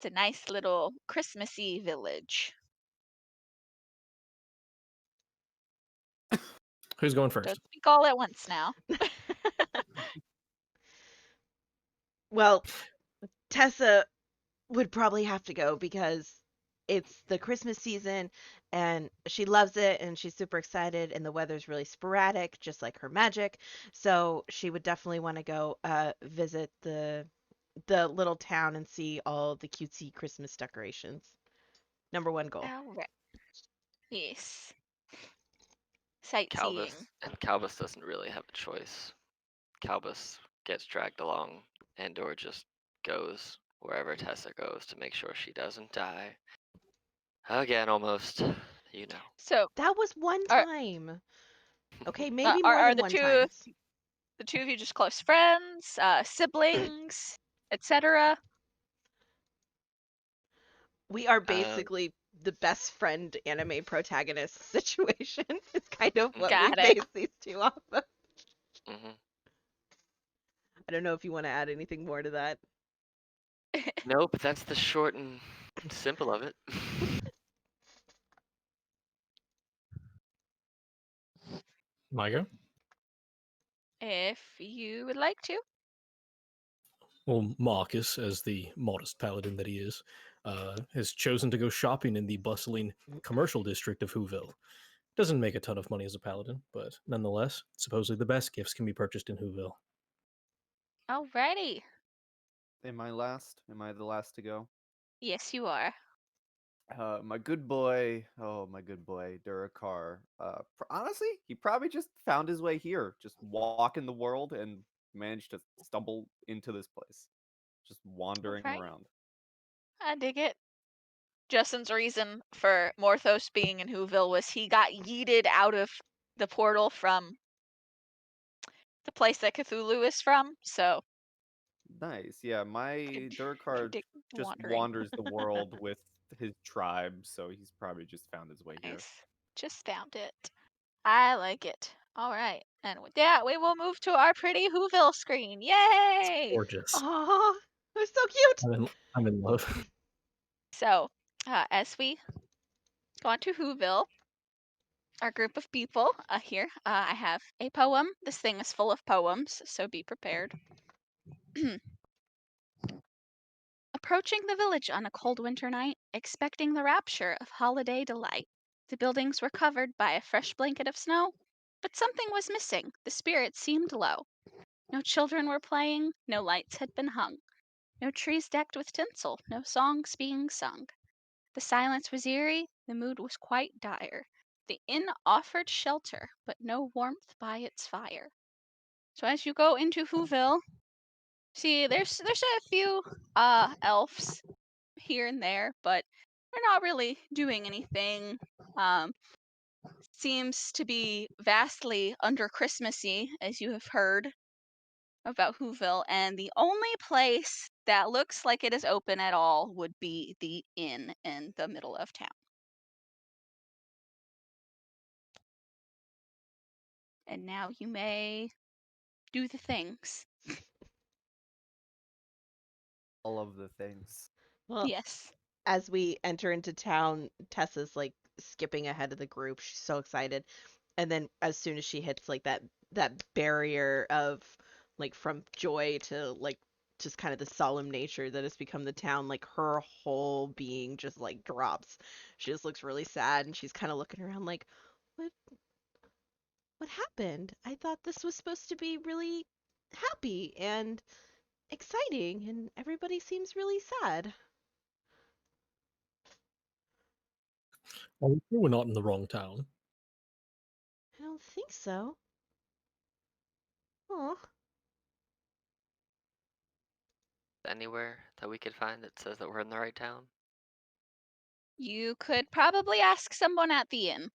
It's a nice little Christmassy village. Who's going Don't first? speak all at once now. Well, Tessa would probably have to go because it's the Christmas season and she loves it and she's super excited and the weather's really sporadic, just like her magic. So she would definitely want to go visit the little town and see all the cutesy Christmas decorations. Number one goal. All right. Yes. Calbus Sightseeing. and Calbus doesn't really have a choice. Calbus gets dragged along, Andor just goes wherever Tessa goes to make sure she doesn't die. Again, almost, you know. So, That was one are time. Okay, maybe more are than the one two times. of you just close friends, siblings, etc.? We are Um, basically the best friend anime protagonist situation. It's kind of what we Got it. base these two off of. mhm. I don't know if you want to add anything more to that. Nope, that's the short and simple of it. My go? If you would like to. Well, Marcus, as the modest paladin that he is, has chosen to go shopping in the bustling commercial district of Whoville. Doesn't make a ton of money as a paladin, but nonetheless, supposedly the best gifts can be purchased in Whoville. Alrighty. Am I last? Am I the last to go? Yes, you are. My good boy, oh my good boy, Durakar. Honestly, he probably just found his way here, just walking the world and managed to stumble into this place, just wandering Alright. around. I dig it. Justin's reason for Morthos being in Whoville was he got yeeted out of the portal from the place that Cthulhu is from, so Nice, yeah. My could Durakar predict the just wandering. wanders the world with his tribe, so he's probably just found his way here. Nice. Just found it. I like it. Alright. And with that, we will move to our pretty Whoville screen. It's Yay! gorgeous. Oh, it was so cute. I'm in love. So, as we go on to Whoville, our group of people here, I have a poem. This thing is full of poems, so be prepared. Approaching the village on a cold winter night, expecting the rapture of holiday delight. The buildings were covered by a fresh blanket of snow, but something was missing. The spirits seemed low. No children were playing, no lights had been hung, no trees decked with tinsel, no songs being sung. The silence was eerie, the mood was quite dire. The inn offered shelter, but no warmth by its fire. So as you go into Whoville, see there's a few elves here and there, but they're not really doing anything. Um, Seems to be vastly under Christmassy, as you have heard about Whoville, and the only place that looks like it is open at all would be the inn in the middle of town. And now you may do the things. All of the things. Well, Yes. as we enter into town, Tessa's like skipping ahead of the group. She's so excited. And then as soon as she hits like that barrier of like from joy to like just kind of the solemn nature that has become the town, like her whole being just like drops. She just looks really sad and she's kind of looking around like, what what happened? I thought this was supposed to be really happy and exciting and everybody seems really sad. Are we sure we're not in the wrong town? I don't think so. Oh, Anywhere that we could find that says that we're in the right town? You could probably ask someone at the inn.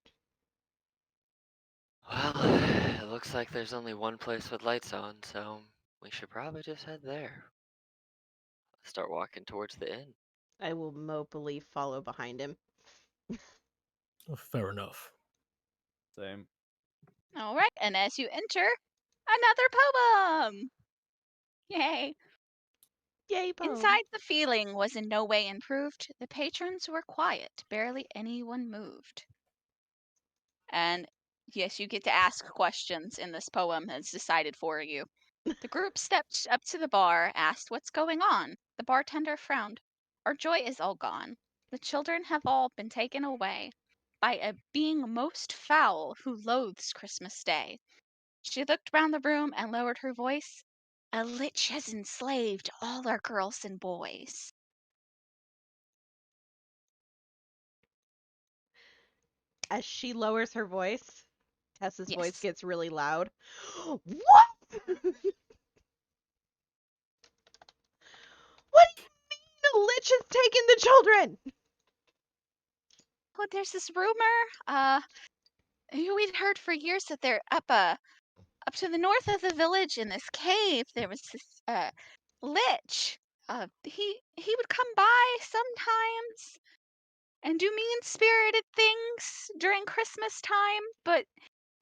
Well, it looks like there's only one place with lights on, so we should probably just head there. Start walking towards the inn. I will mopily follow behind him. Fair enough. Same. All right, and as you enter, another poem. Yay! Yay, poem. Inside, the feeling was in no way improved. The patrons were quiet, barely anyone moved. And yes, you get to ask questions in this poem as decided for you. The group stepped up to the bar, asked what's going on. The bartender frowned. Our joy is all gone. The children have all been taken away by a being most foul who loathes Christmas Day. She looked round the room and lowered her voice. A lich has enslaved all our girls and boys. As she lowers her voice, Tessa's voice Yes. gets really loud. What? What do you mean the lich has taken the children? Well, there's this rumor, we'd heard for years that they're up to the north of the village in this cave. There was this lich. He would come by sometimes and do mean spirited things during Christmas time, but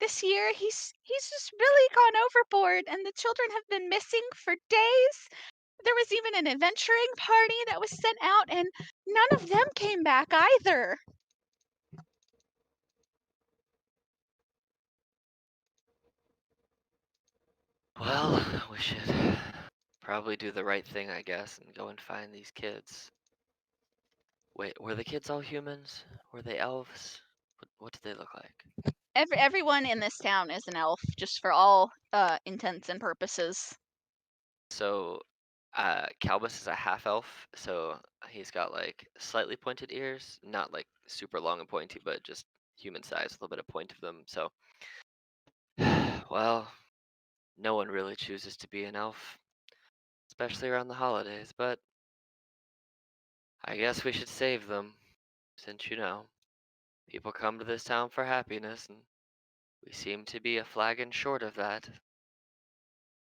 this year he's just really gone overboard and the children have been missing for days. There was even an adventuring party that was sent out and none of them came back either. Well, we should probably do the right thing, I guess, and go and find these kids. Wait, were the kids all humans? Were they elves? What did they look like? Everyone in this town is an elf, just for all intents and purposes. So, Calbus is a half elf, so he's got like slightly pointed ears, not like super long and pointy, but just human size, a little bit of point of them. So, well, no one really chooses to be an elf, especially around the holidays, but I guess we should save them, since people come to this town for happiness, and we seem to be a flagging short of that.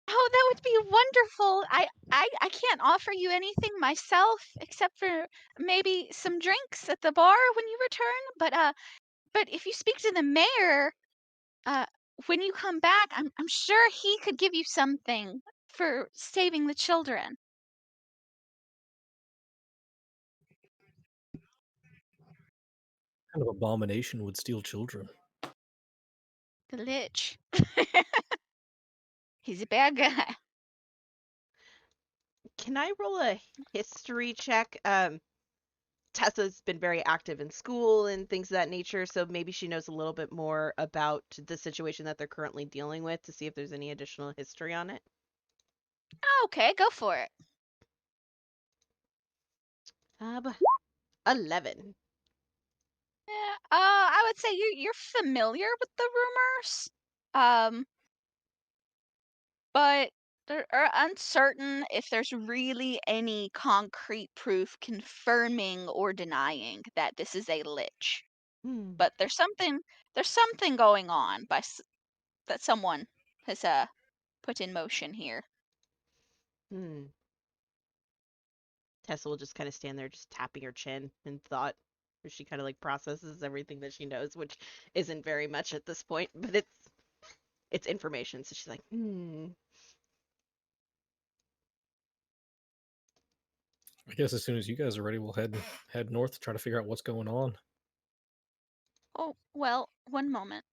Oh, that would be wonderful. I can't offer you anything myself except for maybe some drinks at the bar when you return. But if you speak to the mayor, uh, when you come back, I'm sure he could give you something for saving the children. What kind of abomination would steal children? The Lich. He's a bad guy. Can I roll a history check? Tessa's been very active in school and things of that nature, so maybe she knows a little bit more about the situation that they're currently dealing with to see if there's any additional history on it. Okay, go for it. 11. Yeah, I would say you're familiar with the rumors. Um, but are uncertain if there's really any concrete proof confirming or denying that this is a lich. Hmm. But there's something going on that someone has put in motion here. Hmm. Tessa will just kind of stand there, just tapping her chin in thought, where she kind of like processes everything that she knows, which isn't very much at this point, but it's information. So she's like, hmm. I guess as soon as you guys are ready, we'll head north to try to figure out what's going on. Oh, well, one moment.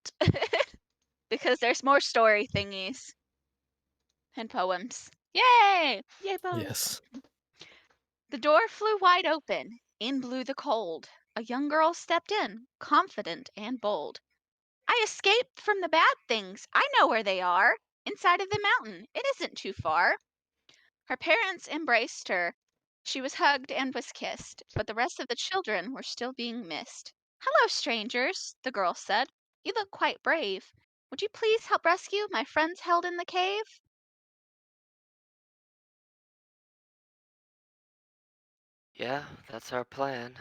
Because there's more story thingies and poems. Yay! Yay, bones. Yes. The door flew wide open. In blew the cold. A young girl stepped in, confident and bold. I escaped from the bad things. I know where they are. Inside of the mountain. It isn't too far. Her parents embraced her. She was hugged and was kissed, but the rest of the children were still being missed. Hello, strangers, the girl said. You look quite brave. Would you please help rescue my friends held in the cave? Yeah, that's our plan.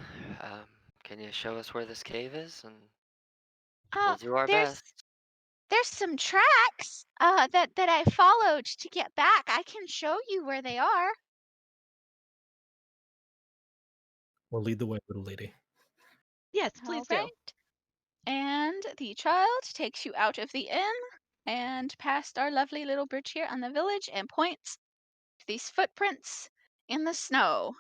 Can you show us where this cave is, and we'll Uh, do our there's best. there's some tracks that I followed to get back. I can show you where they are. We'll lead the way, little lady. Yes, All please do. right. And the child takes you out of the inn and past our lovely little bridge here on the village and points to these footprints in the snow.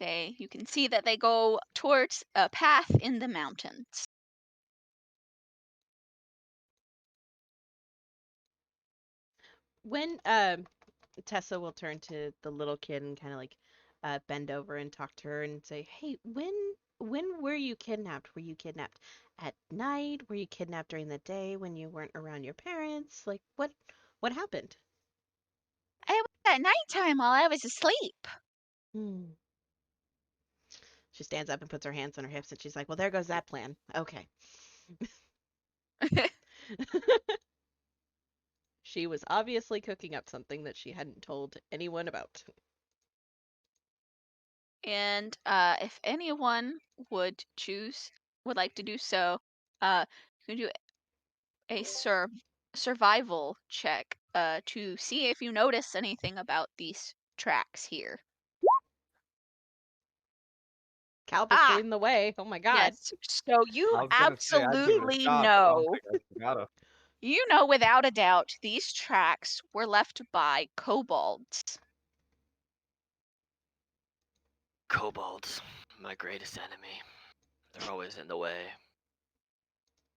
You can see that they go towards a path in the mountains. When Tessa will turn to the little kid and kind of like bend over and talk to her and say, "Hey, when were you kidnapped? Were you kidnapped at night? Were you kidnapped during the day when you weren't around your parents? Like what happened?" It was at nighttime while I was asleep. Hmm. She stands up and puts her hands on her hips and she's like, "Well, there goes that plan. Okay." She was obviously cooking up something that she hadn't told anyone about. And if anyone would like to do so, you can do a survival check to see if you notice anything about these tracks here. Calb is Ah, leading the way. Oh my god. yes. So you I was gonna say I'd give it a absolutely shot, but I don't know. think I got a. You know without a doubt these tracks were left by kobolds. Kobolds, my greatest enemy. They're always in the way.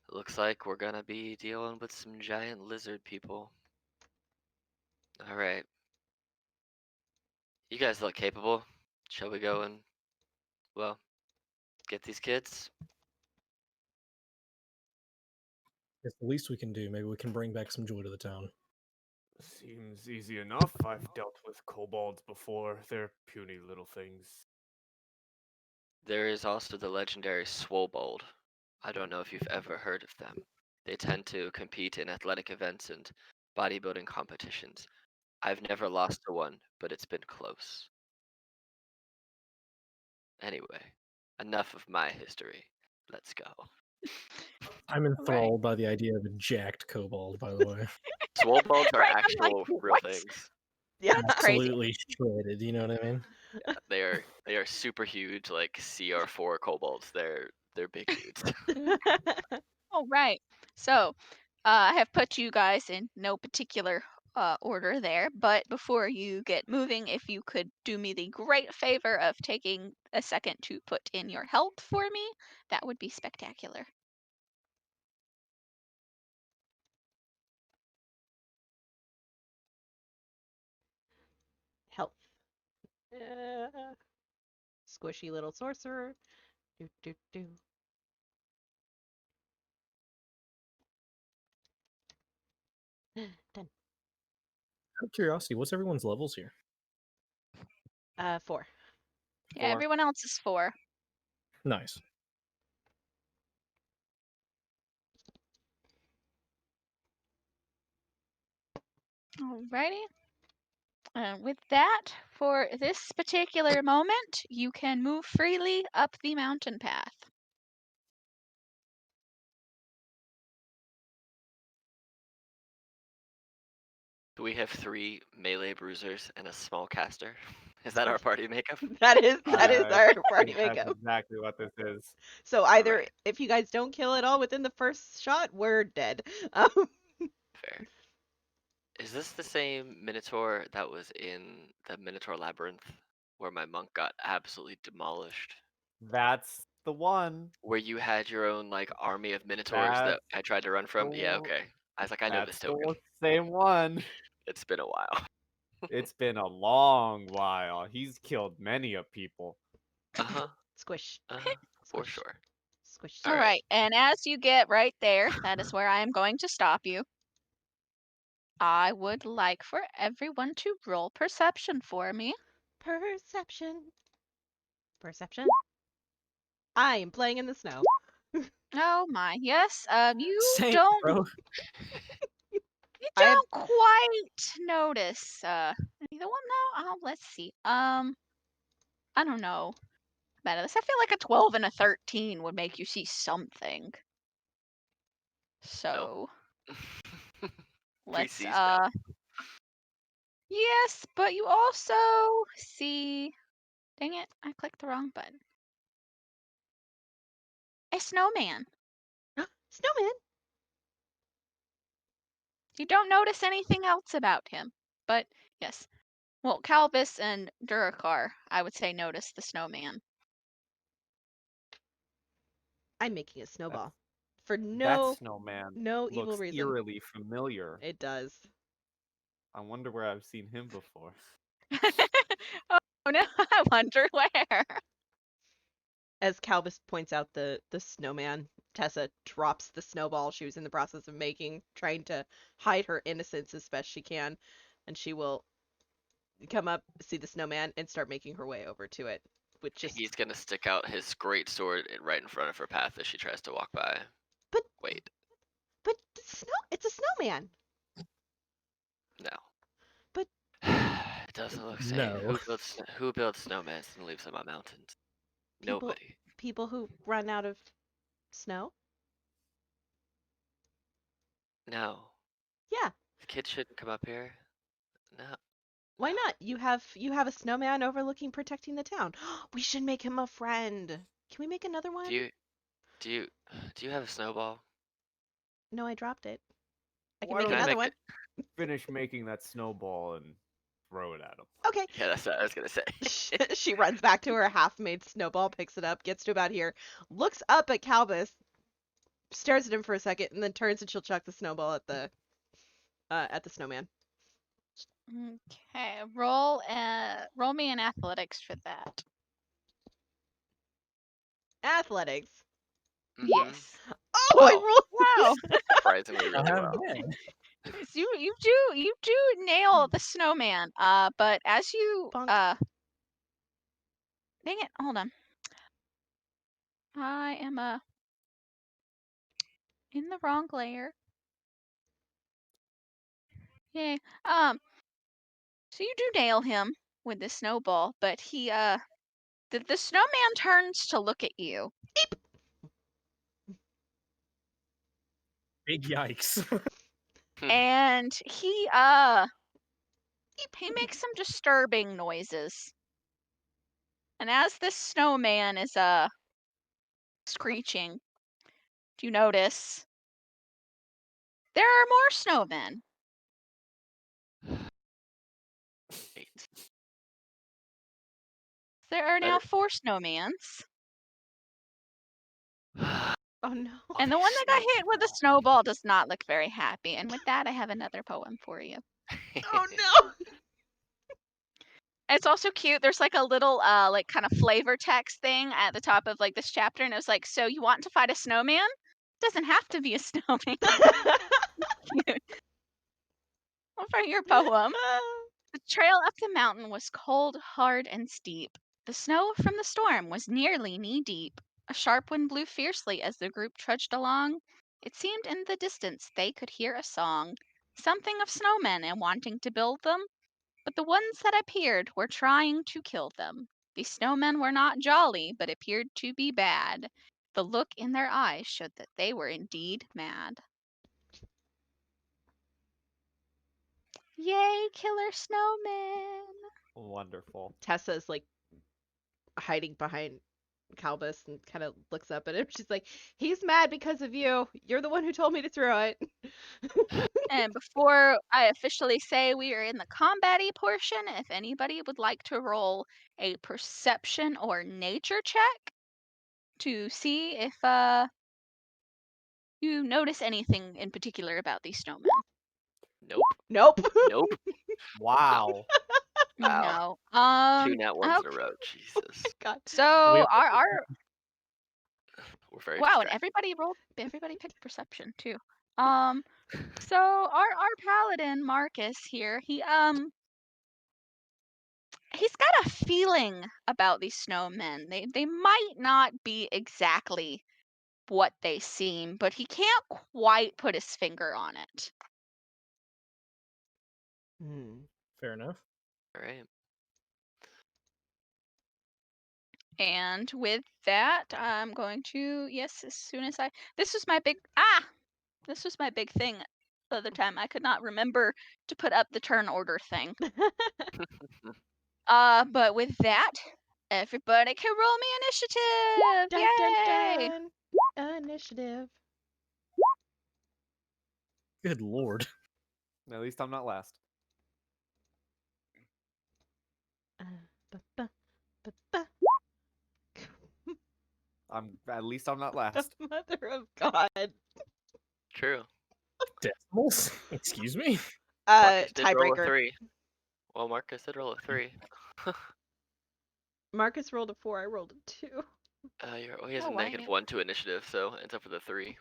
It looks like we're gonna be dealing with some giant lizard people. Alright. You guys look capable. Shall we go and, well, get these kids? It's the least we can do. Maybe we can bring back some joy to the town. Seems easy enough. I've dealt with kobolds before. They're puny little things. There is also the legendary Swobold. I don't know if you've ever heard of them. They tend to compete in athletic events and bodybuilding competitions. I've never lost to one, but it's been close. Anyway, enough of my history. Let's go. I'm All right. enthralled by the idea of a jacked kobold, by the way. Swobolds are Right, I'm like, actual real what? things. Yeah. That's crazy. Absolutely shredded, you know what I mean? They are super huge, like CR4 kobolds. They're big dudes. All right. So, I have put you guys in no particular order there, but before you get moving, if you could do me the great favor of taking a second to put in your health for me, that would be spectacular. Health. Squishy little sorcerer. Do do do. Done. Out of curiosity, what's everyone's levels here? 4. Yeah, 4. everyone else is 4. Nice. Alrighty. With that, for this particular moment, you can move freely up the mountain path. Do we have 3 melee bruisers and a small caster? Is that our party makeup? That is our I party think that's makeup. exactly what this is. So either Alright. if you guys don't kill it all within the first shot, we're dead. Um, Fair. Is this the same Minotaur that was in the Minotaur Labyrinth where my monk got absolutely demolished? That's the one. Where you had your own like army of Minotaurs That's that I tried to run from? Yeah, the okay. I was like, I know this that's token. the same one. It's been a while. It's been a long while. He's killed many of people. Uh-huh. squish, For squish, sure. squish. All Alright. right, and as you get right there, that is where I am going to stop you. I would like for everyone to roll perception for me. Perception. Perception. I am playing in the snow. Oh my, yes. You Same, don't bro. you I have don't quite notice either one now. Oh, let's see. I don't know about this. I feel like a 12 and a 13 would make you see something. So Nope. let's Sees no. yes, but you also see, dang it, I clicked the wrong button. A snowman. snowman. You don't notice anything else about him. But yes. Well, Calbus and Durakar, I would say, notice the snowman. I'm making a snowball for That no snowman evil looks reason. eerily familiar. It does. I wonder where I've seen him before. Oh no, I wonder where. As Calbus points out the snowman, Tessa drops the snowball she was in the process of making, trying to hide her innocence as best she can, and she will come up, see the snowman, and start making her way over to it. With just He's gonna stick out his great sword right in front of her path as she tries to walk by. But Wait, it's a snowman. no. But It doesn't look safe. No. Who builds snowmans and leaves them on mountains? Nobody. people who run out of snow? No. Yeah. The kid shouldn't come up here. No. Why not? You have a snowman overlooking protecting the town. We should make him a friend. Can we make another one? Do you have a snowball? No, I dropped it. I can Why make don't Can I another make one. it? Finish making that snowball and throw it at him. Okay. Yeah, that's what I was gonna say. She runs back to her half-made snowball, picks it up, gets to about here, looks up at Calbus, stares at him for a second, and then turns and she'll chuck the snowball at the snowman. Okay, roll me an athletics for that. Athletics. Mhm. Yes. Oh, Wow. I rolled. Wow. Surprisingly really well. You do nail the snowman. But as you Bonk. dang it, hold on. I am in the wrong layer. Yay. So you do nail him with the snowball, but he the snowman turns to look at you. Big yikes. And he makes some disturbing noises. And as this snowman is screeching, you notice there are more snowmen. Eight. There are now Better. 4 snowmans. Oh no. And the one that got hit with a snowball does not look very happy. And with that, I have another poem for you. Oh no. It's also cute. There's like a little like kind of flavor text thing at the top of like this chapter, and it was like, so you want to fight a snowman? Doesn't have to be a snowman. Well, for your poem. The trail up the mountain was cold, hard, and steep. The snow from the storm was nearly knee-deep. A sharp wind blew fiercely as the group trudged along. It seemed in the distance they could hear a song, something of snowmen and wanting to build them, but the ones that appeared were trying to kill them. The snowmen were not jolly, but appeared to be bad. The look in their eyes showed that they were indeed mad. Yay, killer snowmen! Wonderful. Tessa's like hiding behind Calbus and kind of looks up at him. She's like, "He's mad because of you. You're the one who told me to throw it." And before I officially say we are in the combat-y portion, if anybody would like to roll a perception or nature check to see if you notice anything in particular about these snowmen. Nope. Nope. Nope. Wow. Wow. No. 2 nat ones in a Okay. row. Jesus. God. So We all- our We're very wow, and distracted. everybody picked perception too. So our paladin Marcus here, he's got a feeling about these snowmen. They might not be exactly what they seem, but he can't quite put his finger on it. Fair enough. All right. And with that, I'm going to as soon as this was my big thing the other time. I could not remember to put up the turn order thing. But with that, everybody can roll me initiative. Dun Yay! dun dun. Initiative. Good lord. At least I'm not last. Ba, ba, ba, ba. At least I'm not last. Mother of God. True. Decimals? Excuse me? Marcus did roll a Tiebreaker. 3. Well, Marcus did roll a 3. Marcus rolled a 4. I rolled a 2. He has Oh, a negative whiny. 1 to initiative, so ends up with a 3.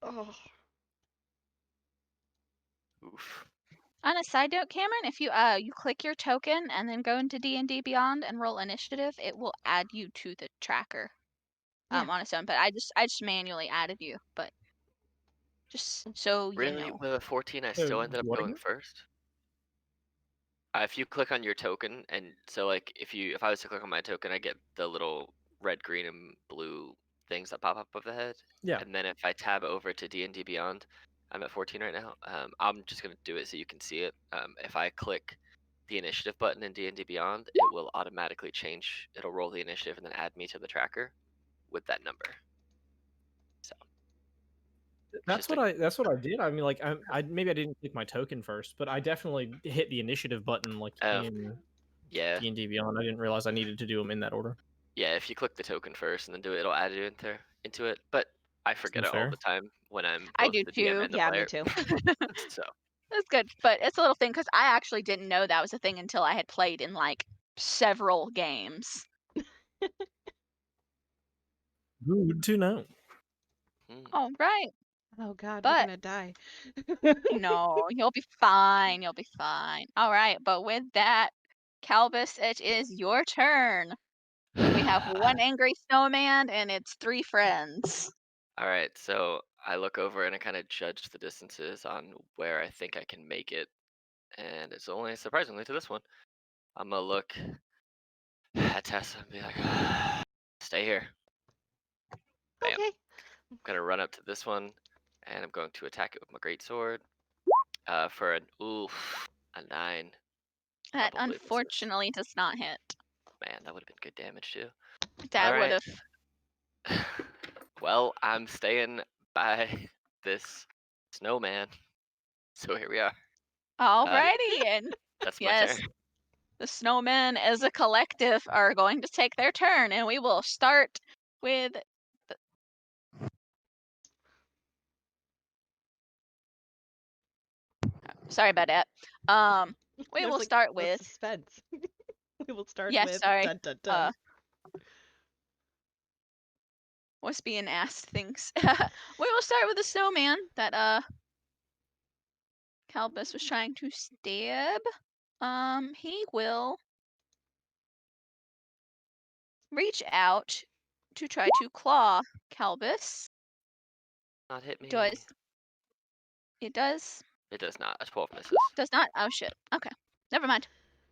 Oh. Oof. On a side note, Cameron, if you you click your token and then go into D&D Beyond and roll initiative, it will add you to the tracker. Yeah. On its own, but I just manually added you, but just so you Really? know. With a 14, I So, still ended up what going again? first? If you click on your token, and so like if I was to click on my token, I get the little red, green, and blue things that pop up above the head. Yeah. And then if I tab over to D&D Beyond, I'm at 14 right now. I'm just gonna do it so you can see it. If I click the initiative button in D&D Beyond, it will automatically change. It'll roll the initiative and then add me to the tracker with that number. So That's just what I did. I mean, like, I maybe I didn't click my token first, but I definitely hit the initiative button like Oh, in yeah. D&D Beyond. I didn't realize I needed to do them in that order. Yeah, if you click the token first and then do it, it'll add you into it. But I forget Seems it all fair. the time when I'm I both do the DM too. and the Yeah, me player. too. So That's good, but it's a little thing because I actually didn't know that was a thing until I had played in like several games. Good to know. All right, Oh God, we're but gonna die. no, you'll be fine. You'll be fine. All right, but with that, Calbus, it is your turn. We have one angry snowman and its 3 friends. all right, so I look over and I kind of judge the distances on where I think I can make it, and it's only surprisingly to this one. I'm gonna look at Tessa and be like, "Stay here." Bam. Okay. I'm gonna run up to this one, and I'm going to attack it with my greatsword. For an a 9. That Probably misses. unfortunately does not hit. Man, that would have been good damage too. All That would right. have. Well, I'm staying by this snowman. So here we are. Alrighty, and That's my turn. yes, the snowmen as a collective are going to take their turn, and we will start with. Sorry about that. We There's will like start the with. suspense. We will start Yes, with sorry. dun dun dun. What's being asked things. We will start with the snowman that Calbus was trying to stab. He will reach out to try to claw Calbus. Not hit me. Does it does It does not. A 12 misses. does not? Oh shit. Okay, never mind.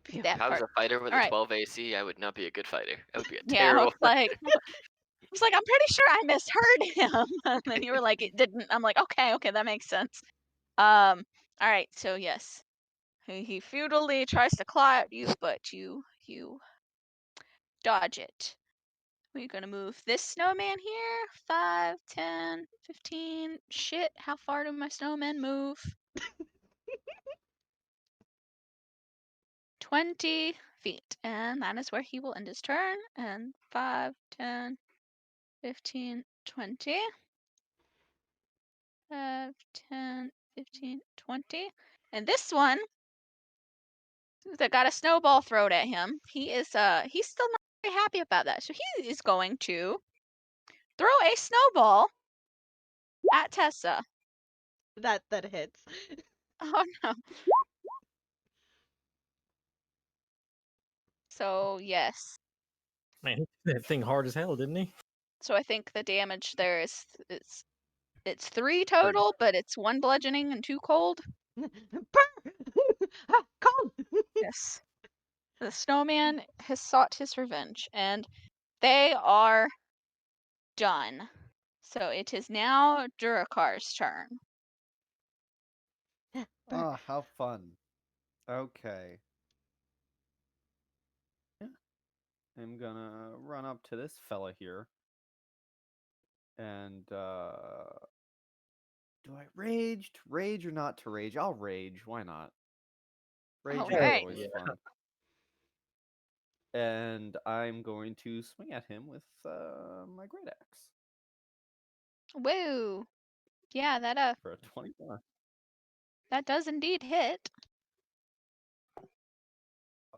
Phew. Forget that If I was part. a fighter with All a right. 12 AC, I would not be a good fighter. I would be a Yeah, I was terrible like, fighter. I'm pretty sure I misheard him. And then you were like, it didn't. I'm like, okay, that makes sense. All right. So yes, he futilely tries to claw at you, but you dodge it. We're gonna move this snowman here. 5, 10, 15. Shit, how far do my snowmen move? 20 feet. And that is where he will end his turn. And 5, 10, 15, 20. 5, 10, 15, 20. And this one that got a snowball thrown at him, he's still not very happy about that. So he is going to throw a snowball at Tessa. That hits. Oh no. So yes. Man, that thing hard as hell, didn't he? So I think the damage there is it's 3 total, but it's 1 bludgeoning and 2 cold. Cold. Yes. The snowman has sought his revenge, and they are done. So it is now Durakar's turn. Oh, how fun. Okay. Yeah. I'm gonna run up to this fella here. And do I rage? To rage or not to rage? I'll rage. Why not? Raging is Alright. always Yeah. fun. and I'm going to swing at him with my great axe Woo! Yeah, for a 24. that does indeed hit.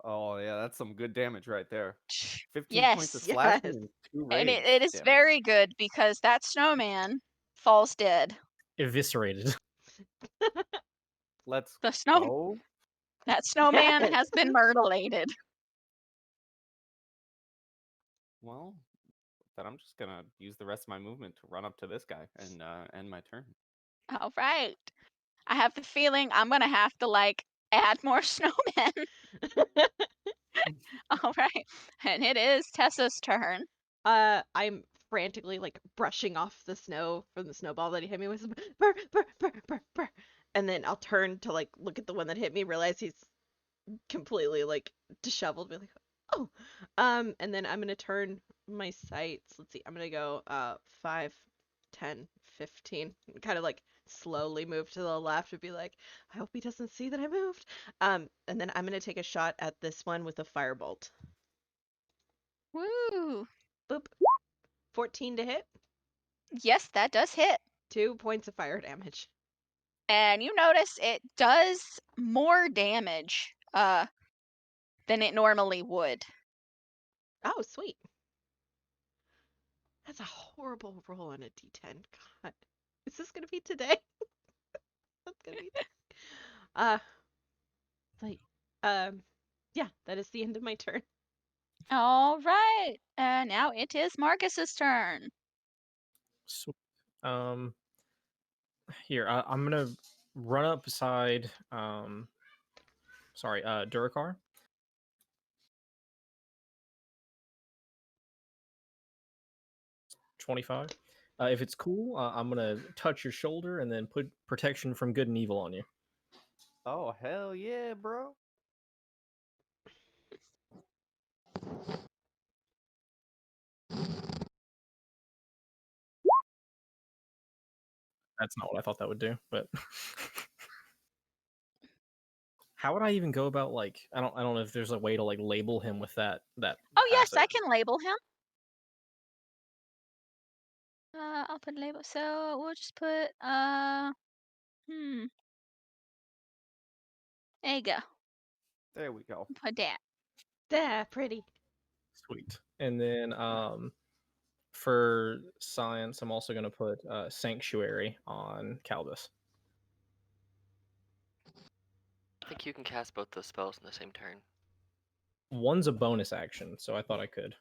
Oh yeah, that's some good damage right there. 15 points of Yes, slashing Yes. and 2 and rage it is damage. very good because that snowman falls dead. Eviscerated. Let's The snow go. that snowman Yes. has been murderlated. Well, then I'm just gonna use the rest of my movement to run up to this guy and end my turn. All right. I have the feeling I'm gonna have to like add more snowmen. All right, and it is Tessa's turn. I'm frantically like brushing off the snow from the snowball that he hit me with. Burr, burr, burr, burr, burr. And then I'll turn to like look at the one that hit me, realize he's completely like disheveled, be like, oh. And then I'm gonna turn my sights. Let's see, I'm gonna go 5, 10, 15. Kind of like slowly move to the left and be like, I hope he doesn't see that I moved. And then I'm gonna take a shot at this one with a firebolt. Woo! Boop. 14 to hit. Yes, that does hit. 2 points of fire damage. And you notice it does more damage than it normally would. Oh, sweet. That's a horrible roll on a d10. God. Is this gonna be today? That's gonna be uh like yeah, that is the end of my turn. All right, and now it is Marcus's turn. So, here I'm gonna run up beside Duracar. $25. If it's cool, I'm gonna touch your shoulder and then put protection from good and evil on you. Oh hell yeah, bro. That's not what I thought that would do, but how would I even go about like I don't know if there's a way to like label him with that Oh yes, passive. I can label him. I'll put a label. So we'll just put there you go. There we go. Put that. Yeah, pretty. Sweet. And then for science, I'm also gonna put sanctuary on Calvis. I think you can cast both those spells in the same turn. One's a bonus action, so I thought I could.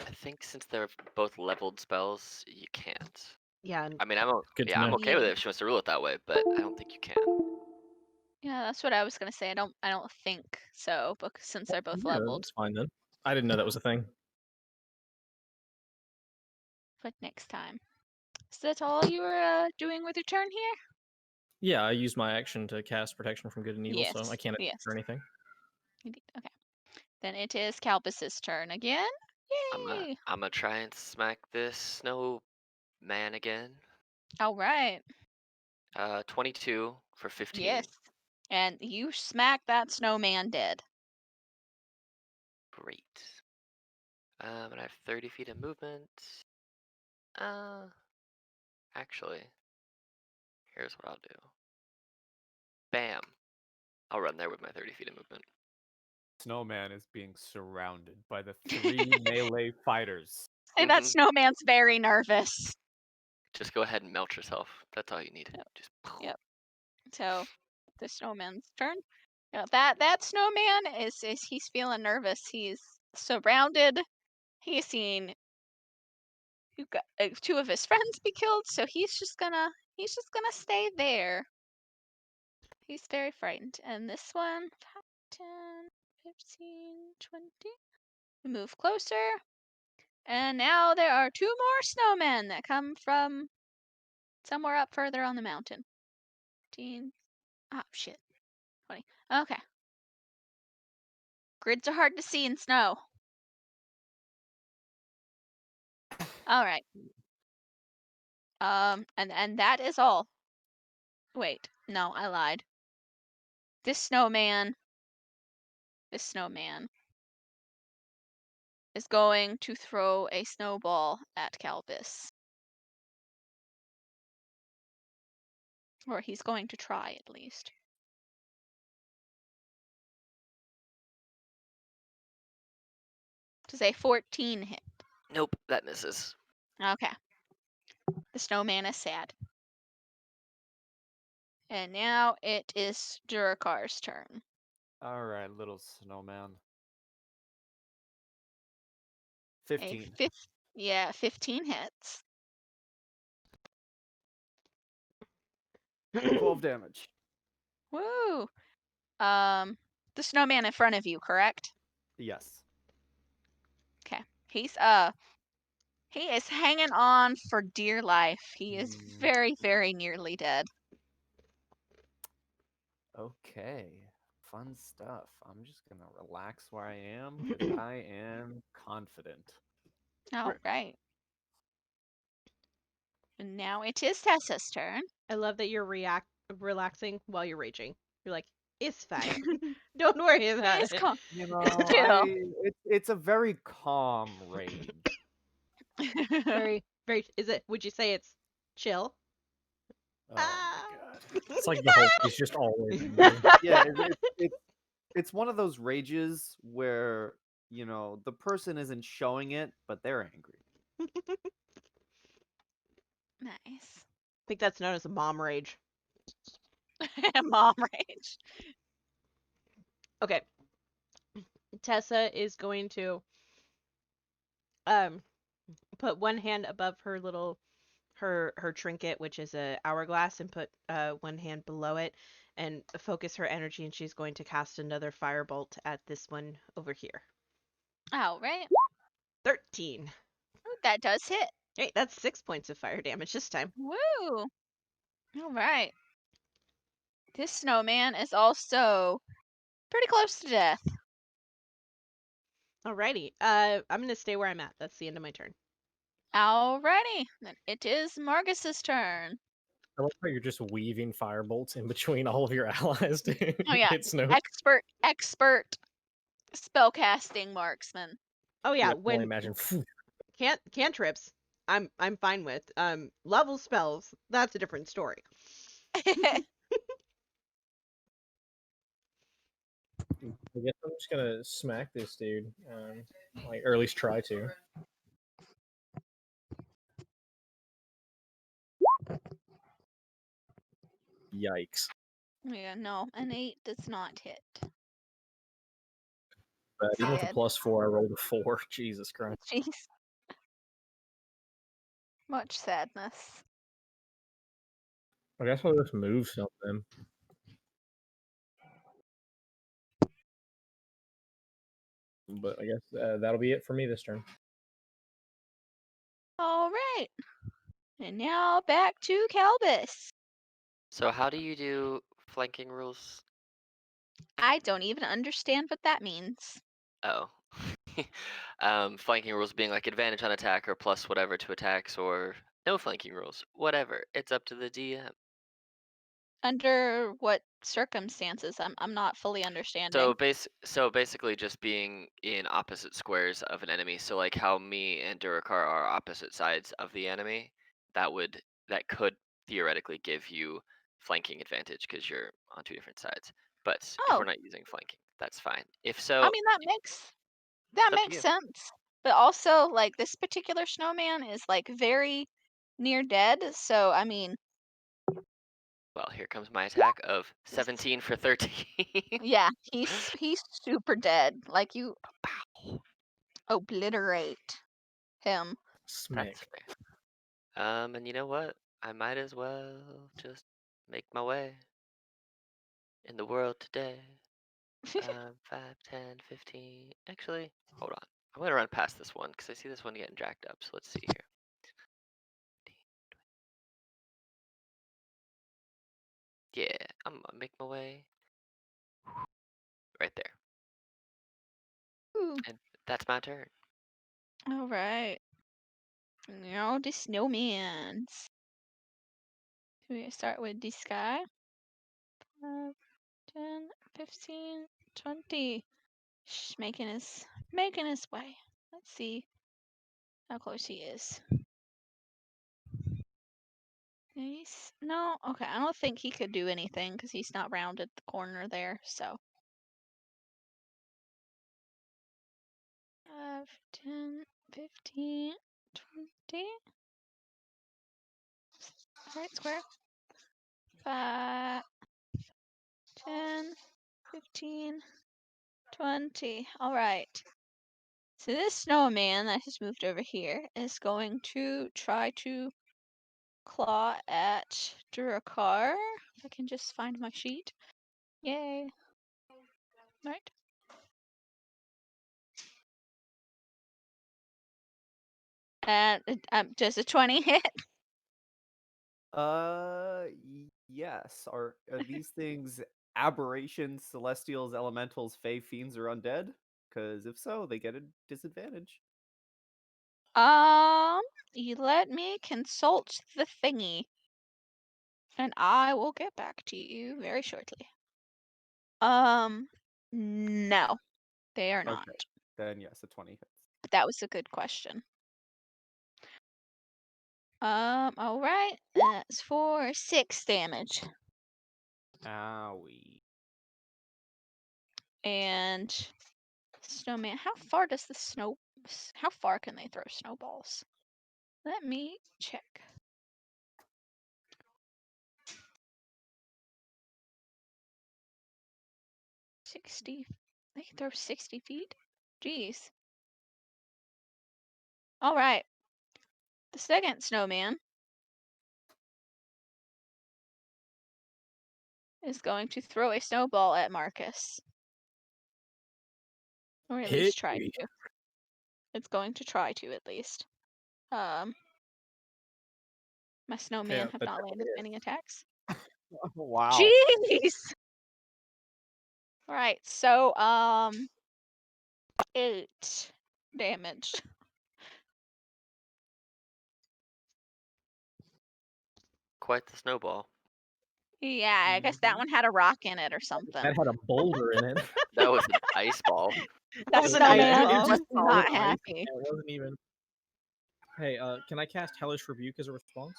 I think since they're both leveled spells, you can't. Yeah, and I mean, Good to I'm know. okay with it if she wants to rule it that way, but I don't think you can. Yeah, that's what I was gonna say. I don't think so, but since they're both Yeah, leveled. that's fine then. I didn't know that was a thing. But next time. Is that all you were doing with your turn here? Yeah, I used my action to cast protection from good and evil, so I Yes. can't Yes. or anything. Indeed. Okay. Then it is Calbus's turn again. Yay! I'm gonna try and smack this snow man again. All right. 22 for 15. Yes. And you smack that snowman dead. Great. And I have 30 feet of movement. Actually, here's what I'll do. Bam. I'll run there with my 30 feet of movement. Snowman is being surrounded by the 3 melee fighters. Hey, that snowman's very nervous. Just go ahead and melt yourself. That's all you need. Yep. Just Yep. So the snowman's turn. Yeah, that snowman is he's feeling nervous. He's surrounded. He's seen two of his friends be killed, so he's just gonna stay there. He's very frightened. And this one, 5, 10, 15, 20. We move closer. And now there are 2 more snowmen that come from somewhere up further on the mountain. 15. Oh, shit. 20. Okay. Grids are hard to see in snow. All right. And that is all. Wait, no, I lied. This snowman is going to throw a snowball at Calbus. Or he's going to try, at least. Does a 14 hit? Nope, that misses. Okay. The snowman is sad. And now it is Durakar's turn. All right, little snowman. A 15. 15 hits. 12 damage. Woo! The snowman in front of you, correct? Yes. Okay. He is hanging on for dear life. He is very, very nearly dead. Okay. Fun stuff. I'm just gonna relax where I am because I am confident. All right. And now it is Tessa's turn. I love that you're relaxing while you're raging. You're like, it's fine. Don't worry about It's it. calm. You know, It's chill. it's a very calm rage. Very, very. Would you say it's chill? Oh Ah. my god. It's like the Hulk. He's just always angry. Yeah, it's one of those rages where, you know, the person isn't showing it, but they're angry. Nice. I think that's known as a mom rage. Mom rage. Okay. Tessa is going to put one hand above her little her trinket, which is a hourglass, and put one hand below it and focus her energy, and she's going to cast another firebolt at this one over here. All right. 13. Ooh, that does hit. Hey, that's 6 points of fire damage this time. Woo! All right. This snowman is also pretty close to death. Alrighty. I'm gonna stay where I'm at. That's the end of my turn. Alrighty. Then it is Margus's turn. I like how you're just weaving firebolts in between all of your allies to Oh yeah. hit snow. Expert spellcasting marksman. Oh yeah, I can only when imagine. cantrips, I'm fine with. Level spells, that's a different story. I guess I'm just gonna smack this dude, or at least try to. Yikes! Yeah, no, an 8 does not hit. But even with a Sad. +4, I rolled a 4. Jesus Christ! Jeez. Much sadness. I guess I'll just move something. But I guess that'll be it for me this turn. All right. And now back to Calbus. So how do you do flanking rules? I don't even understand what that means. Oh. Flanking rules being like advantage on attack or plus whatever to attacks or no flanking rules. Whatever. It's up to the DM. Under what circumstances? I'm not fully understanding. So basically just being in opposite squares of an enemy. So like how me and Durakar are opposite sides of the enemy, that could theoretically give you flanking advantage because you're on two different sides. But if we're Oh, not using flanking, that's fine. If I so, mean it's that up to makes you. sense. But also, like, this particular snowman is like very near dead, so I mean, Well, here comes my attack of 17 for 13. yeah, he's super dead. Like, you Pow. obliterate him. Smack. That's fair. And you know what? I might as well just make my way in the world today. 5, 10, 15. Actually, hold on. I'm going to run past this one because I see this one getting jacked up. So let's see here. Yeah, I'm going to make my way right there. Ooh. And that's my turn. All right. Now the snowmans. We start with this guy. 5, 10, 15, 20. Making his way. Let's see how close he is. No, okay, I don't think he could do anything because he's not rounded the corner there, so. 5, 10, 15, 20. Alright, square. 5, 10, 15, 20. Alright. So this snowman that has moved over here is going to try to claw at Durakar. If I can just find my sheet. Yay. Right. And does a 20 hit? Yes. Are these things aberrations, celestials, elementals, fae, fiends, or undead? Because if so, they get a disadvantage. You let me consult the thingy. And I will get back to you very shortly. No. They are not. Okay. Then yes, a 20 hits. But that was a good question. Alright. That's for 6 damage. Owie. And snowman, how far does the how far can they throw snowballs? Let me check. 60. They can throw 60 feet? Jeez. Alright. The second snowman is going to throw a snowball at Marcus. Or at least try me. to. It's going to try to, at least. My snowman have that not landed definitely any attacks. Wow. Jeez! Alright, so, 8 damage. Quite the snowball. Yeah, I guess that one had a rock in it or something. That had a boulder in it. That was an ice ball. That was an ice snowman ball. was not Solid ice. happy. It wasn't even. Hey, can I cast Hellish Rebuke as a response?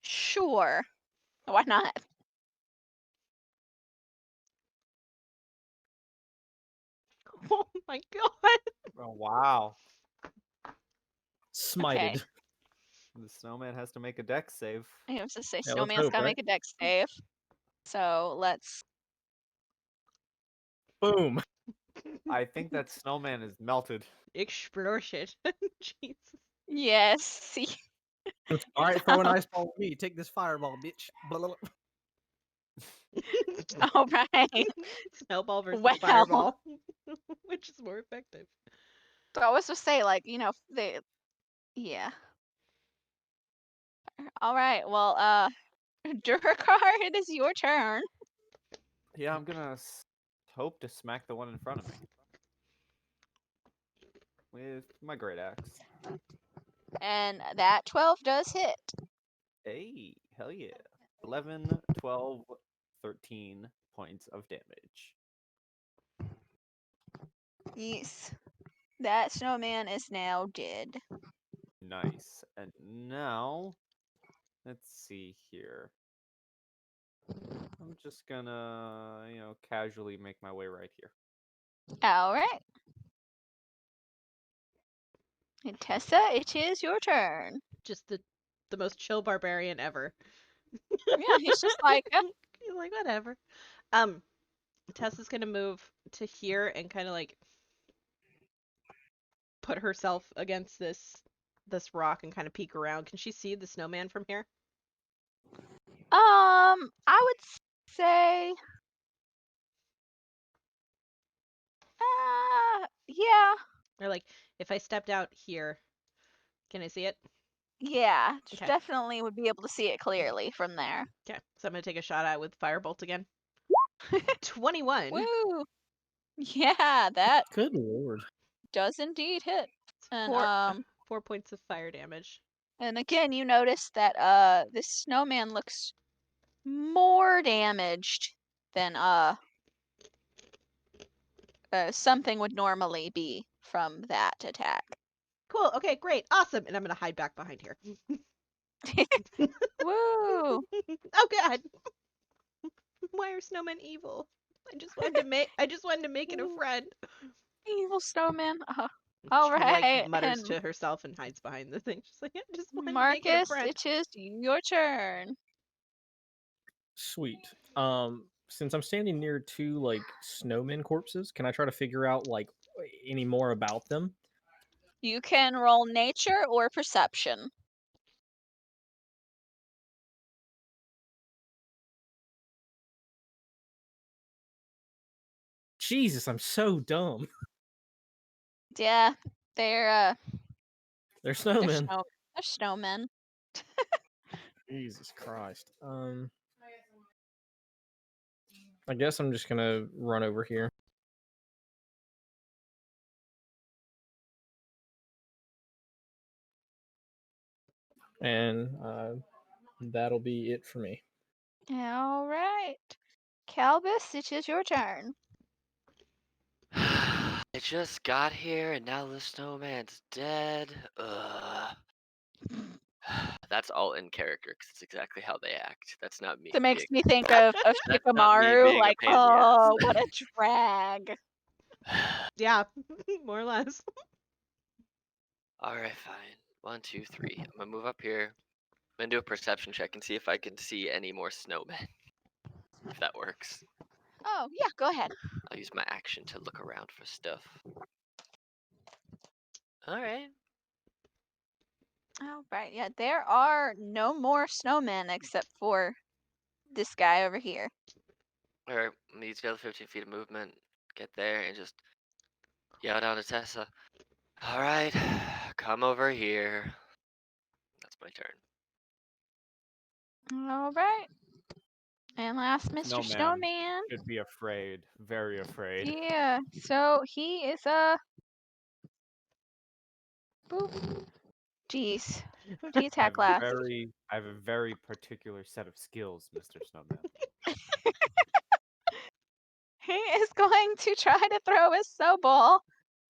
Sure. Why not? Oh my god. Oh, wow. Smited. Okay. The snowman has to make a dex save. I have to say, Yeah, let's snowman's hope, gotta right? make a dex save. So let's. Boom. I think that snowman is melted. Explosion. Jesus. Yes. See. All right, throw an ice ball at me. Take this fireball, bitch. Blah, blah, blah. All right. Snowball versus Well. fireball. Which is more effective? So I was just say, like, they. Yeah. All right. Well, Durakar, it is your turn. Yeah, I'm gonna hope to smack the one in front of me with my great axe. And that 12 does hit. Hey, hell yeah. 11, 12, 13 points of damage. Yes. That snowman is now dead. Nice. And now, let's see here. I'm just gonna, casually make my way right here. All right. And Tessa, it is your turn. Just the most chill barbarian ever. Yeah, he's just like, He's like, whatever. Tessa's gonna move to here and kind of like put herself against this rock and kind of peek around. Can she see the snowman from here? I would say, yeah, Or like, if I stepped out here, can I see it? yeah, Okay. definitely would be able to see it clearly from there. Okay, so I'm gonna take a shot at it with firebolt again. 21. Woo! Yeah, that Good lord. does indeed hit. And 4 points of fire damage. and again, you notice that this snowman looks more damaged than something would normally be from that attack. Cool. Okay, great. Awesome. And I'm going to hide back behind here. Woo! Oh god. Why are snowmen evil? I just wanted to make it a friend. Evil snowman. All She like right, mutters and to herself and hides behind the thing. She's like, I just wanted to make it a Marcus, friend. it is your turn. Sweet. Since I'm standing near two like snowman corpses, can I try to figure out like any more about them? You can roll nature or perception. Jesus, I'm so dumb. Yeah, they're They're they're snowmen. they're snowmen. Jesus Christ. I guess I'm just gonna run over here. And that'll be it for me. All right, Calbus, it is your turn. I just got here and now the snowman's dead. Ugh. That's all in character because it's exactly how they act. That's not me That makes being. me think of That's not me Shikamaru. being a Like, pain in the oh, ass. what a drag. Yeah, more or less. All right, fine. 1, 2, 3. I'm gonna move up here. I'm gonna do a perception check and see if I can see any more snowmen. If that works. Oh yeah, go ahead. I'll use my action to look around for stuff. All right. All right, yeah, there are no more snowmen except for this guy over here. All right. I'm gonna use the other 15 feet of movement. Get there and just yell down to Tessa. All right, come over here. That's my turn. All right. And last, Mr. Snowman Snowman. should be afraid, very afraid. Yeah, so he is boop. Jeez. Who do you attack last? I have a very particular set of skills, Mr. Snowman. He is going to try to throw his snowball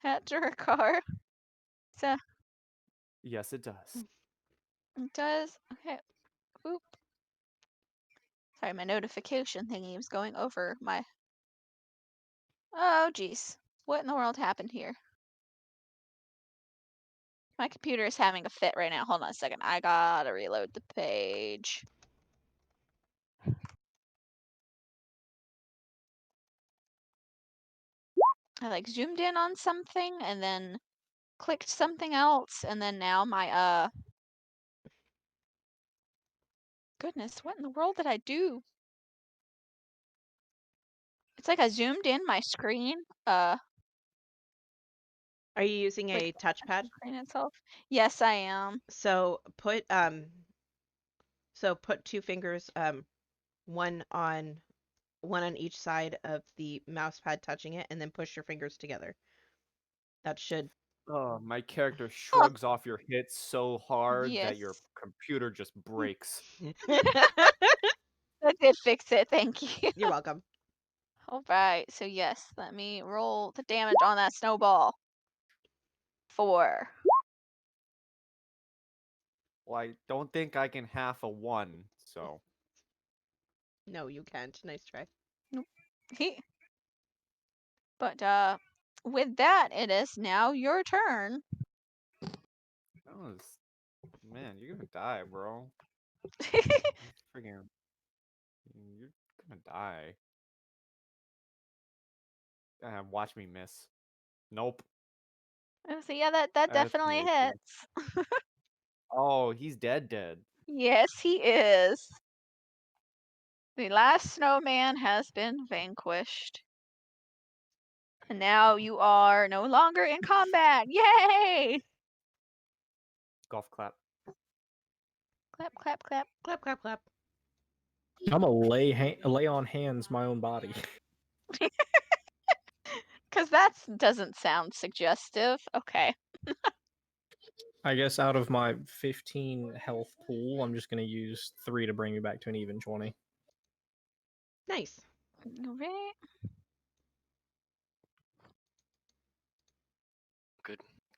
at Durakar. So Yes, it does. it does. Okay. Boop. Sorry, my notification thingy was going over my. Oh, jeez. What in the world happened here? My computer is having a fit right now. Hold on a second. I gotta reload the page. I like zoomed in on something and then clicked something else, and then now my goodness, what in the world did I do? It's like I zoomed in my screen, Are you using like a touchpad? the screen itself. Yes, I am. So put two fingers one on each side of the mouse pad touching it, and then push your fingers together. That should. Oh, my character Oh, shrugs off your hits so hard that your yes. computer just breaks. That did fix it, thank you. You're welcome. Alright, so yes, let me roll the damage on that snowball. 4. Well, I don't think I can half a 1, so. No, you can't. Nice try. Nope. But with that, it is now your turn. That was. Man, you're gonna die, bro. Freaking. You're gonna die. Watch me miss. Nope. So yeah, that That's definitely nasty. hits. Oh, he's dead. Yes, he is. The last snowman has been vanquished. And now you are no longer in combat. Yay! Golf clap. Clap, clap, clap. Clap, clap, clap. I'm gonna lay on hands my own body. Because that doesn't sound suggestive. Okay. I guess out of my 15 health pool, I'm just gonna use 3 to bring me back to an even 20. Nice. Right?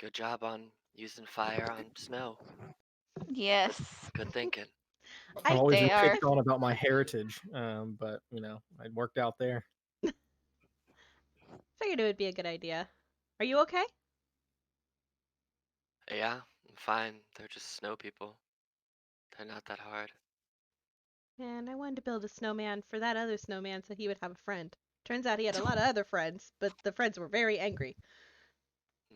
Good job on using fire on snow. Yes. Good thinking. I've I always They been are. picked on about my heritage, but it worked out there. figured it would be a good idea. Are you okay? Yeah, I'm fine. They're just snow people. They're not that hard. And I wanted to build a snowman for that other snowman so he would have a friend. Turns out he had a lot of other friends, but the friends were very angry.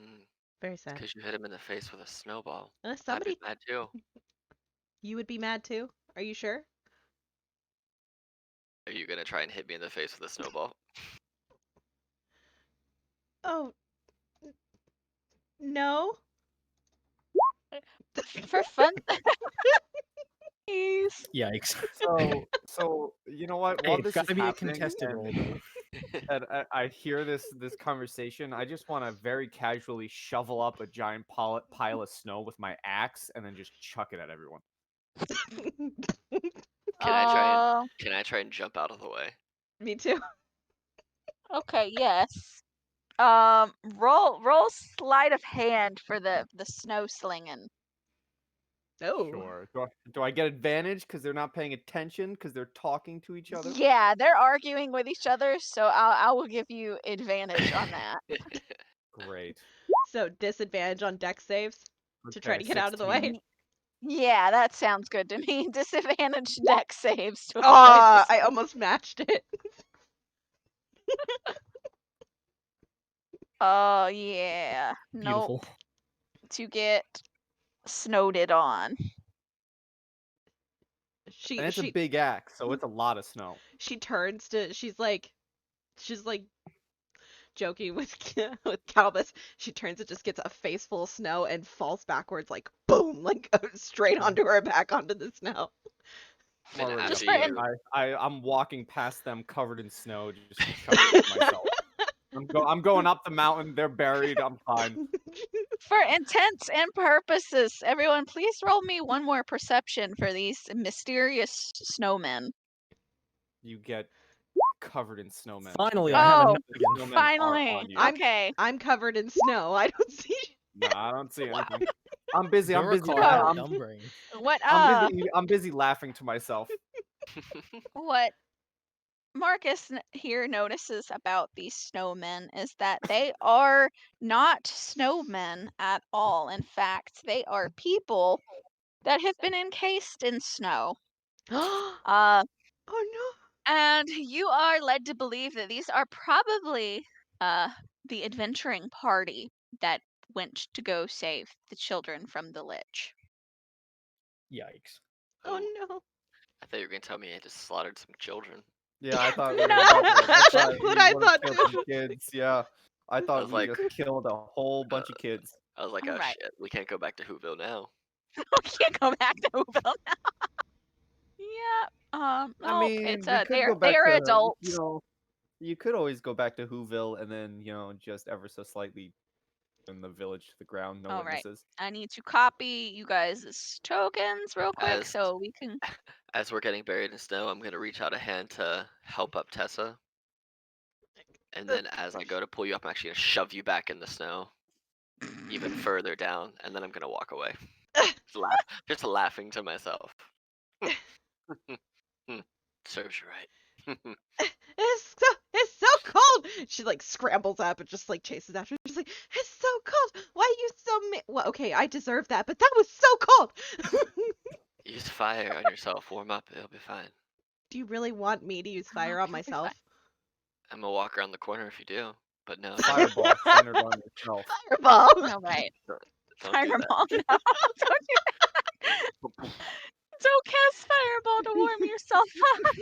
Mm, Very sad. because you hit him in the face with a snowball. I'd be Somebody, mad too. you would be mad too? Are you sure? Are you gonna try and hit me in the face with a snowball? Oh, no. For fun. Please. Yikes. So you know what? Hey, While it's this got is to be a happening, contested and, roll, though. and I hear this conversation, I just want to very casually shovel up a giant pile of snow with my axe and then just chuck it at everyone. Can I try and jump out of the way? Me too. Okay, yes. Roll sleight of hand for the snow slinging. Oh. Sure. Do I get advantage because they're not paying attention because they're talking to each other? Yeah, they're arguing with each other, so I will give you advantage on that. Great. So disadvantage on deck saves to try Okay, to get out of the 16. way. Yeah, that sounds good to me. Disadvantage deck saves to avoid Ah, the I almost matched it. Oh yeah. Nope. Beautiful. To get snowed on. And it's a big axe, so it's a lot of snow. She turns to she's like joking with with Calbus. She turns and just gets a face full of snow and falls backwards like boom, like straight onto her back onto the snow. I'm And already after up there. you, I'm walking past them covered in snow, just chucking it myself. I'm going up the mountain. They're buried. I'm fine. For intents and purposes, everyone, please roll me one more perception for these mysterious snowmen. You get covered in snowmen. Finally, You I have a Oh, nugget. snowmen are finally. on you. Okay. I'm covered in snow. I don't see. No, I don't see anything. I'm busy. I'm busy. Duracar had a I'm, dumb brain. What I'm busy laughing to myself. what Marcus here notices about these snowmen is that they are not snowmen at all. In fact, they are people that have been encased in snow. Oh no. And you are led to believe that these are probably the adventuring party that went to go save the children from the Lich. Yikes. Oh oh, no. I thought you were gonna tell me I just slaughtered some children. Yeah, I thought we were No. about to. I That's thought what we I would've thought killed too. some kids. Yeah, I thought was we like, just killed a whole bunch of kids. I was like, oh Right. shit, we can't go back to Whoville now. We can't go back to Whoville now. Yeah. I No, it's mean, we could go they back are to, adults. you could always go back to Whoville and then, just ever so slightly in the village to the ground, no All right. witnesses. I need to copy you guys' tokens real quick As so we can. as we're getting buried in snow, I'm gonna reach out a hand to help up Tessa. And then as I go to pull you up, I'm actually gonna shove you back in the snow, even further down, and then I'm gonna walk away. Just laughing to myself. Serves you right. It's so cold. She like scrambles up and just like chases after. She's like, it's so cold. Why are you so well, okay, I deserve that, but that was so cold. Use fire on yourself. Warm up. It'll be fine. Do you really want me to use fire on It'll be myself? I'm gonna walk around the corner if you do. But no. Fireball centered on yourself. Fireball. All right. Don't do that. Fireball. No, don't do that. Don't cast fireball to warm yourself up.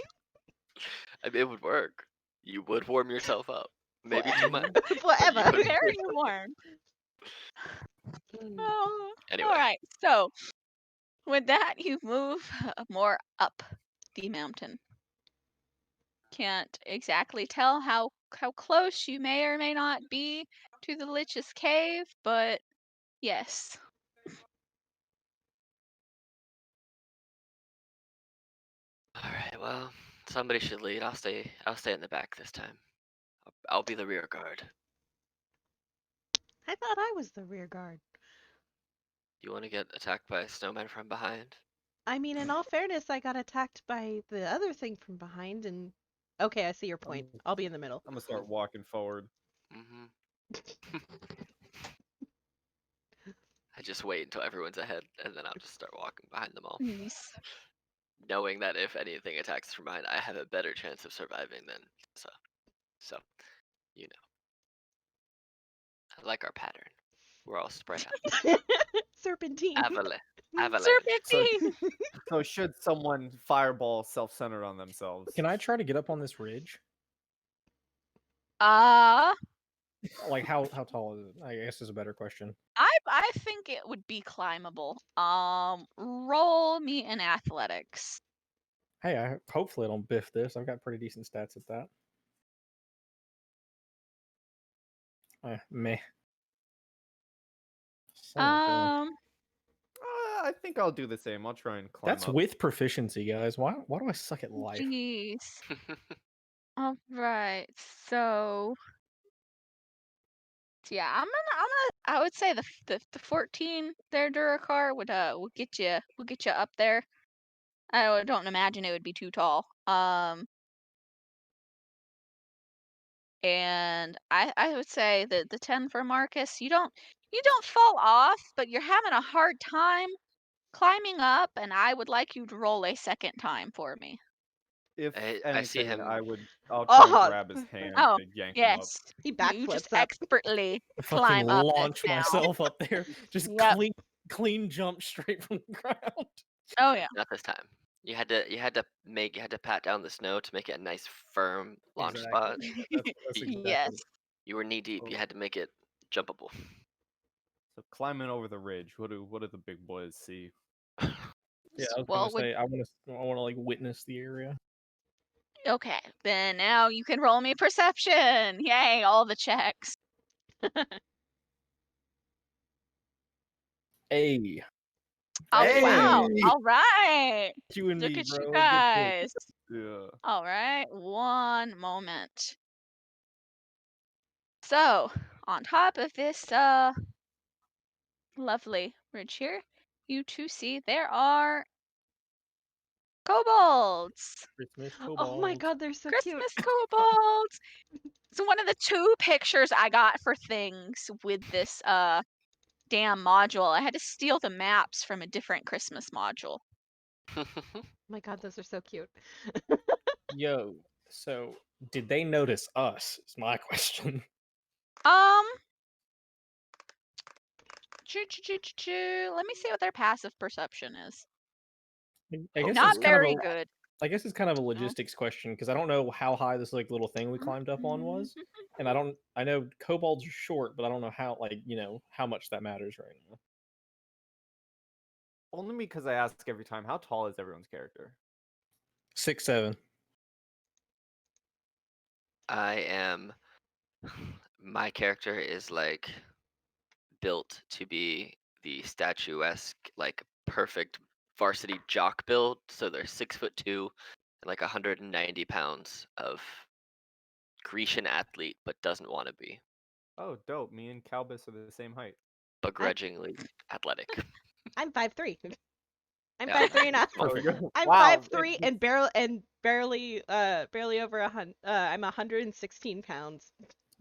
I mean, it would work. You would warm yourself up. Maybe too much. Whatever. But you Very warm. Mm. Oh, Anyway. all right. So, with that, you move more up the mountain. Can't exactly tell how close you may or may not be to the Lich's cave, but yes. Alright, well, Somebody should lead. I'll stay in the back this time. I'll be the rear guard. I thought I was the rear guard. You want to get attacked by a snowman from behind? I mean, in all fairness, I got attacked by the other thing from behind, and okay, I see your point. I'll be in the middle. I'm gonna start walking forward. Mm-hmm. I just wait until everyone's ahead, and then I'll just start walking behind them all, Nice. knowing that if anything attacks from behind, I have a better chance of surviving than Tessa. So, you know. I like our pattern. We're all spread out. Serpentine. Avalanche. Serpentine! So should someone fireball self-centered on themselves? Can I try to get up on this ridge? Like how tall is it? I guess is a better question. I think it would be climbable. Roll me in athletics. Hey, hopefully I don't biff this. I've got pretty decent stats at that. Meh. Son of a gun. I think I'll do the same. I'll try and climb That's up. with proficiency, guys. Why do I suck at life? Jeez. All right. So yeah, I would say the 14 there, Durakar, would get you up there. I don't imagine it would be too tall. And I would say the 10 for Marcus, you don't fall off, but you're having a hard time climbing up, and I would like you to roll a second time for me. If I see anything, him. I'll try and Oh, grab his hand Oh, to yank him up. yes. he You just backflips up. expertly I fucking climb up and launch down. myself up there. Just Yep. clean jump straight from the ground. Oh yeah. Not this time. You had to pat down the snow to make it a nice firm launch spot. Exactly. That's exactly Yes. You were knee deep. You had to make it jumpable. So climbing over the ridge, what do the big boys see? Yeah, I was Well, gonna say I want to like witness the area. okay. Then now you can roll me perception. Yay! All the checks. Hey, Oh Hey! wow! All right. you and Look me, at bro. you Good pick. guys. Yeah. All right. One moment. So on top of this lovely ridge here, you two see there are kobolds. Christmas Oh my cobalt. god, they're so cute. Christmas kobolds. So one of the 2 pictures I got for things with this damn module, I had to steal the maps from a different Christmas module. Oh my god, those are so cute. Yo, so did they notice us? Is my question. Let me see what their passive perception is. I guess Not it's kind very of a, good. I guess it's kind of a logistics question because I don't know how high this like little thing we climbed up on was, and I know kobolds are short, but I don't know how how much that matters right now. Only because I ask every time, how tall is everyone's character? 6'7". My character is like built to be the statuesque, like perfect varsity jock build. So they're 6'2" and like 190 pounds of Grecian athlete, but doesn't want to be Oh, dope. Me and Calbus are the same height. begrudgingly athletic. I'm 5'3". I'm Yeah. 5'3" and Perfect. I'm Wow, 5'3" and barely over 100. I'm 116 pounds.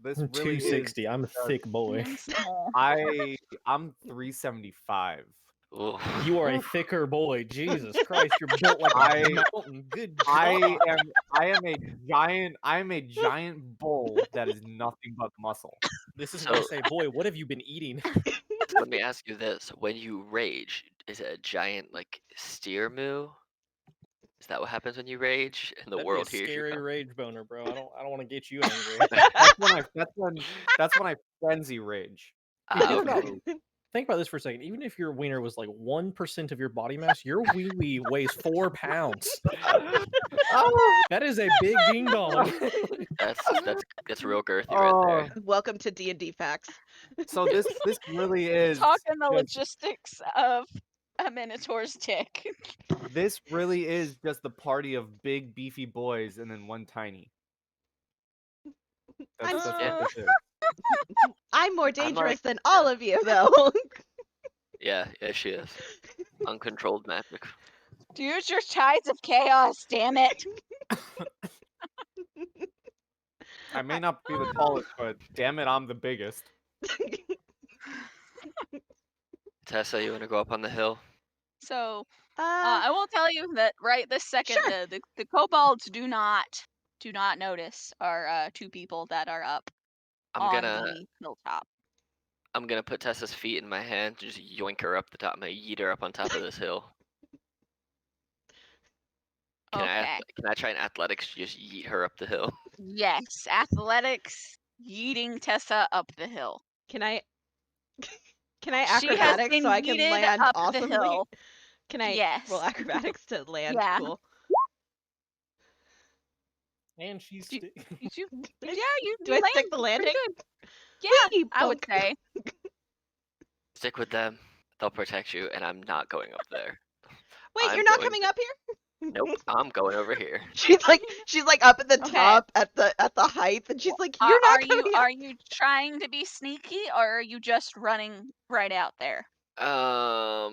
This I'm really is 260. I'm a thick boy. I'm small. I'm 375. Ooh. You are a thicker boy. Jesus Christ, you're built like a mountain. Good I God. am a giant bull that is nothing but muscle. This is So- why I say, boy, what have you been eating? Let me ask you this: when you rage, is it a giant like steer moo? Is that what happens when you rage and the That'd world be a hears you? scary coming? rage boner, bro. I don't want to get you angry. That's when I frenzy rage. Dude, Ah, think about this for a second. Even if your wiener was like 1% of your body mass, your wee wee weighs 4 pounds. That is a big ding dong. That's real girthy right there. Welcome to D&D facts. So this really is Talking the just- logistics of a minotaur's dick. This really is just the party of big beefy boys and then one tiny. I'm That's Yeah. what this is. I'm more I'm dangerous like- than all of you, though. Yeah, she is. Uncontrolled magic. Use your tides of chaos, damn it. I may not be the tallest, but damn it, I'm the biggest. Tessa, you want to go up on the hill? So, uh, I will tell you that right this second, Sure. the kobolds do not notice our two people that are up I'm on gonna the hilltop. put Tessa's feet in my hand, just yoink her up the top. I'm gonna yeet her up on top of this hill. Can Okay. I try an athletics? Just yeet her up the hill. Yes, athletics, yeeting Tessa up the hill. can I can I She has acrobatics been so I can yeeted land up awesomely? the hill. Can I Yes. roll acrobatics to land? Yeah. Cool. And she's Do- stick. Did you? Yeah, you. Do you I stick land the pretty landing? good. Yeah, Whee, I would bonk. say. Stick with them. They'll protect you, and I'm not going up there. Wait, I'm you're not going coming up here? Nope, I'm going over here. She's like up at the Okay. top at the height, and she's like, "You're not coming up." Are you trying to be sneaky, or are you just running right out there? I'll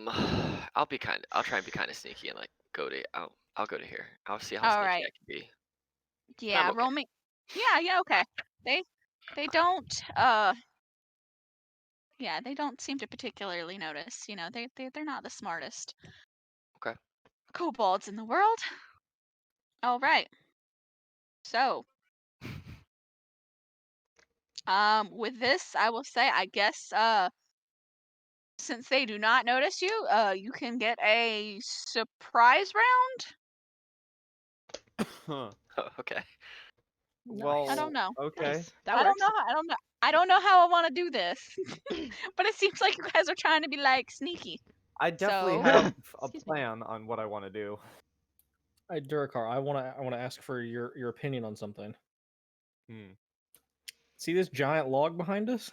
try and be kind of sneaky and like I'll go to here. I'll see how All sneaky right. I can be. Yeah, okay. roll me. Yeah, okay. They don't yeah, they don't seem to particularly notice. You know, they're not the smartest Okay. kobolds in the world. All right. So, with this, I will say, I guess, since they do not notice you, you can get a surprise round. Huh. Okay. Well, I don't know. okay. Nice. That I don't works. know. I don't know how I want to do this, but it seems like you guys are trying to be like sneaky. I definitely So- have a Excuse me. plan on what I want to do. Hey, Durakar, I wanna ask for your opinion on something. Hmm. See this giant log behind us?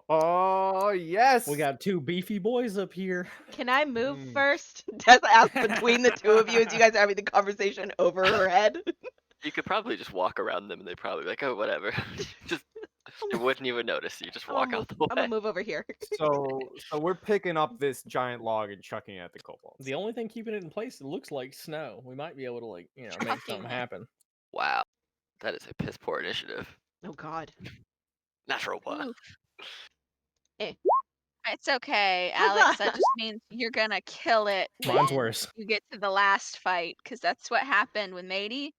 Oh, yes. We got two beefy boys up here. Can I move Hmm. first? Tessa asked between the two of you as you guys are having the conversation over her head. You could probably just walk around them and they'd probably be like, oh, whatever. Just they wouldn't even notice. You just walk out the way. I'm gonna move over here. So we're picking up this giant log and chucking it at the kobolds. The only thing keeping it in place, it looks like snow. We might be able to make Chucking something it. happen. Wow. That is a piss poor initiative. Oh God. Natural one. Oof. It's okay, Huzzah! Alex. That just means you're gonna kill it Mine's when worse. you get to the last fight, because that's what happened with Matey.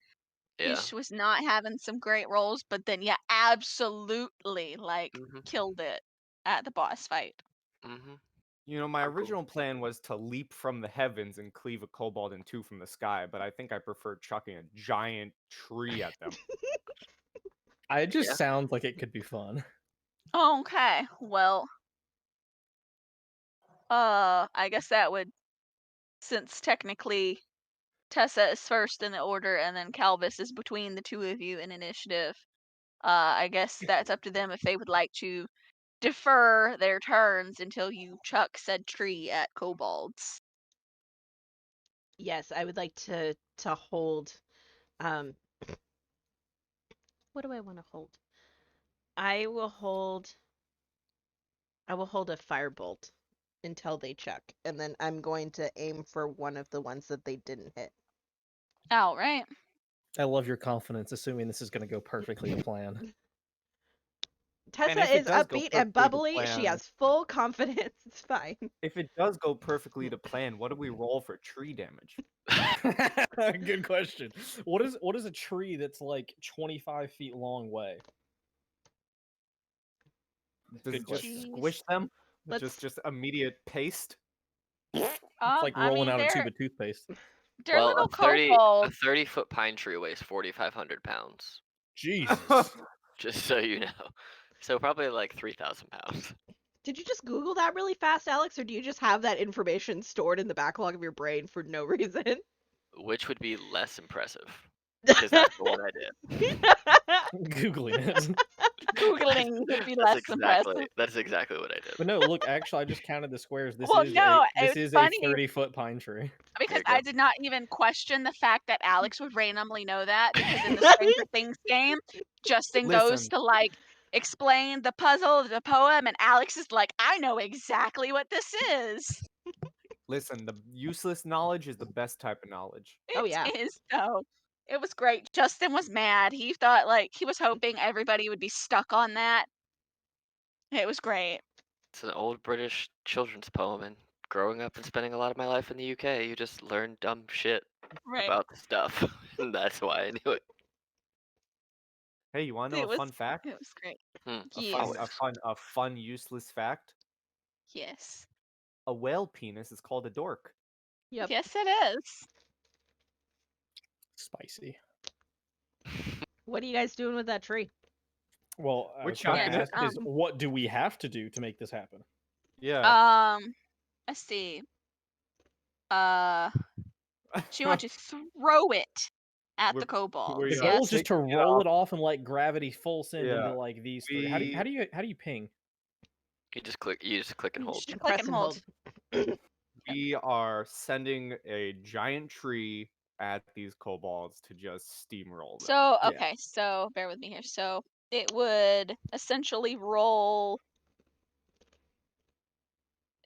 Yeah. He was not having some great rolls, but then yeah, absolutely Mhm. killed it at the boss fight. Mhm. You know, my I'm cool. original plan was to leap from the heavens and cleave a kobold in two from the sky, but I think I prefer chucking a giant tree at them. It just Yeah. sounds like it could be fun. Okay, well, I guess that would, since technically Tessa is first in the order and then Calvis is between the two of you in initiative. I guess that's up to them if they would like to defer their turns until you chuck said tree at kobolds. Yes, I would like to hold. What do I want to hold? I will hold a firebolt until they chuck, and then I'm going to aim for one of the ones that they didn't hit. All right. I love your confidence, assuming this is going to go perfectly to plan. Tessa if it is does go upbeat and perfectly to bubbly. She plan- has full confidence. It's fine. If it does go perfectly to plan, what do we roll for tree damage? Good question. What is a tree that's like 25 feet long weigh? Does Good it just question. squish them? Let's- Just immediate paste? It's like rolling out a tube of toothpaste. They're Well, little a 30 kobolds. 30-foot pine tree weighs 4,500 pounds. Jesus. Just so you know. So probably like 3,000 pounds. Did you just Google that really fast, Alex, or do you just have that information stored in the backlog of your brain for no reason? Which would be less impressive. Because that's the one I did. Googling it. Googling would be less impressive. That's exactly what I did. But no, look, actually, I just counted the squares. This Well, is no, this it's is a funny 30-foot pine tree. because you go. I did not even question the fact that Alex would randomly know that because in the Stranger Things game, Justin goes Listen. to like explain the puzzle of the poem, and Alex is like, I know exactly what this is. Listen, the useless knowledge is the best type of knowledge. Oh, It yeah. is though. It was great. Justin was mad. He thought like he was hoping everybody would be stuck on that. It was great. It's an old British children's poem, and growing up and spending a lot of my life in the UK, you just learn dumb shit Right. about the stuff. And that's why I knew it. Hey, you want to know It a fun fact? was great. Hmm, Yes. A fun useless fact. Yes. A whale penis is called a dork. Yep. Yes, it is. Spicy. What are you guys doing with that tree? Well, I We're was gonna chucking it. ask is what do we have to do to make this happen? Yeah. Let's see. Do you want to throw it at the We're- kobolds? we The are goal Yes. is just to taking it roll off. it off and like gravity full send Yeah. into like these three. How do you ping? You just click and hold. Just Press click and hold. We are sending a giant tree at these kobolds to just steamroll them. So, Yeah. okay, so bear with me here. So it would essentially roll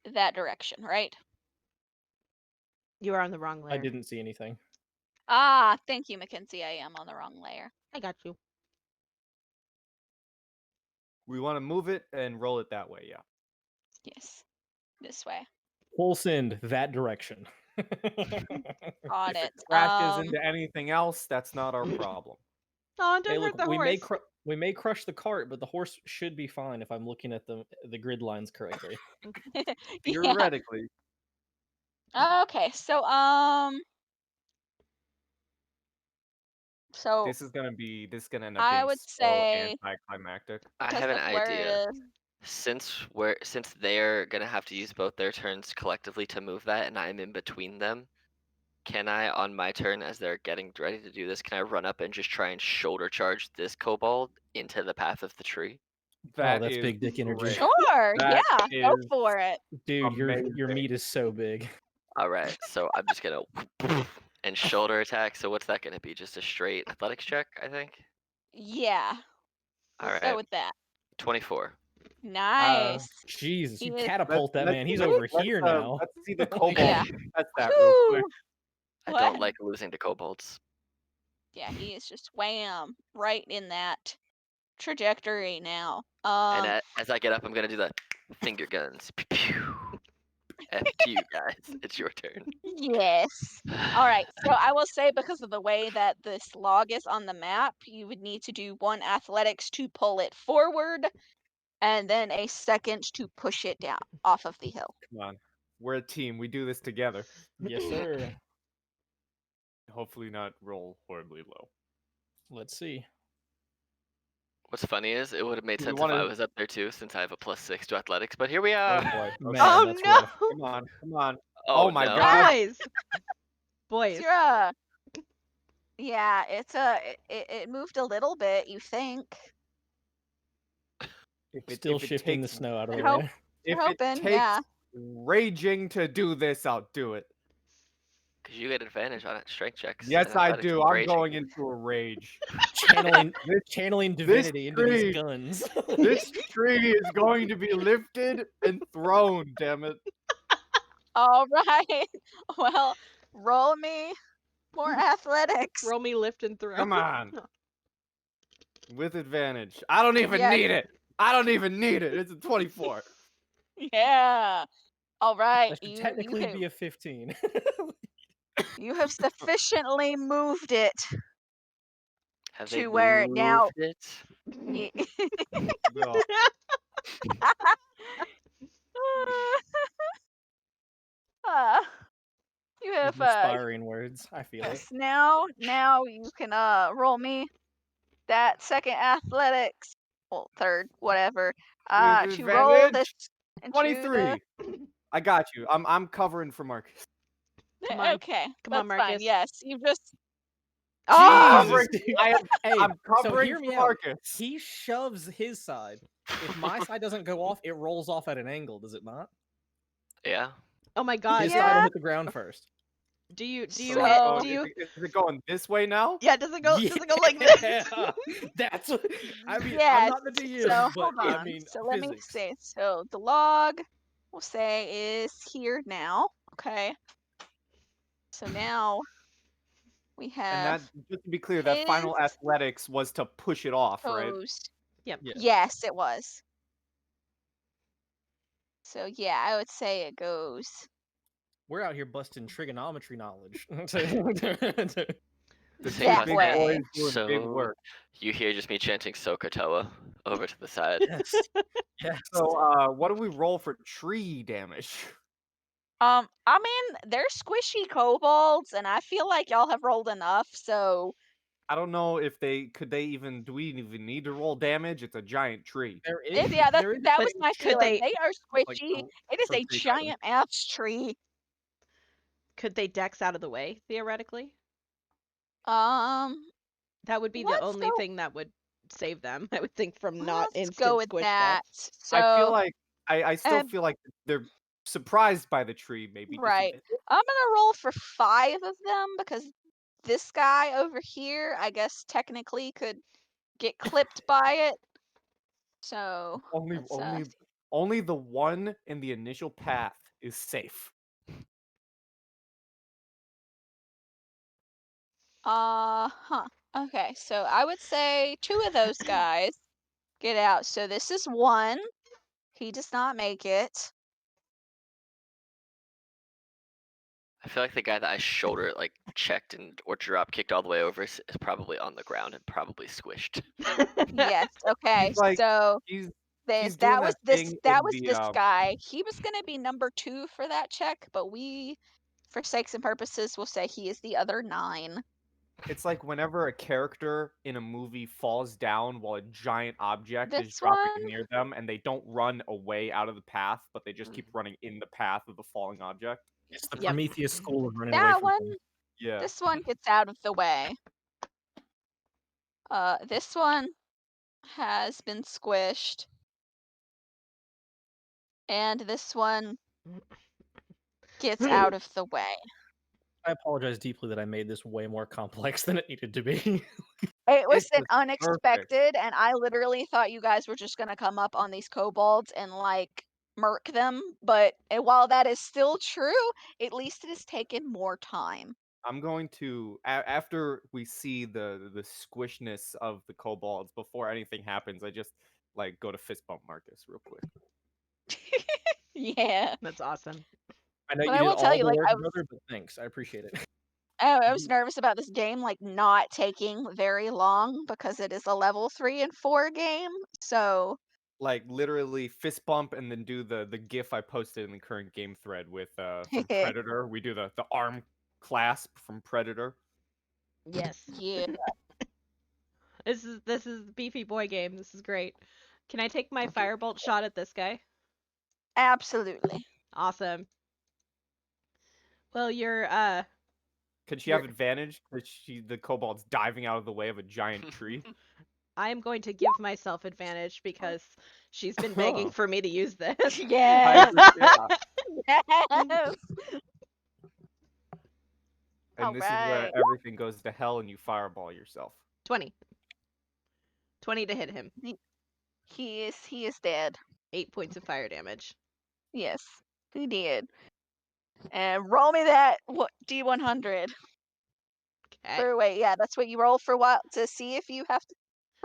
that direction, right? You are on the wrong layer. I didn't see anything. Ah, thank you, Mackenzie. I am on the wrong layer. I got you. We want to move it and roll it that way, yeah. Yes. This way. Full send that direction. Got If it. it crashes into anything else, that's not our problem. Oh, don't Hey, hurt look, the we horse. may crush the cart, but the horse should be fine if I'm looking at the grid lines correctly. Yeah. Theoretically. Okay, so This is gonna end up I being would so say anticlimactic. I because have an of where it idea. is. Since they're gonna have to use both their turns collectively to move that, and I'm in between them, can I, on my turn, as they're getting ready to do this, can I run up and just try and shoulder charge this kobold into the path of the tree? That that's is big dick energy. great. Sure, That yeah, go is for it. Dude, your amazing. meat is so big. All right, so I'm just gonna and shoulder attack. So what's that gonna be? Just a straight athletics check, I think. Yeah. All Let's right, go with that. 24. Nice. Jesus, you He is- catapult that man. He's over here now. Let's see the kobold Yeah. test that real quick. Whew. I What? don't like losing to kobolds. Yeah, he is just wham right in that trajectory now. And as I get up, I'm gonna do the finger guns. Pew, pew. F to you guys. It's your turn. Yes. All right. So I will say because of the way that this log is on the map, you would need to do one athletics to pull it forward, and then a second to push it down off of the hill. Come on. We're a team. We do this together. Yes, sir. Hopefully not roll horribly low. Let's see. What's funny is it would have made Do we sense if I wanna- was up there too, since I have a +6 to athletics. But here we Oh are. boy. Man, Oh that's no! rough. Come on. Come on. Oh, Oh my no. God. Boys. Boys. Sure. Yeah, it moved a little bit. You think? Still if it shifting the takes- snow out of I the hope- way. If We're it hoping, takes yeah. raging to do this, I'll do it. Because you get advantage on it, strength checks. Yes, and I athletics do. and I'm raging. going into a rage. Channeling divinity into tree- these guns. This tree is going to be lifted and thrown, damn it. All right. Well, roll me more athletics. Roll me, lift, and throw. Come on. With advantage. I don't even Yes. need it. I don't even need it. It's a 24. Yeah. All right. That should technically be a 15. You have sufficiently moved it. Have they to where it now- moved it? No. You have Inspiring words. I feel it. yes, now you can roll me that second athletics, well third, whatever. With To roll advantage, this into 23. I got you. I'm covering for Marcus. the- Come on. Okay, Come that's on, fine. Marcus. Yes, you just Oh, Oh! Jesus. Hey, I'm so covering hear me for out. Marcus. He shoves his side. If my side doesn't go off, it rolls off at an angle, does it not? Yeah. Oh my god. His so side will Yeah. hit the ground first. do you So- hit Oh, do you is it going this way now? Yeah, does it go like this? Yeah, that's what I mean. I'm Yes. not the DM, So but hold I on. mean So let me physics. say. So the log, we'll say, is here now. Okay. So now we And have that, just to be clear, that final his athletics was to push it off, right? toes. Yep. Yeah. Yes, it was. So yeah, I would say it goes. We're out here busting trigonometry knowledge. The two That big way. boys doing big So work. you hear just me chanting Sokotoa over to the side. Yes. Yes. So, what do we roll for tree damage? I mean, they're squishy kobolds, and I feel like y'all have rolled enough. So I don't know if do we even need to roll damage? It's a giant tree. There is. yeah, there is that But was my could feeling. they- They are Like, squishy. for- It is for a tree giant ass tree. Could they dex out of the way, theoretically? Um, That would be the Let's only go- thing that would save them, I would think, from not let's instant go with squish that. death. So I feel like I still and- feel like they're surprised by the tree, maybe. just a right. bit. I'm gonna roll for 5 of them because this guy over here, I guess technically could get clipped by it. So Only let's, only the one in the initial path is safe. huh. Okay, so I would say 2 of those guys get out. So this is 1. He does not make it. I feel like the guy that I shoulder checked or drop kicked all the way over is probably on the ground and probably squished. Yes. Okay. He's like- So He's this doing that was this thing that in was the, this guy. He was gonna be number 2 for that check, but we, for sakes and purposes, will say he is the other 9. It's like whenever a character in a movie falls down while a giant object is This dropping one? near them, and they don't run away out of the path, but they just keep running in the path of the falling object. It's the Yep. Prometheus school of running away That from one. things. Yeah. This one gets out of the way. This one has been squished. And this one gets out of the way. I apologize deeply that I made this way more complex than it needed to be. It was This an is unexpected, and I literally thought you guys were just gonna come up on these kobolds and murk them. But while that is still true, at least it has taken more time. I'm going to after we see the squishness of the kobolds before anything happens. I just go to fist bump Marcus real quick. Yeah. That's awesome. I know But you I did will tell all you, the work, I brother, but thanks. I appreciate it. I was nervous about this game not taking very long because it is a level 3 and 4 game. So Literally fist bump and then do the gif I posted in the current game thread with from Predator. We do the arm clasp from Predator. Yes. yeah. This is beefy boy game. This is great. Can I take my firebolt shot at this guy? Absolutely. Awesome. Well, you're Could she have advantage? Because the kobold's diving out of the way of a giant tree. I am going to give myself advantage because she's been begging Oh. for me to use this. Yes. Yeah. Yes. And this is where Alright. everything goes to hell and you fireball yourself. 20. 20 to hit him. He is dead. 8 points of fire damage. Yes, he did. And roll me that D100. Okay. Wait, yeah, that's what you roll for what to see if you have to.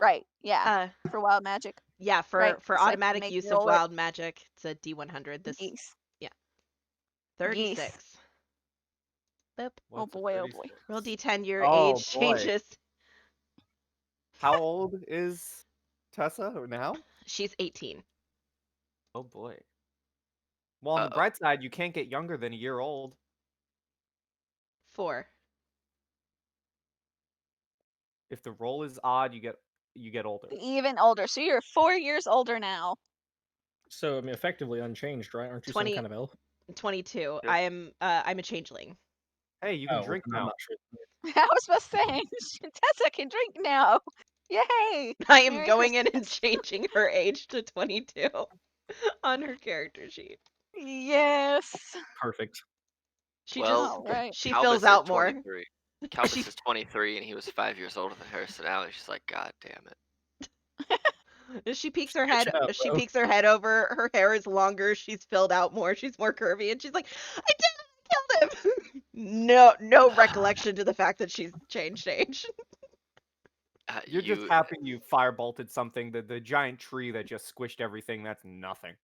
Right, yeah, for wild magic. Yeah, for Right, so I can automatic make use you of roll it. wild magic, it's a D100. This Geese. 36. Boop. Oh boy, oh boy. Roll D10. Your Oh, age boy. changes. How old is Tessa now? She's 18. Oh boy. Well, on the bright side, you can't get younger than a year old. 4. If the roll is odd, you get older. Even older. So you're 4 years older now. So, I mean, effectively unchanged, right? Aren't you 20 some kind of elf? 22. Yep. I'm a changeling. Hey, you can Oh, drink then I'm now. not sure. I was about to say, Tessa can drink now. Yay! I am Merry going in and Christmas. changing her age to 22 on her character sheet. Yes. Perfect. She Well, just All right. she fills Calbus is out more. 23. Calbus She is 23, and he was 5 years older than her, so now she's like, God damn it. she peeks Just her head catching up, she bro. peeks her head over, her hair is longer, she's filled out more, she's more curvy, and she's like, I did it, I killed him. No recollection to the fact that she's changed age. You're just happy you firebolted something. The giant tree that just squished everything, that's nothing.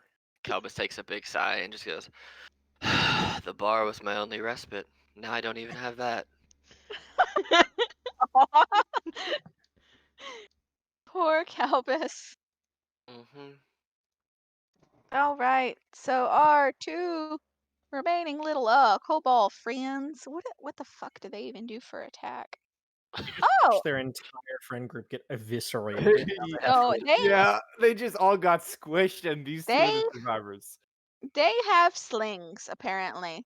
Calbus takes a big sigh and just goes, the bar was my only respite. Now I don't even have that. Poor Calbus. Mm-hmm. All right. So our two remaining little kobold friends. What the fuck do they even do for attack? Oh, Watch their entire friend group get eviscerated. And now they have no, to- Yeah, they just all got squished, and these two are the survivors. they have slings apparently.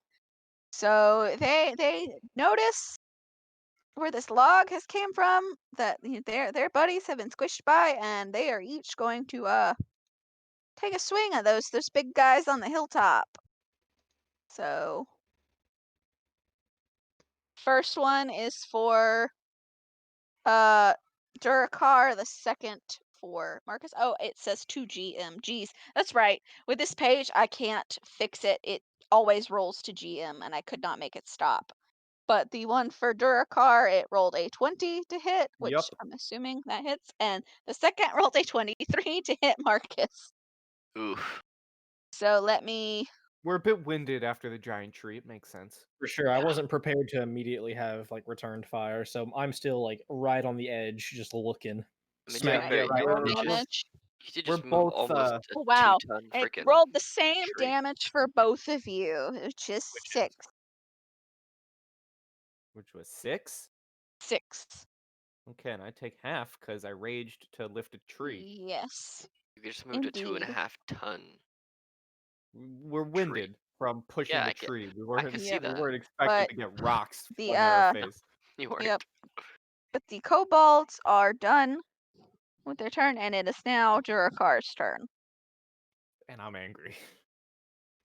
So they notice where this log has came from, that their buddies have been squished by, and they are each going to take a swing at those big guys on the hilltop. So first one is for Durakar, the second for Marcus. Oh, it says 2 GM. Geez, that's right. With this page, I can't fix it. It always rolls to GM, and I could not make it stop. But the one for Durakar, it rolled a 20 to hit, which Yup. I'm assuming that hits, and the second rolled a 23 to hit Marcus. Oof. So let me. We're a bit winded after the giant tree. It makes sense. For sure, I Yeah. wasn't prepared to immediately have like returned fire, so I'm still like right on the edge, just looking. I mean, Smack to be dead fair, right Roll in the middle. damage. you did We're just move both, almost a Oh, wow. 2-ton And it freaking rolled the same tree. damage for both of you, which is Which is 6. which was 6. 6. Okay, and I take half because I raged to lift a tree. Yes, You just moved a indeed. 2.5-ton. We're winded from pushing Yeah, the I can, tree. We I can weren't see Yep. we that. weren't expecting But to get rocks the flung at our face. You weren't. Yep. But the kobolds are done with their turn, and it is now Durakar's turn. And I'm angry.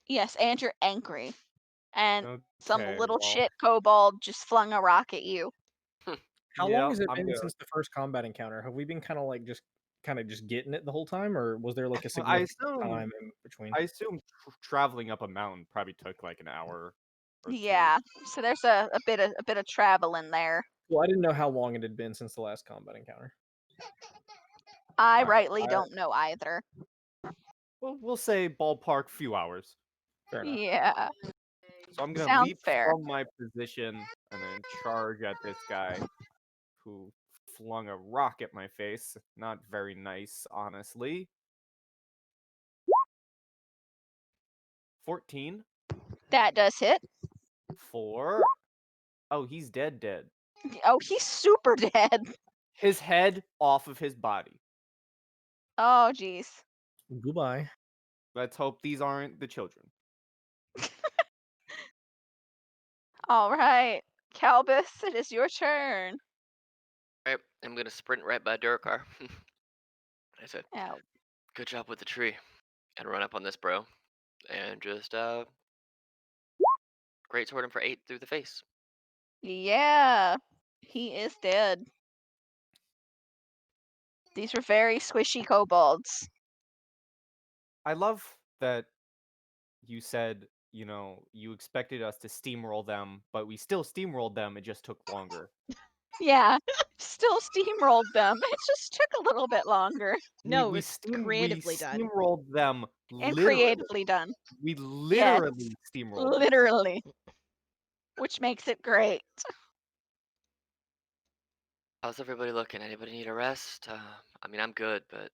Yes, and you're angry. And some Okay, little well, shit kobold just flung a rock at you. How yeah, long has it I'm been gonna. since the first combat encounter? Have we been kind of just getting it the whole time, or was there like a Well, I significant assume time in between? I assume traveling up a mountain probably took like an hour or 2. Yeah, so there's a bit of travel in there. Well, I didn't know how long it had been since the last combat encounter. I Alright, rightly don't know either. Well, we'll say ballpark few hours. Fair enough. Yeah, So I'm gonna sounds leap fair. from my position and then charge at this guy who flung a rock at my face. Not very nice, honestly. 14 That does hit. for. Oh, he's dead. Oh, he's super dead. His head off of his body. Oh, jeez. Goodbye. Let's hope these aren't the children. All right, Calbus, it is your turn. Right, I'm gonna sprint right by Durakar. I said, Oh, good job with the tree. And run up on this bro. And just, great sword him for 8 through the face. yeah, he is dead. These were very squishy kobolds. I love that you said, you expected us to steamroll them, but we still steamrolled them. It just took longer. Yeah, still steamrolled them. It just took a little bit longer. No, we it's creatively done. steamrolled them And literally. creatively done. We Yes, literally steamrolled them. literally. Which makes it great. How's everybody looking? Anybody need a rest? I mean, I'm good, but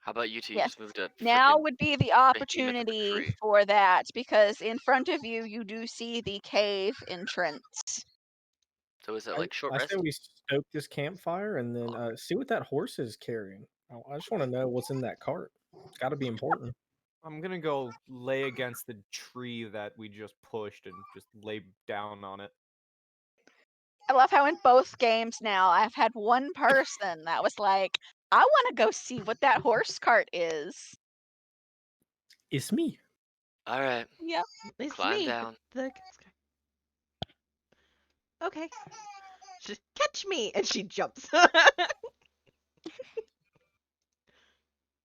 how about you two? You Yes. just moved a Now freaking would be the behemoth of a opportunity tree. for that, because in front of you, you do see the cave entrance. So is it like short I say rest? we stoke this campfire and then see what that horse is carrying. I just want to know what's in that cart. It's got to be important. I'm gonna go lay against the tree that we just pushed and just lay down on it. I love how in both games now I've had one person that was like, I want to go see what that horse cart is. It's me. All right, Yep. It's climb me. down. Okay. Just catch me, and she jumps.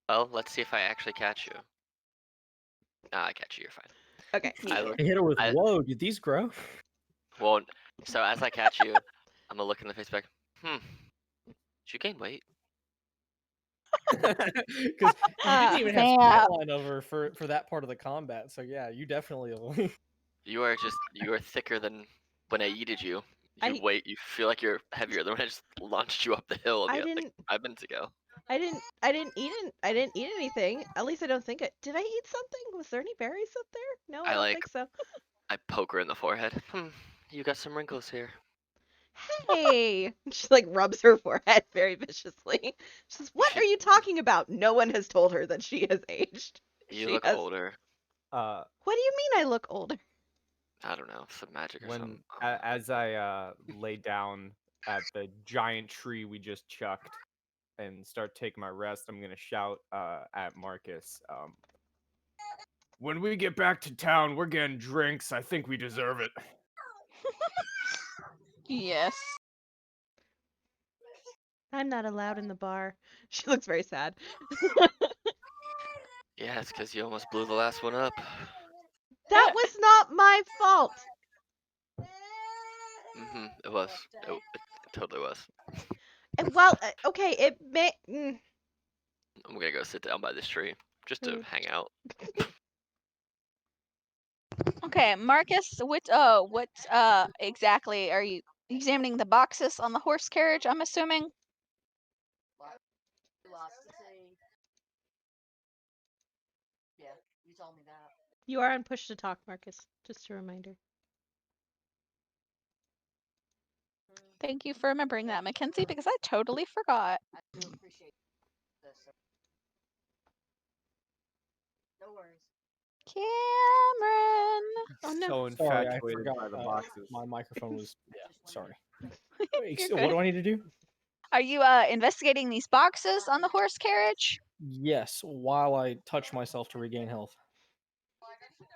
Well, let's see if I actually catch you. Nah, I catch you. You're fine. Okay. I Yeah. look. I hit her with, I- whoa, did these grow? Well, so as I catch you, I'm gonna look in the face back. Did you gain weight? Because you didn't even have Snap. skyline over for that part of the combat. So yeah, you definitely. You are thicker than when I yeeted you. You I feel like you're heavier than when I just launched you up the hill I like didn't 5 minutes ago. I didn't eat anything. At least I don't think it. Did I eat something? Was there any berries up there? No, I don't think so. I poke her in the forehead. You got some wrinkles here. Hey, she like rubs her forehead very viciously. She says, "What She- are you talking about?" No one has told her that she has aged. You She look has. older. What do you mean I look older? I don't know, some magic or something. As I lay down at the giant tree we just chucked and start taking my rest, I'm gonna shout at Marcus. When we get back to town, we're getting drinks. I think we deserve it. Yes. I'm not allowed in the bar. She looks very sad. Yeah, it's because you almost blew the last one up. That was not my fault. It was. It totally was. Well, okay, it may. I'm gonna go sit down by this tree just to hang out. Okay, Marcus, what exactly are you examining the boxes on the horse carriage, I'm assuming? You are on push to talk, Marcus. Just a reminder. Thank you for remembering that, Mackenzie, because I totally forgot. Cameron! Oh no. So Sorry, I infatuated forgot. by the boxes. My microphone was. Yeah, sorry. Wait, You're so what good. do I need to do? Are you investigating these boxes on the horse carriage? Yes, while I touch myself to regain health.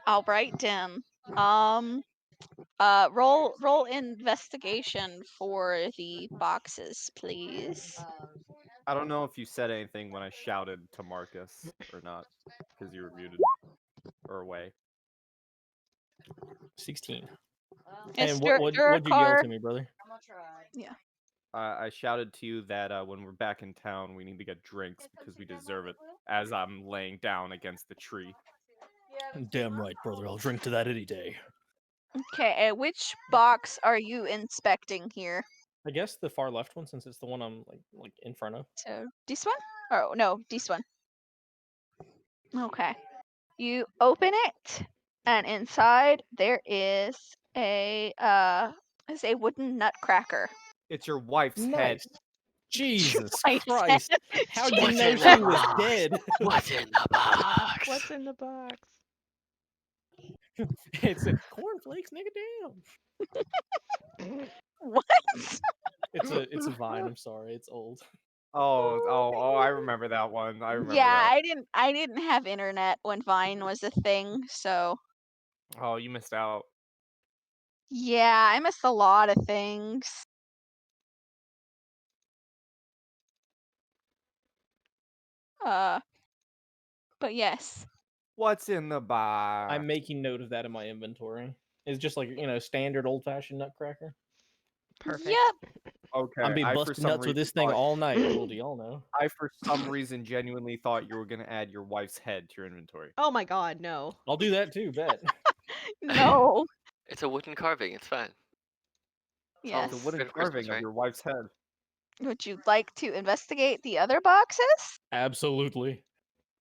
All right, then. Roll investigation for the boxes, please. I don't know if you said anything when I shouted to Marcus or not, because you were muted or away. 16. Yes, And what'd you yell Durakar. to me, brother? Yeah. I shouted to you that when we're back in town, we need to get drinks because we deserve it. As I'm laying down against the tree. Damn right, brother. I'll drink to that any day. Okay, which box are you inspecting here? I guess the far left one, since it's the one I'm like in front of. So this one? Oh no, this one. Okay. You open it, and inside there is a wooden nutcracker. It's your wife's head. Nice. Jesus Wife's Christ! head. How do you What's know in she the was box? dead? What's in the box? What's in the box? It's a cornflakes, nigga. Damn. What? It's a vine. I'm sorry, it's old. Oh! I remember that one. I remember Yeah, that. I didn't have internet when Vine was a thing, so Oh, you missed out. yeah, I missed a lot of things. But yes. What's in the box? I'm making note of that in my inventory. It's just like standard old fashioned Nutcracker. Perfect. Yep. Okay. I'm be I for busting some nuts with reason this thing thought- all night. Little do y'all know. I for some reason genuinely thought you were gonna add your wife's head to your inventory. Oh my god, no. I'll do that too. Bet. No. It's a wooden carving. It's fine. Yes. It's a wooden Good Christmas, carving of right? your wife's head. Would you like to investigate the other boxes? Absolutely.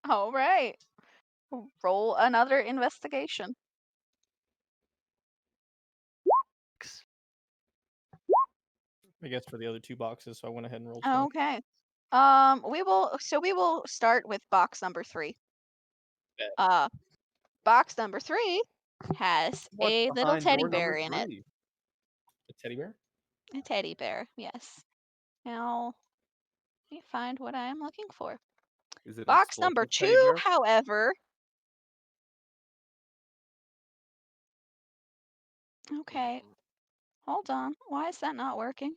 All right. Roll another investigation. I guess for the other two boxes, so I went ahead and rolled. 20. Okay. We will start with box number 3. Bet. Box number 3 has What's a little behind teddy door bear number in it. 3? A teddy bear. A teddy bear, yes. Now, let me find what I am looking for. Is it an Box number explosive teddy 2, bear? however. Okay, hold on. Why is that not working?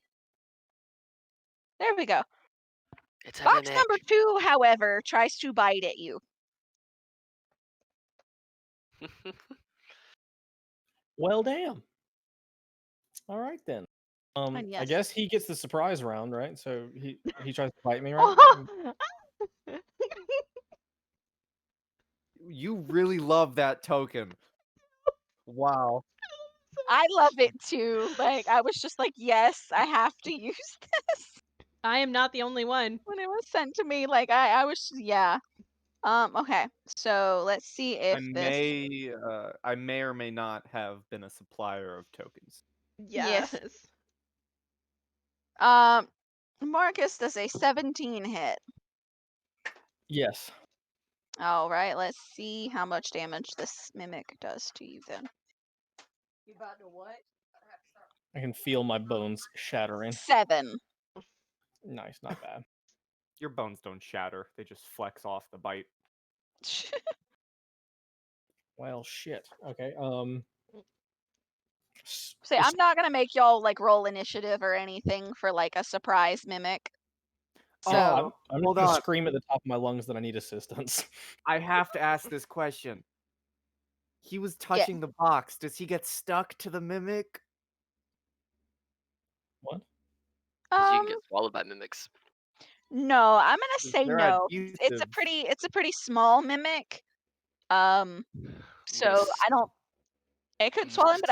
There we go. It's a Box number mimic. 2, however, tries to bite at you. Well, damn. All right then. And I yes, guess he gets the surprise round, right? So he tries to bite me, right? You really love that token. Wow. I love it too. Like, I was just like, yes, I have to use this. I am not the only one. When it was sent to me, like, I was, yeah. Okay, so let's see if this, I may or may not have been a supplier of tokens. yes. Yes. Marcus does a 17 hit. Yes. All right, let's see how much damage this mimic does to you then. You about to what? I can feel my bones shattering. 7. Nice, not bad. Your bones don't shatter; they just flex off the bite. Well, shit. Okay. See, I'm not gonna make y'all like roll initiative or anything for like a surprise mimic. So I'm just hold gonna on. scream at the top of my lungs that I need assistance. I have to ask this question. He was yeah. touching the box. Does he get stuck to the mimic? What? 'Cause you can get swallowed by mimics. No, I'm gonna say They're no. It's a adhesive. pretty small mimic. So I don't. It could swallow him, but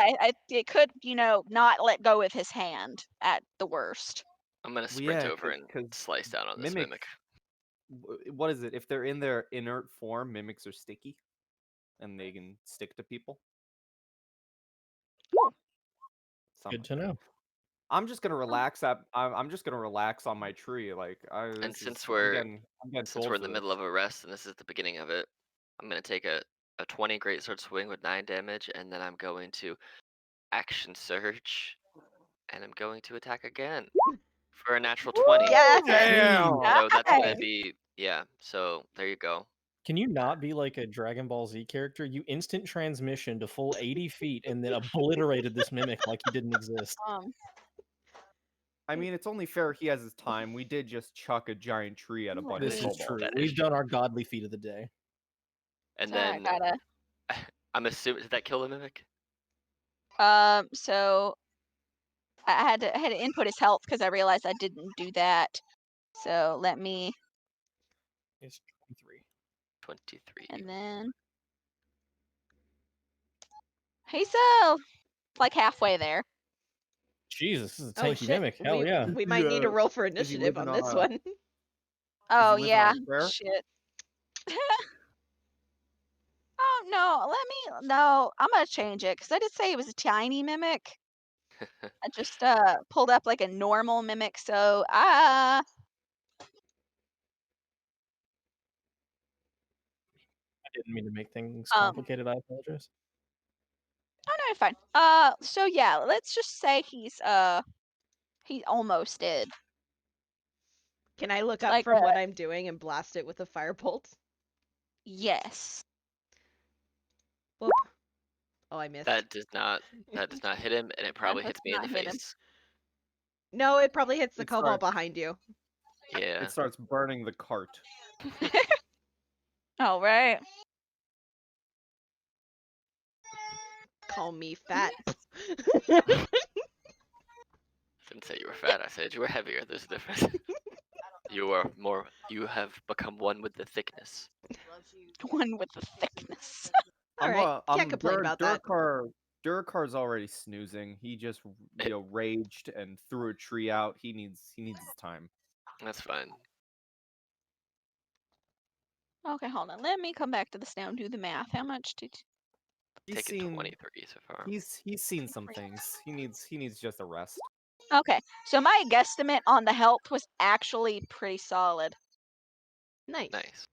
it could, not let go of his hand at the worst. I'm gonna Well, sprint yeah, over and because slice down on this mimic. mimic. What is it? If they're in their inert form, mimics are sticky, and they can stick to people. Good to know. I'm just gonna relax. I'm just gonna relax on my tree. Like And this since is, we're I'm getting since told we're in for the middle this. of a rest and this is the beginning of it, I'm gonna take a 20 greatsword swing with 9 damage, and then I'm going to action surge, and I'm going to attack again for a natural 20. Yes. Damn! So that's gonna Nice. be, yeah. So there you go. Can you not be like a Dragon Ball Z character? You instant transmission to full 80 feet and then obliterated this mimic like he didn't exist. I mean, it's only fair he has his time. We did just chuck a giant tree at a bunch This of is kobolds. true. That is We've done our godly feat of the day. And So I then gotta. I'm assuming, did that kill the mimic? So I had to input his health because I realized I didn't do that. So let me, It's 23. 23. and then he's like halfway there. Jesus, this is a Oh tanky shit. mimic. Hell yeah. We might need to roll for Is he initiative living on on this a- one. Oh living yeah, on a prayer? shit. Oh no, no, I'm gonna change it because I did say it was a tiny mimic. I just pulled up like a normal mimic, so I didn't mean to make things complicated. I apologize. oh no, it's fine. So yeah, let's just say he almost did. Can I look up Like from what I'm doing and blast it with a firebolt? yes. Whoop. Oh, I missed. That does not hit him, and it probably That hits does me in the not hit him. face. No, it probably hits the It cobalt starts- behind you. Yeah. It starts burning the cart. All right. Call me fat. Didn't say you were fat. I said you were heavier. There's a difference. You are more. You have become one with the thickness. One with the thickness. All right. Can't complain about that. Durakar's already snoozing. He just raged and threw a tree out. He needs his time. That's fine. Okay, hold on. Let me come back to this now and do the math. How much did? He's Taken seen 23 so far. he's seen some things. He needs just a rest. Okay, so my guesstimate on the health was actually pretty solid. Nice. Nice.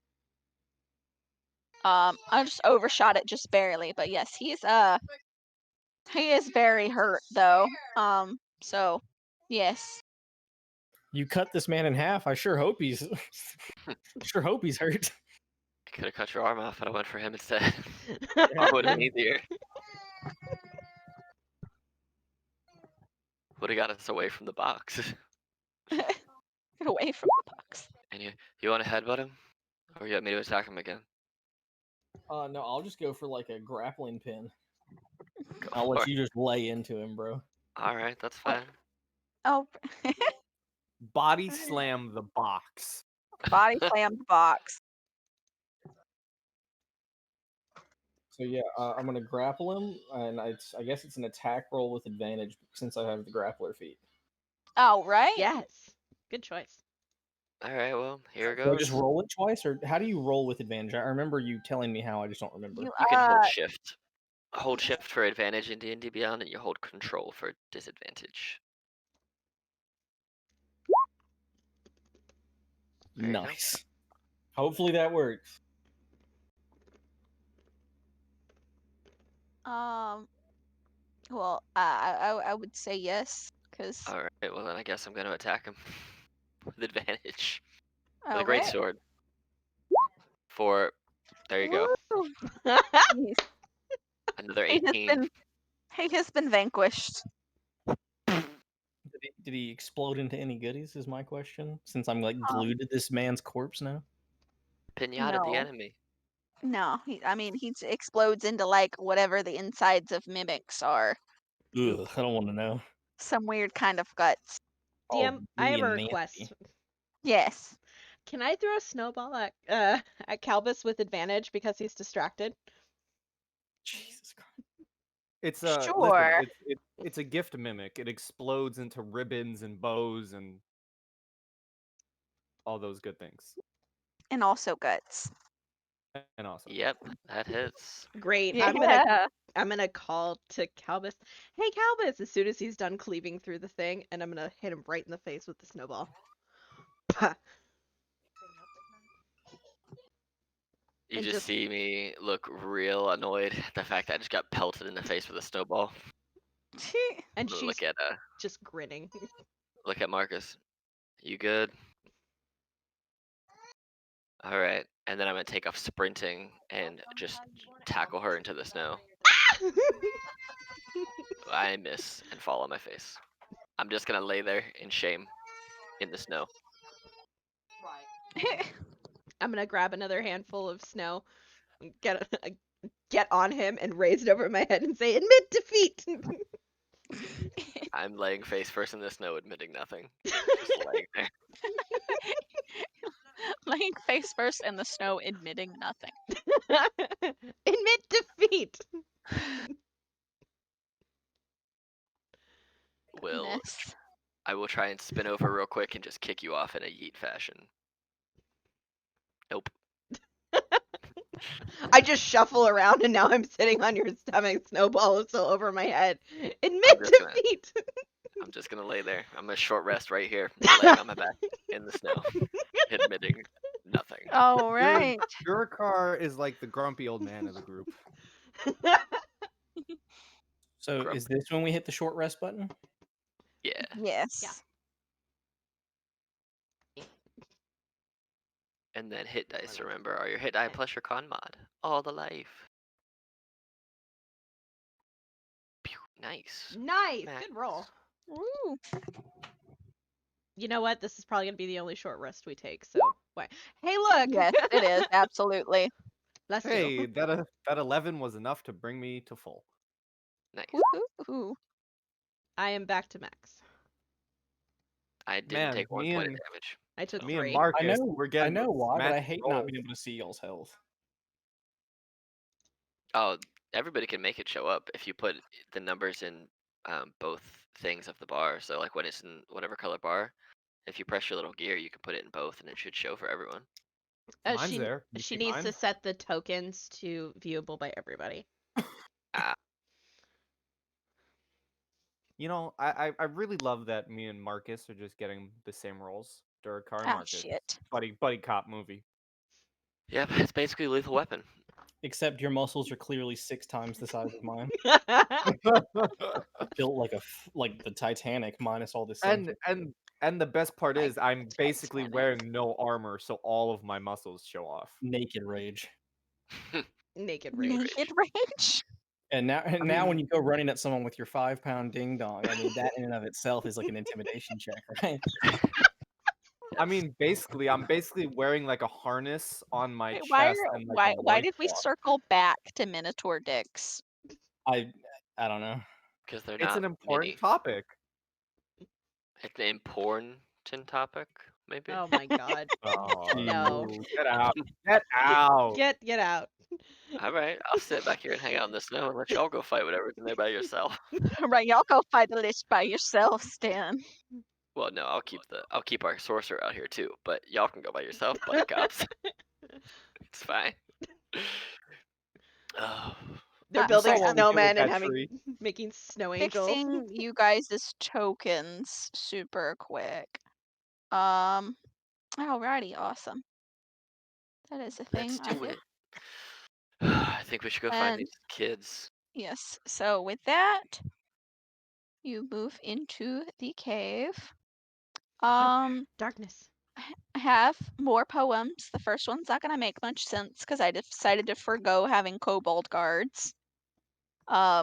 I just overshot it just barely, but yes, he is very hurt though. So Yes. You cut this man in half. I sure hope he's hurt. I could have cut your arm off, but I went for him instead. Yeah, Would have been good. easier. Would have got us away from the box. Get away from the box. And you want to headbutt him, or you want me to attack him again? No, I'll just go for like a grappling pin. Go I'll for let it. you just lay into him, bro. All right, that's fine. Oh, Body slam the box. body slam the box. So yeah, I'm gonna grapple him, and I guess it's an attack roll with advantage since I have the grappler feat. Oh, right? Yes. Good choice. All right, well, here it Do I goes. just roll it twice, or how do you roll with advantage? I remember you telling me how. I just don't remember. You, You can hold shift. Hold shift for advantage in D&D Beyond, and you hold control for disadvantage. There you go. Nice. Hopefully that works. Well, I would say yes, because. All right, well then I guess I'm going to attack him with advantage with Oh, a great right. sword. There you go. Woo! He's- Another he has 18. he has been vanquished. Did he explode into any goodies? Is my question. Since I'm like glued to this man's corpse now. Pinata the No. enemy. No, he explodes into like whatever the insides of mimics are. Ugh, I don't want to know. Some weird kind of guts. DM, I have gooey a and request. nasty. Yes. Can I throw a snowball at Calbus with advantage because he's distracted? Jesus Christ. It's Sure. it's a gift mimic. It explodes into ribbons and bows and all those good things. And also guts. And awesome. Yep, that hits. Great. Yeah. I'm gonna call to Calbus. Hey Calbus! As soon as he's done cleaving through the thing, and I'm gonna hit him right in the face with the snowball. Pah. You And just just- see me look real annoyed at the fact that I just got pelted in the face with a snowball. And she's Look at just grinning. Marcus. You good? All right, and then I'm gonna take off sprinting and just tackle her into the snow. I miss and fall on my face. I'm just gonna lay there in shame in the snow. I'm gonna grab another handful of snow, and get on him, and raise it over my head and say, "Admit defeat." I'm laying face first in the snow, admitting nothing. Just laying there. Laying face first in the snow, admitting nothing. Admit defeat. Goodness. I will try and spin over real quick and just kick you off in a yeet fashion. Nope. I just shuffle around, and now I'm sitting on your stomach. Snowball is still over my head. Admit just gonna- defeat. I'm just gonna lay there. I'm gonna short rest right here, laying on my back in the snow, admitting nothing. All right. Durakar is like the grumpy old man of the group. So Grump. is this when we hit the short rest button? Yeah. Yes. Yeah. And then hit dice, remember, are your hit die plus your con mod. All the life. Pew, nice. Nice. Max. Good roll. Woo. You know what? This is probably gonna be the only short rest we take. So why? Hey, look. Yes, it is. Absolutely. Let's Hey, go. that 11 was enough to bring me to full. Nice. Woohoo. I am back to max. I didn't Man, take 1 me point of and- damage. I took Me and 3. Marcus, I know. we're I getting know why, but I magic hate not rolls. being able to see y'all's health. Oh, everybody can make it show up if you put the numbers in both things of the bar. So like when it's in whatever color bar, if you press your little gear, you can put it in both, and it should show for everyone. Mine's she there. You she see needs mine? to set the tokens to viewable by everybody. You know, I really love that me and Marcus are just getting the same roles. Durakar and Ah, Marcus. shit. Buddy cop movie. Yep, it's basically Lethal Weapon. Except your muscles are clearly 6 times the size of mine. Built like the Titanic minus all the and symmetry. and the best part Like is I'm the basically Titanic. wearing no armor, so all of my muscles show off. Naked rage. Naked rage. Naked rage. And now, I now when mean, you go running at someone with your 5-pound ding dong, I mean that in and of itself is like an intimidation check, right? basically, I'm basically wearing like a harness on my Wait, chest and like a why did we loincloth. circle back to Minotaur dicks? I don't know. Because they're It's not an important mini. topic. It's an important topic, maybe. Oh my god. Oh, No. get out! Get out! Get out. All right, I'll sit back here and hang out in the snow and let y'all go fight whatever's in there by yourself. Right, y'all go fight the Lich by yourself, Stan. Well, no, I'll keep our sorcerer out here too, but y'all can go by yourself, buttercups. It's fine. Oh, They're Uh, building saw what we did with snowmen and that having tree. making snow angels. Fixing you guys' tokens super quick. Alrighty, awesome. That is a thing let's I do did. it. I think we should go find And these kids. yes, so with that, you move into the cave. Darkness. I have more poems. The first one's not gonna make much sense because I decided to forgo having kobold guards. But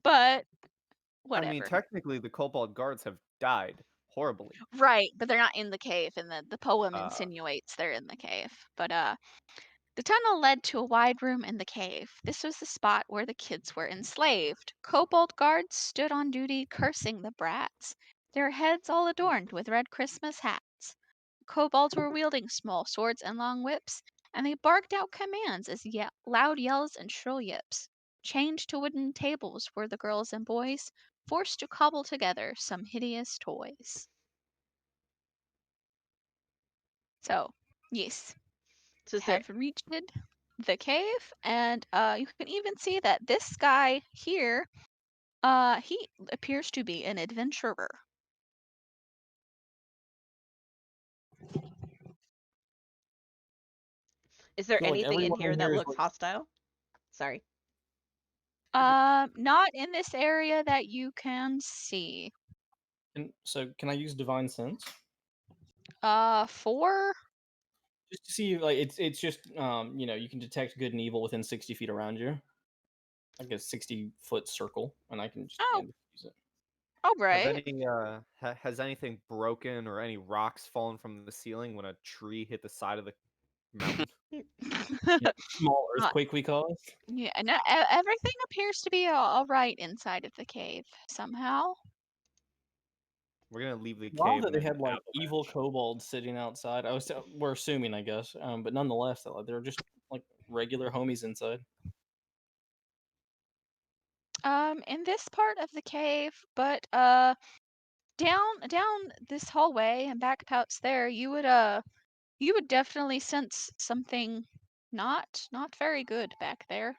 I mean, whatever. technically, the Cobalt guards have died horribly. Right, but they're not in the cave, and the poem Uh, insinuates they're in the cave. But the tunnel led to a wide room in the cave. This was the spot where the kids were enslaved. Kobold guards stood on duty, cursing the brats, their heads all adorned with red Christmas hats. Kobolds were wielding small swords and long whips, and they barked out commands as loud yells and shrill yips. Chained to wooden tables were the girls and boys, forced to cobble together some hideous toys. So, yes, So is there have reached the cave, and you can even see that this guy here, he appears to be an adventurer. is there I feel like anything in everyone here in that here is looks like, hostile? Sorry. Not in this area that you can see. so can I use divine sense? 4. Just to see, like, it's just you can detect good and evil within 60 feet around you. Like a 60-foot circle, and I can just Oh, use it. all have right. any has anything broken or any rocks fallen from the ceiling when a tree hit the side of the mountain? Yeah, small Uh, earthquake we call it. yeah, no, everything appears to be all right inside of the cave somehow. We're gonna leave the Wow, cave that in they an had like evil avalanche. kobolds sitting outside. We're assuming, I guess, but nonetheless, they're just like regular homies inside. In this part of the cave, but down this hallway and back pouts there, you would definitely sense something not very good back there.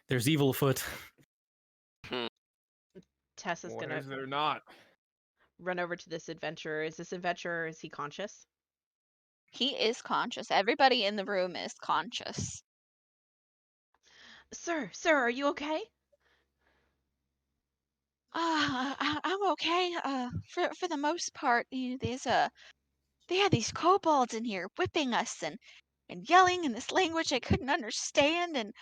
There's evil afoot. Hmm. Tessa's What gonna is there not? run over to this adventurer. Is this adventurer, is he conscious? He is conscious. Everybody in the room is conscious. Sir, are you okay? I'm okay. For the most part, they had these kobolds in here whipping us and yelling in this language I couldn't understand, and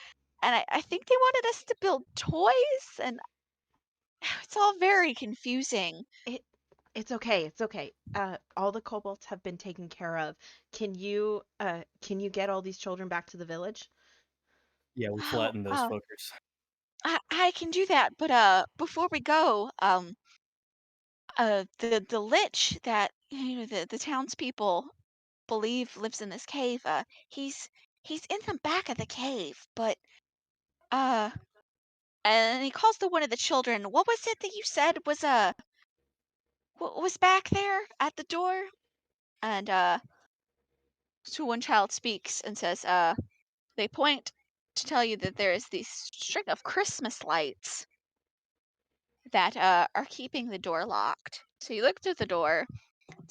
I think they wanted us to build toys, and it's all very confusing. It's okay. It's okay. All the kobolds have been taken care of. Can you get all these children back to the village? Yeah, we Oh, flattened those fuckers. I can do that, but before we go, the lich that the townspeople believe lives in this cave, he's in the back of the cave, but uh, and he calls to one of the children. What was it that you said was what was back there at the door? And so one child speaks and says, they point to tell you that there is this string of Christmas lights that are keeping the door locked. So you look through the door.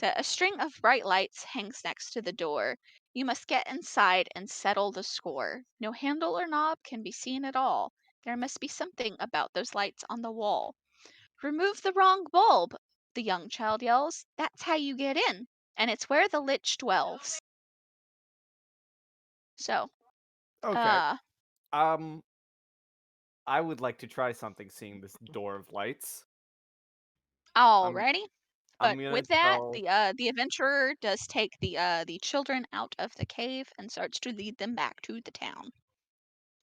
A string of bright lights hangs next to the door. You must get inside and settle the score. No handle or knob can be seen at all. There must be something about those lights on the wall. Remove the wrong bulb, the young child yells. That's how you get in, and it's where the Lich dwells. So, Okay. uh, Um, I would like to try something seeing this door of lights. I'm alrighty. I'm But gonna with that, tell the adventurer does take the children out of the cave and starts to lead them back to the town.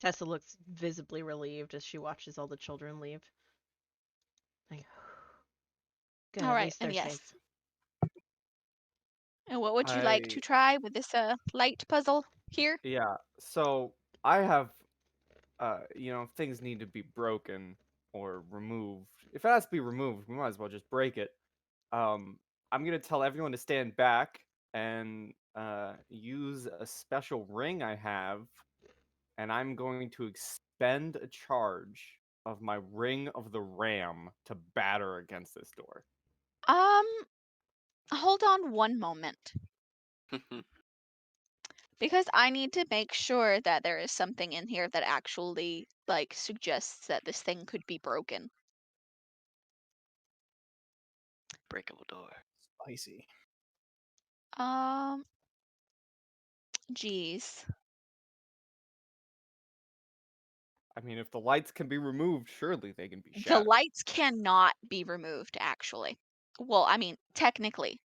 Tessa looks visibly relieved as she watches all the children leave. Like, good, All at right, least and they're yes. safe. And what would you like to I try with this light puzzle here? yeah, so I have if things need to be broken or removed. If it has to be removed, we might as well just break it. Um I'm gonna tell everyone to stand back and use a special ring I have, and I'm going to expend a charge of my Ring of the Ram to batter against this door. Um, hold on one moment. Because I need to make sure that there is something in here that actually, like, suggests that this thing could be broken. Breakable door. Spicy. Um, geez. I mean, if the lights can be removed, surely they can be The shattered. lights cannot be removed, actually. Well, I mean, technically.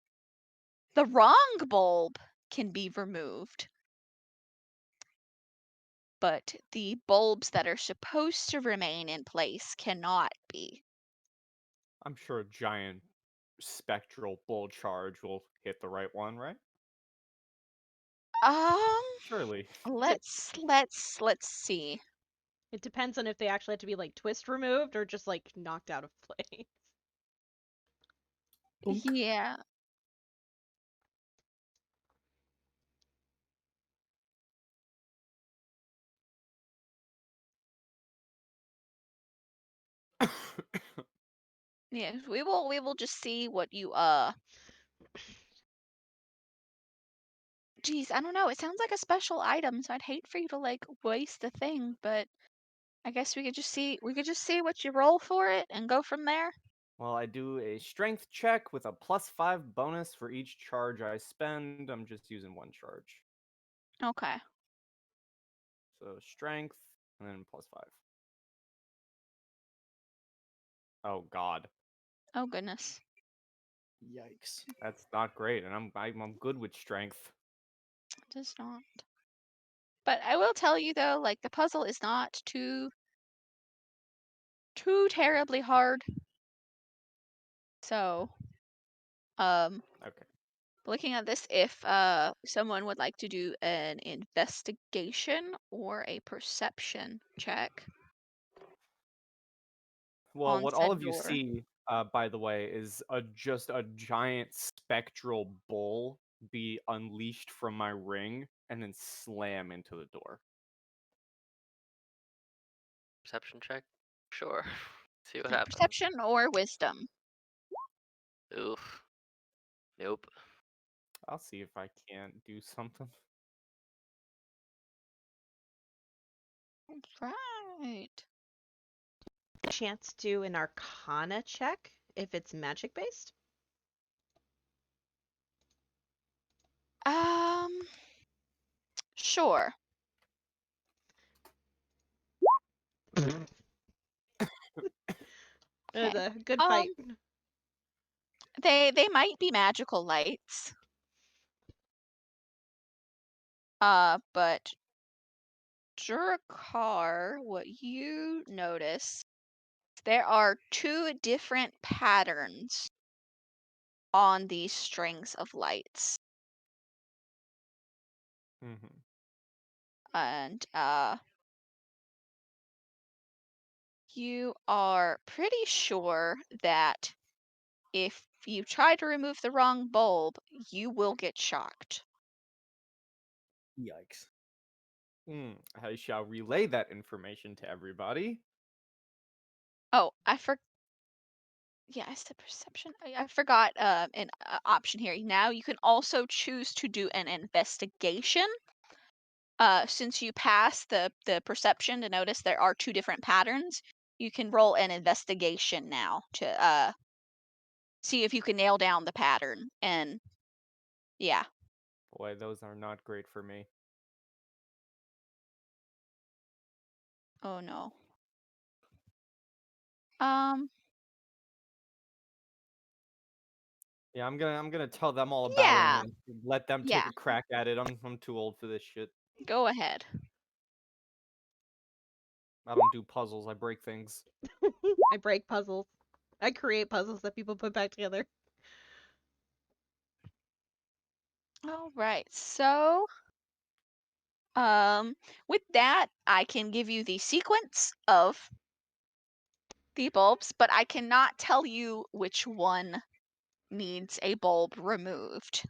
The wrong bulb can be removed, but the bulbs that are supposed to remain in place cannot be. I'm sure a giant spectral bull charge will hit the right one, right? Um, Surely. let's see. It depends on if they actually have to be like twist removed or just like knocked out of place. Unk. Yeah. Yeah, we will just see what you geez, I don't know. It sounds like a special item, so I'd hate for you to like waste the thing, but I guess we could just see what you roll for it and go from there. Well, I do a strength check with a +5 bonus for each charge I spend. I'm just using one charge. Okay. So strength and then +5. Oh god. Oh goodness. Yikes. That's not great, and I'm good with strength. It does not. But I will tell you though, like the puzzle is not too terribly hard. So, um Okay. looking at this, if someone would like to do an investigation or a perception check Well, on what all said of you door. see, by the way, is just a giant spectral bull be unleashed from my ring and then slam into the door. Perception check? Sure. See what happens. Perception or wisdom. Oof. Nope. I'll see if I can't do something. Right. Chance do an Arcana check if it's magic based. Um, sure. It was Okay. a good Um, fight. they might be magical lights. But Durakar, what you notice, there are two different patterns on these strings of lights. Mm-hmm. And you are pretty sure that if you try to remove the wrong bulb, you will get shocked. Yikes. I shall relay that information to everybody. Oh, Yeah, I said perception. I forgot an option here. Now you can also choose to do an investigation. Since you pass the perception to notice there are two different patterns, you can roll an investigation now to see if you can nail down the pattern. And yeah. Boy, those are not great for me. Oh no. Um. Yeah, I'm gonna tell them all about it Yeah. and let them take Yeah. a crack at it. I'm too old for this shit. Go ahead. I don't do puzzles. I break things. I break puzzles. I create puzzles that people put back together. All right. So, with that, I can give you the sequence of the bulbs, but I cannot tell you which one needs a bulb removed.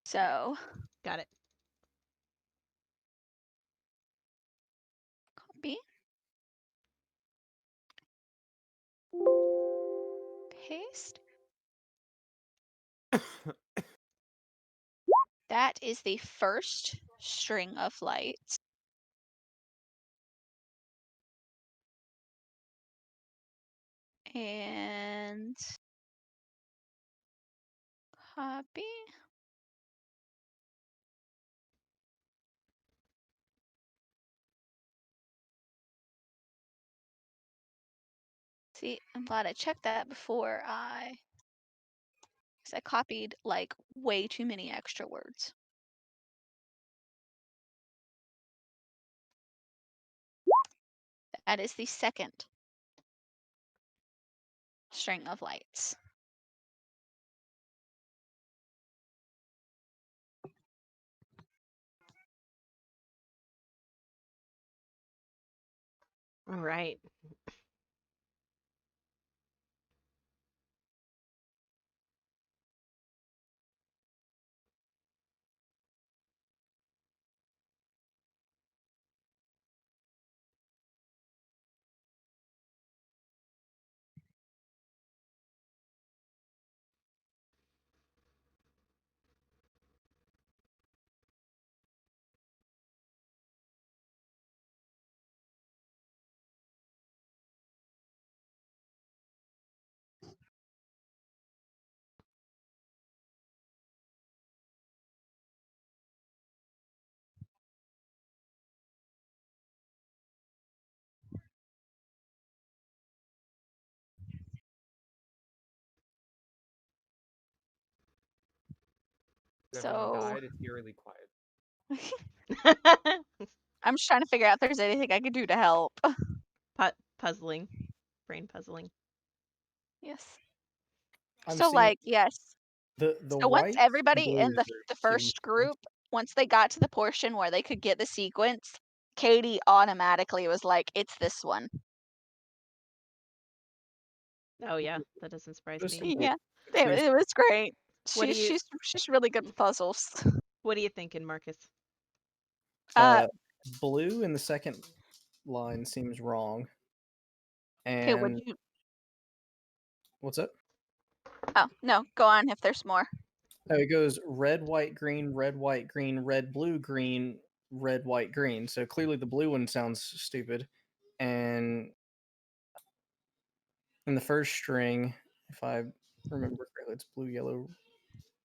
So, Got it. copy, paste. That is the first string of lights. And copy. See, I'm glad I checked that before because I copied like way too many extra words. That is the second string of lights. All right. Has everyone So died? It's eerily quiet. I'm just trying to figure out if there's anything I could do to help. Puzzling. Brain puzzling. Yes. I'm So seeing yes. the So once whites and everybody in blues the seem first group, once they got to the portion where they could get the sequence, Katie automatically was like, "It's this one." Oh yeah, that doesn't surprise me. interesting. Yeah, Nice. it was great. What do She's you she's really good with puzzles. What are you thinking, Marcus? Uh, Blue in the second line seems wrong. okay, would And you? what's up? Oh no, go on if there's more. Oh, it goes red, white, green, red, white, green, red, blue, green, red, white, green. So clearly the blue one sounds stupid. And in the first string, if I remember correctly, it's blue, yellow,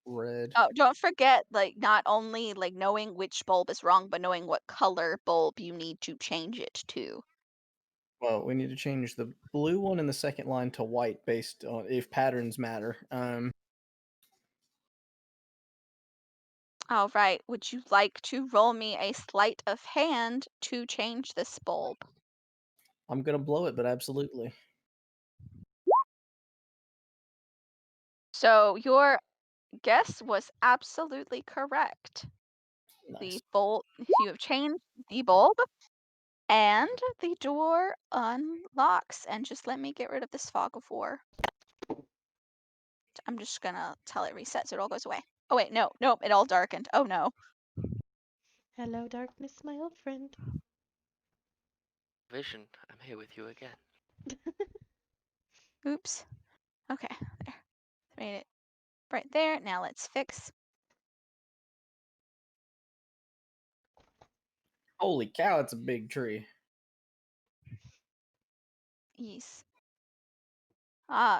red. Oh, don't forget, like not only like knowing which bulb is wrong, but knowing what color bulb you need to change it to. Well, we need to change the blue one in the second line to white based on if patterns matter. All right, would you like to roll me a sleight of hand to change this bulb? I'm gonna blow it, but absolutely. So your guess was absolutely correct. Nice. The bulb, you have changed the bulb, and the door unlocks. And just let me get rid of this fog of war. I'm just gonna tell it reset so it all goes away. Oh wait, no, nope, it all darkened. Oh no. Hello, darkness, my old friend. Vision, I'm here with you again. Oops. Okay, there. Made it right there. Now let's fix. Holy cow, it's a big tree. Yes.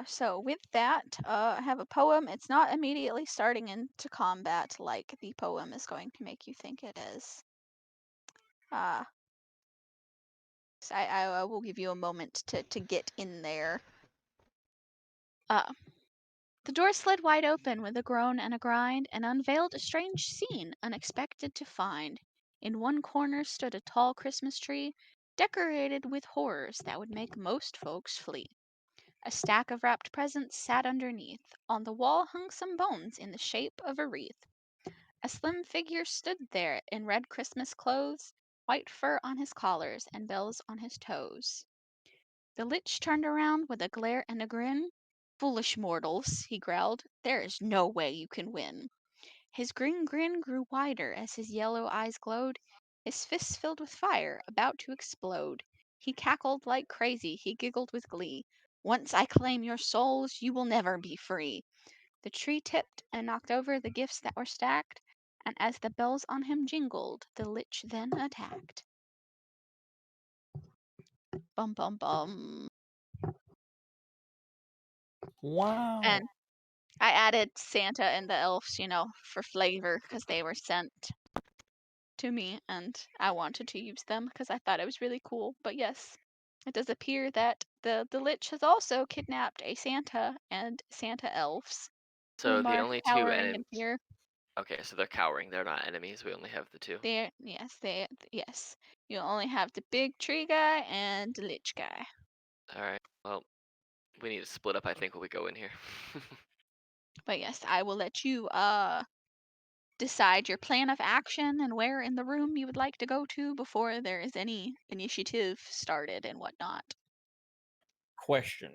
So with that, I have a poem. It's not immediately starting into combat like the poem is going to make you think it is. So I will give you a moment to get in there. The door slid wide open with a groan and a grind, and unveiled a strange scene unexpected to find. In one corner stood a tall Christmas tree, decorated with horrors that would make most folks flee. A stack of wrapped presents sat underneath. On the wall hung some bones in the shape of a wreath. A slim figure stood there in red Christmas clothes, white fur on his collars and bells on his toes. The Lich turned around with a glare and a grin. "Foolish mortals," he growled, "there is no way you can win." His green grin grew wider as his yellow eyes glowed, his fists filled with fire, about to explode. He cackled like crazy, he giggled with glee. "Once I claim your souls, you will never be free." The tree tipped and knocked over the gifts that were stacked, and as the bells on him jingled, the Lich then attacked. Bum bum bum. Wow. And I added Santa and the elves, for flavor because they were sent to me and I wanted to use them because I thought it was really cool. But yes, it does appear that the Lich has also kidnapped a Santa and Santa elves So whom the are only two cowering in enemies. fear. Okay, so they're cowering. They're not enemies. We only have the two. Yes. You only have the big tree guy and the Lich guy. All right. Well, we need to split up. I think when we go in here. But yes, I will let you decide your plan of action and where in the room you would like to go to before there is any initiative started and whatnot. Question.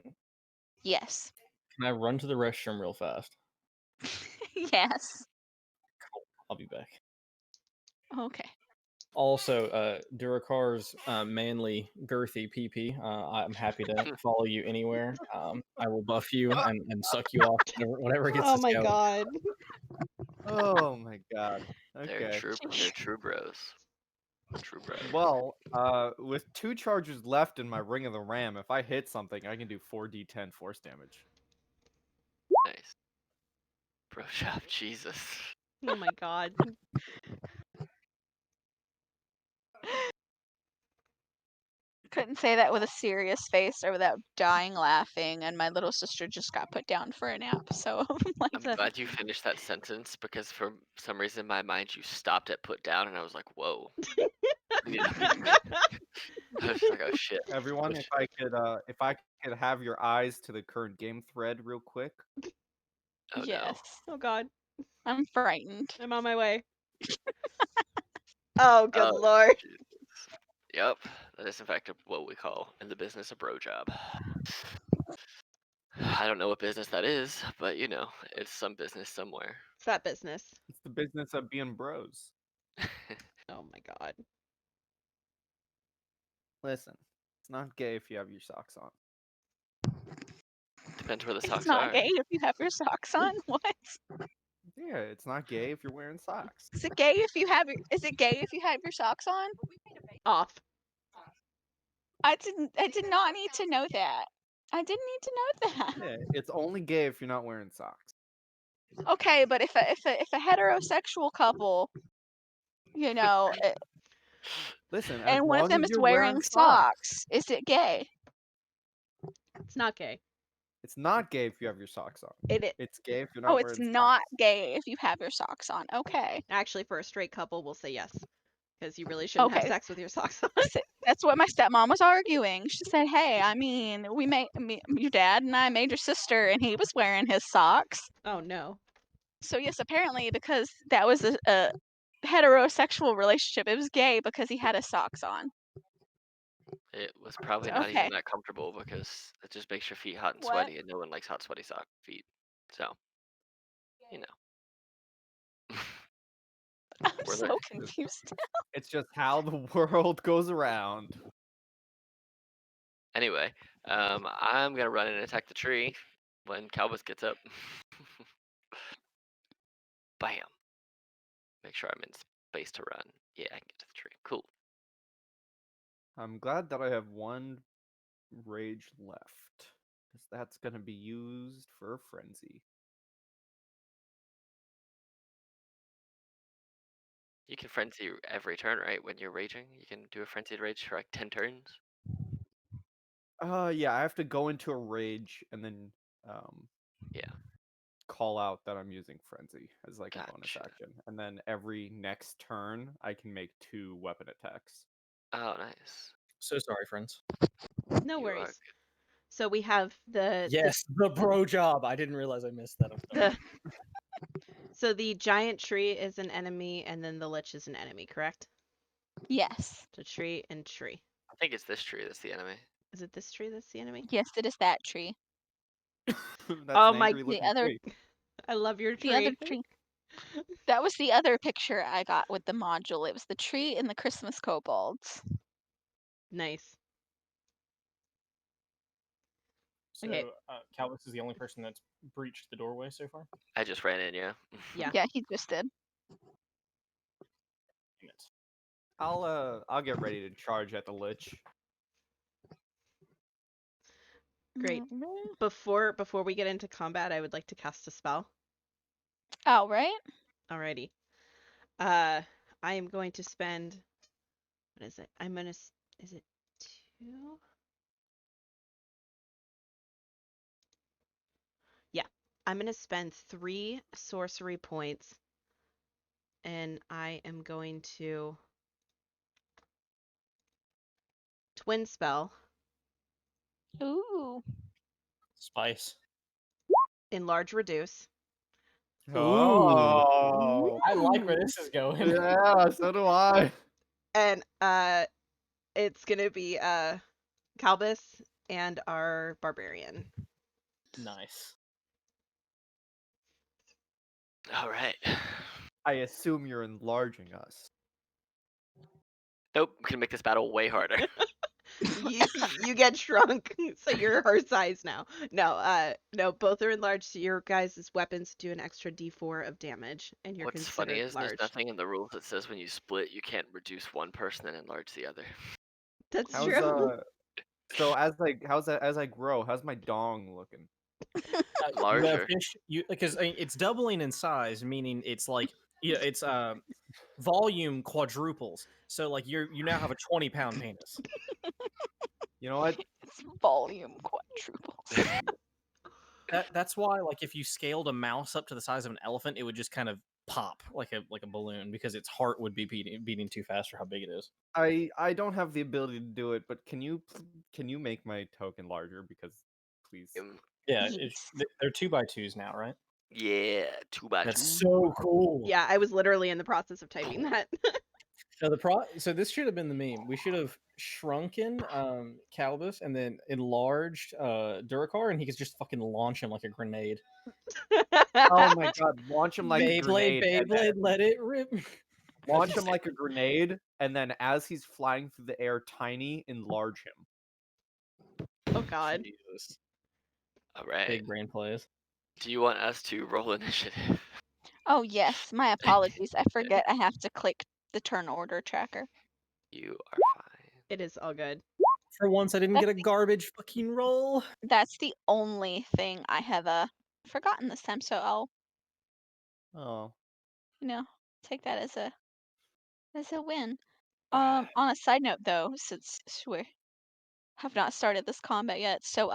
Yes. Can I run to the restroom real fast? Yes. I'll be back. Okay. Also, Durakar's manly, girthy PP. I'm happy to follow you anywhere. I will buff you and suck you off whatever gets Oh us my going. god. Oh my god. They're Okay. true bros. True bros. Well, with 2 charges left in my Ring of the Ram, if I hit something, I can do 4d10 force damage. Nice. Bro shop, Jesus. Oh my god. Couldn't say that with a serious face or without dying laughing, and my little sister just got put down for a nap. So I'm like, I'm So- glad you finished that sentence because for some reason in my mind you stopped at put down and I was like, whoa. I was like, oh shit. Everyone, Which- if I could have your eyes to the current game thread real quick. oh yes, Oh god. I'm frightened. I'm on my way. Oh, good Oh, lord. Jesus. Yep. That is in fact what we call in the business a bro job. I don't know what business that is, but it's some business somewhere. It's that business. It's the business of being bros. Oh my god. Listen, it's not gay if you have your socks on. Depends where the It's socks not are. gay if you have your socks on. What? Yeah, it's not gay if you're wearing socks. Is it gay if you have your? Is it gay if you have your socks on? Off. I did not need to know that. I didn't need to know that. Yeah, it's only gay if you're not wearing socks. Okay, but if a heterosexual couple, Listen, as and one of long them as is you're wearing socks, is it gay? It's not gay. It's not gay if you have your socks on. It It's gay if you're Oh, not it's wearing not socks. gay if you have your socks on. Okay. actually for a straight couple we'll say yes. Because you really shouldn't have Okay. sex with your socks on. That's what my stepmom was arguing. She said, "Hey, I mean, your dad and I made your sister, and he was wearing his socks. Oh no. So yes, apparently because that was a heterosexual relationship, it was gay because he had his socks on." It was probably not Okay. even that comfortable because it just makes your feet hot and What? sweaty, and no one likes hot, sweaty feet. So, you know. I'm We're so there. confused. It's just how the world goes around. Anyway, I'm gonna run and attack the tree when Calbus gets up. Bam. Make sure I'm in space to run. Yeah, I can get to the tree. Cool. I'm glad that I have one rage left, because that's gonna be used for frenzy. You can frenzy every turn, right? When you're raging, you can do a frenzied rage for like 10 turns. Yeah, I have to go into a rage and then Yeah. call out that I'm using frenzy as like a bonus Gotcha. action, and then every next turn I can make 2 weapon attacks. Oh, nice. So sorry, friends. No You are worries. So we have Yes, the bro job. I didn't realize I missed that. I'm sorry. so the giant tree is an enemy, and then the lich is an enemy, correct? Yes. So tree and tree. I think it's this tree that's the enemy. Is it this tree that's the enemy? Yes, it is that tree. That's Oh an my- angry The looking other tree. I love your tree. the other tree. That was the other picture I got with the module. It was the tree and the Christmas kobolds. Nice. So, Okay. Calvus is the only person that's breached the doorway so far. I just ran in, yeah. Yeah. Yeah, he just did. Damn it. I'll get ready to charge at the lich. Great. Mhm. Before we get into combat, I would like to cast a spell. All right. Alrighty. I am going to spend. What is it? Is it 2? Yeah. I'm gonna spend 3 sorcery points, and I am going to twin spell, Ooh. Spice. enlarge, reduce, Oh, I like where this is going. yeah, so do I. and it's gonna be Calbus and our barbarian. Nice. All right. I assume you're enlarging us. Nope. I'm gonna make this battle way harder. You get shrunk, so you're her size now. No, both are enlarged. So your guys' weapons do an extra D4 of damage, and you're What's funny considered is large. there's nothing in the rules that says when you split, you can't reduce one person and enlarge the other. That's How's true. so as I grow, how's my dong looking? Larger. Because it's doubling in size, meaning it's like it's volume quadruples. So like you now have a 20-pound penis. You know what? It's volume quadruples. That's why like if you scaled a mouse up to the size of an elephant, it would just kind of pop like a balloon because its heart would be beating too fast for how big it is. I don't have the ability to do it, but can you make my token larger, because please? Yeah, Yes. they're 2x2s now, right? Yeah, 2x2. That's so cool. Yeah, I was literally in the process of typing that. So this should have been the meme. We should have shrunken Calbus and then enlarged Duracar, and he could just fucking launch him like a grenade. Oh my god, launch him like a Beyblade, grenade. and then- Beyblade, let it rip. Launch him like a grenade, and then as he's flying through the air, tiny, enlarge him. Oh god. Jesus. All right. Big brain plays. Do you want us to roll initiative? Oh yes, my apologies. I forget I have to click the turn order tracker. You are fine. It is all good. For once, I didn't get a garbage fucking roll. That's the only thing I have forgotten this time, so I'll Oh. take that as a win. On a side note though, since we have not started this combat yet, so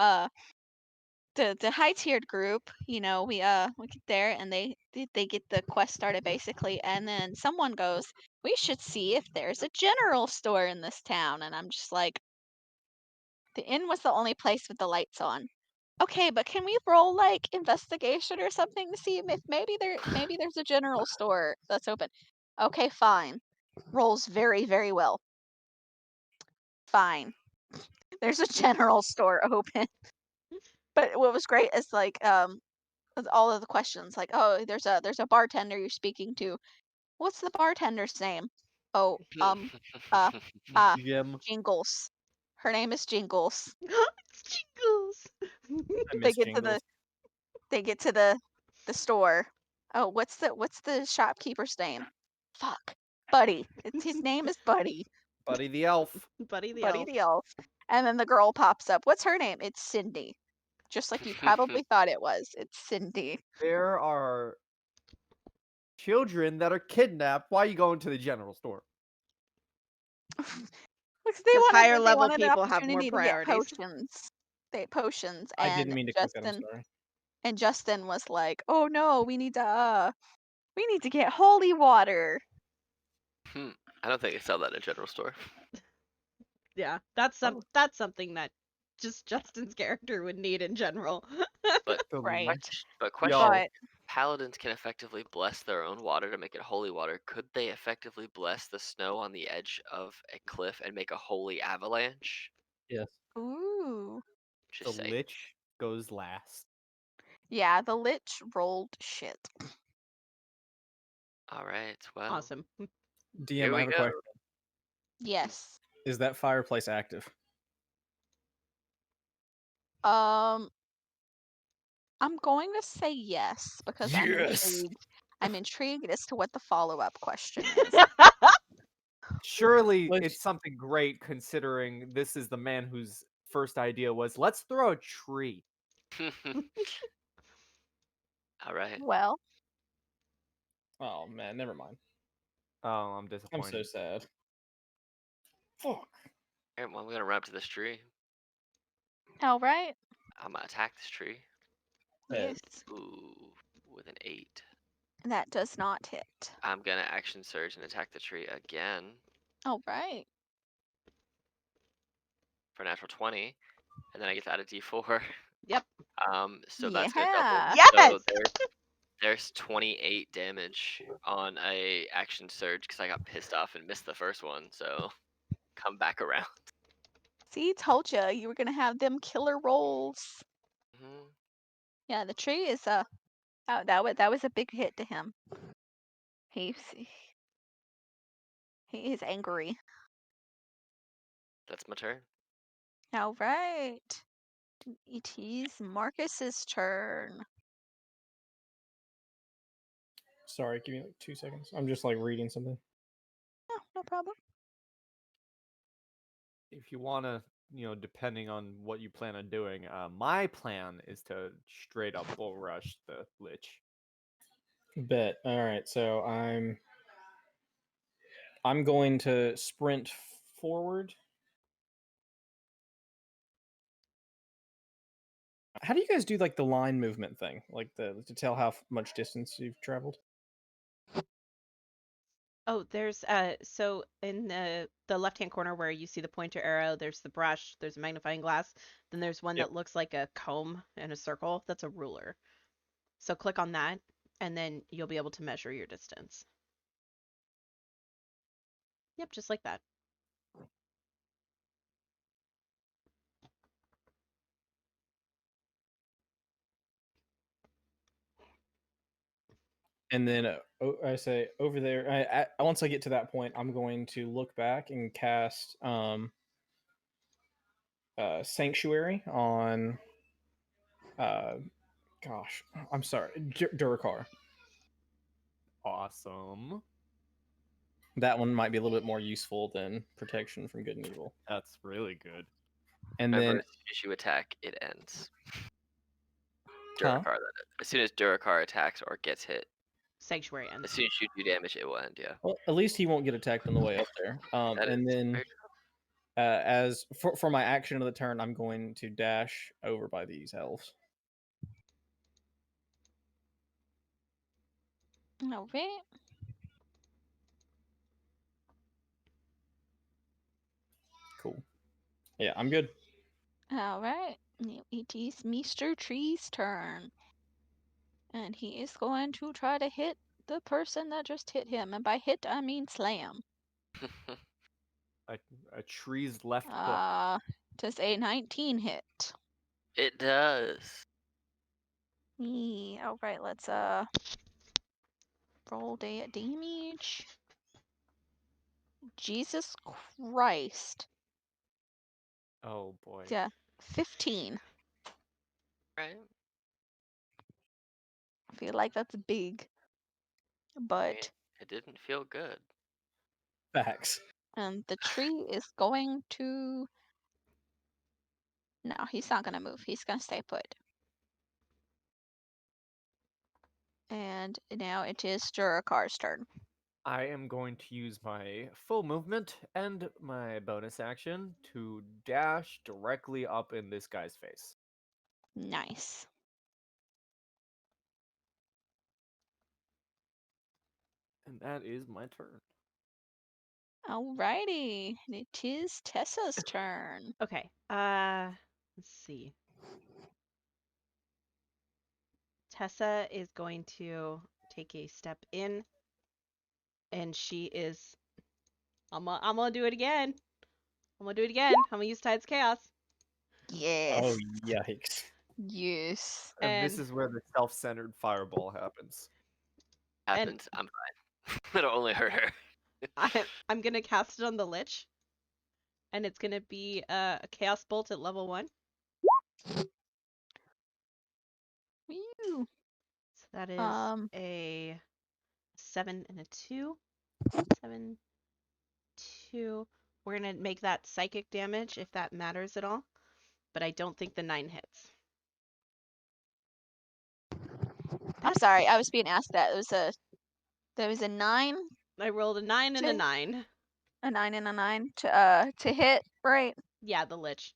the high tiered group, we get there and they get the quest started basically, and then someone goes, we should see if there's a general store in this town, and I'm just like, the inn was the only place with the lights on. Okay, but can we roll like investigation or something to see if maybe there's a general store that's open? Okay, fine. Rolls very, very well. Fine. There's a general store open. But what was great is like with all of the questions, like, oh, there's a bartender you're speaking to. What's the bartender's name? Oh, uh Jim. Jingles. Her name is Jingles. It's Jingles. I They miss get to Jingles. the store. Oh, what's the shopkeeper's name? Fuck. Buddy. His name is Buddy. Buddy the elf. Buddy the Buddy elf. the elf. And then the girl pops up. What's her name? It's Cindy. Just like you probably thought it was. It's Cindy. There are children that are kidnapped. Why are you going to the general store? Because Because higher they level wanted an people have more opportunity to get priorities. potions. They had potions, I didn't mean to click that. I'm sorry. Justin was like, "Oh no, we need to get holy water." I don't think they sell that in a general store. Yeah, that's something that just Justin's character would need in general. But Right. But question: Yo. But Paladins can effectively bless their own water to make it holy water. Could they effectively bless the snow on the edge of a cliff and make a holy avalanche? Yes. ooh. The Just say. Lich goes last. Yeah, the Lich rolled shit. All right. Well. Awesome. Here DM, I we have a go. question. Yes. Is that fireplace active? I'm going to say yes because Yes! I'm intrigued as to what the follow-up question is. Surely Lich- it's something great considering this is the man whose first idea was, let's throw a tree. All right. Well, Oh man, never mind. Oh, I'm I'm disappointed. so sad. Fuck. Alright, well, I'm gonna run up to this tree. all right. I'm gonna attack this tree. Hit. Yes. Ooh, with an 8. That does not hit. I'm gonna action surge and attack the tree again All right. for a natural 20, and then I get to add a D4. Yep. So that's gonna double. Yeah. Yes! So there's 28 damage on a action surge because I got pissed off and missed the first one. So come back around. See, told you were gonna have them killer rolls. Mhm. Yeah, the tree is that was a big hit to him. He is angry. That's my turn. All right. It is Marcus's turn. Sorry, give me like 2 seconds. I'm just like reading something. Oh, no problem. If you want to, depending on what you plan on doing, my plan is to straight up bull rush the Lich. Bet. All right, so I'm going to sprint forward. How do you guys do like the line movement thing, like to tell how much distance you've traveled? Oh, there's so in the left-hand corner where you see the pointer arrow, there's the brush, there's a magnifying glass, then there's one Yep. that looks like a comb and a circle. That's a ruler. So click on that, and then you'll be able to measure your distance. Yep, just like that. And then I say over there. Once I get to that point, I'm going to look back and cast Sanctuary on. Gosh, I'm sorry, Durakar. Awesome. That one might be a little bit more useful than Protection from Good and Evil. That's really good. And Remember, then, as soon as you attack, it ends. huh? Durakar, that is. As soon as Durakar attacks or gets hit, Sanctuary as ends. soon as you do damage, it will end. Yeah. Well, at least he won't get attacked on the way up there. That And is then, very as for my action of the turn, I'm going to dash over by these elves. All right. Cool. Yeah, I'm good. All right. Now it is Mr. Tree's turn. And he is going to try to hit the person that just hit him. And by hit, I mean slam. A tree's left hook. Does a 19 hit? It does. All right, let's roll damage. Jesus Christ. Oh boy. Yeah, 15. Right? I feel like that's big, I mean, but it didn't feel good. Facts. and the tree is going to. No, he's not gonna move. He's gonna stay put. And now it is Durakar's turn. I am going to use my full movement and my bonus action to dash directly up in this guy's face. Nice. And that is my turn. Alrighty, it is Tessa's turn. Okay. Let's see. Tessa is going to take a step in, and she is. I'm gonna do it again. I'm gonna do it again. I'm gonna use Tides Chaos. Yes. Oh yikes! Yes. And this And is where the self-centered fireball happens. Happens. I'm fine. It'll only hurt her. I'm gonna cast it on the Lich, and it's gonna be a Chaos Bolt at level 1. Whew. So that is Um, a 7 and a 2. 7, 2. We're gonna make that psychic damage if that matters at all, but I don't think the 9 hits. I'm sorry, I was being asked that. There was a 9, I rolled a 9 and a To- 9. a 9 and a 9 to hit, right? Yeah, the Lich.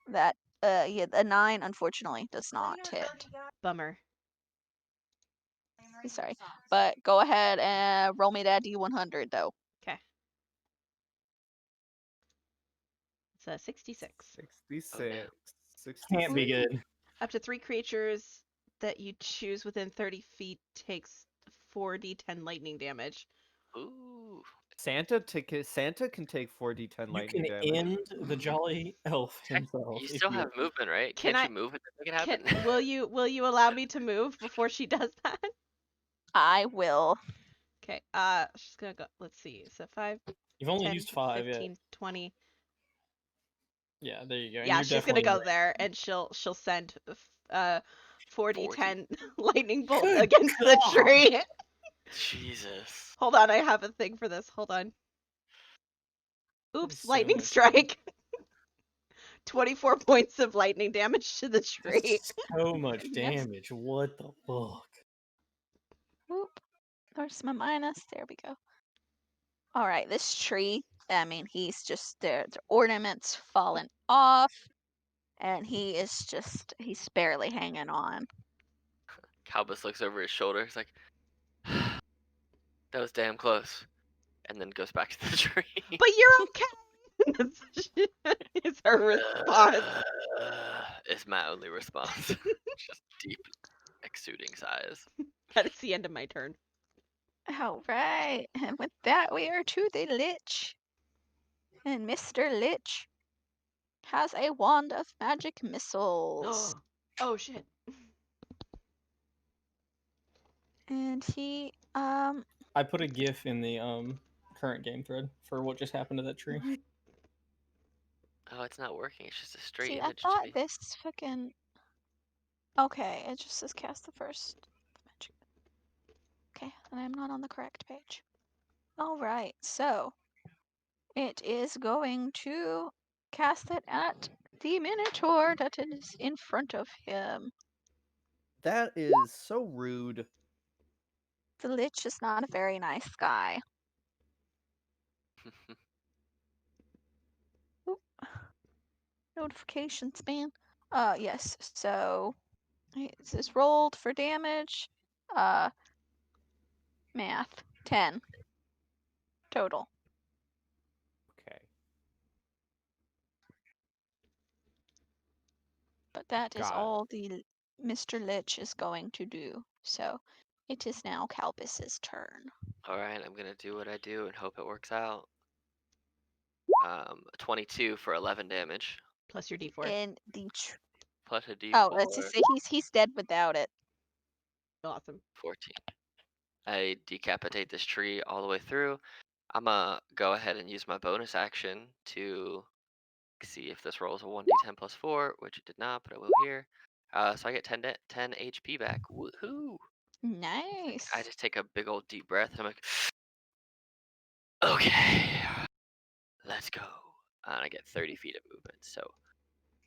That yeah, a 9 unfortunately does not hit. Bummer. Sorry. But go ahead and roll me that D100 though. Okay. It's a 66. 66. Can't be 66. good. Up to 3 creatures that you choose within 30 feet takes 4d10 lightning damage. Ooh. Santa can take 4d10 You lightning can damage. end the jolly elf himself You if still you. have movement, right? Can Can't I- you move it to make it happen? Will you allow me to move before she does that? I will. Okay. She's gonna go. Let's see. So 5, You've only 10, used 5 yet. 15, 20. Yeah, there you go. And Yeah, you're she's gonna definitely go in there, and she'll send 4d10 lightning bolt Good against the God. tree. Jesus. Hold on, I have a thing for this. Hold on. Oops, so lightning much strike. 24 points of lightning damage to the tree. That's so much Yes. damage. What the fuck? Whoop. There's my minus. There we go. All right, this tree. I mean, he's just the ornaments fallen off, and he's barely hanging on. Calbus looks over his shoulder. He's like, that was damn close. And then goes back to the tree. But you're okay. Is her response. Is my only response. Just deep, exuding sighs. That is the end of my turn. All right, and with that, we are to the Lich. And Mr. Lich has a wand of magic missiles. Oh shit. And he, I put a GIF in the current game thread for what just happened to that tree. Oh, it's not working. It's just a straight see, I image thought to me. this fucking. Okay, it just says cast the first magic. Okay, and I'm not on the correct page. Alright, so it is going to cast it at the Minotaur that is in front of him. That is so rude. The Lich is not a very nice guy. Oop. Notifications, man. Yes, so this is rolled for damage. Math. 10. Total. Okay. But that is Got it. all the Mr. Lich is going to do. So it is now Calbus's turn. Alright, I'm gonna do what I do and hope it works out. 22 for 11 damage. Plus your d4. And the Plus a d4. oh, let's just say he's dead without it. Awesome. 14. I decapitate this tree all the way through. I'm gonna go ahead and use my bonus action to see if this rolls a 1d10 plus 4, which it did not, but I will here. So I get 10 HP back. Woohoo! I Nice. just take a big old deep breath. I'm like, okay, let's go. And I get 30 feet of movement. So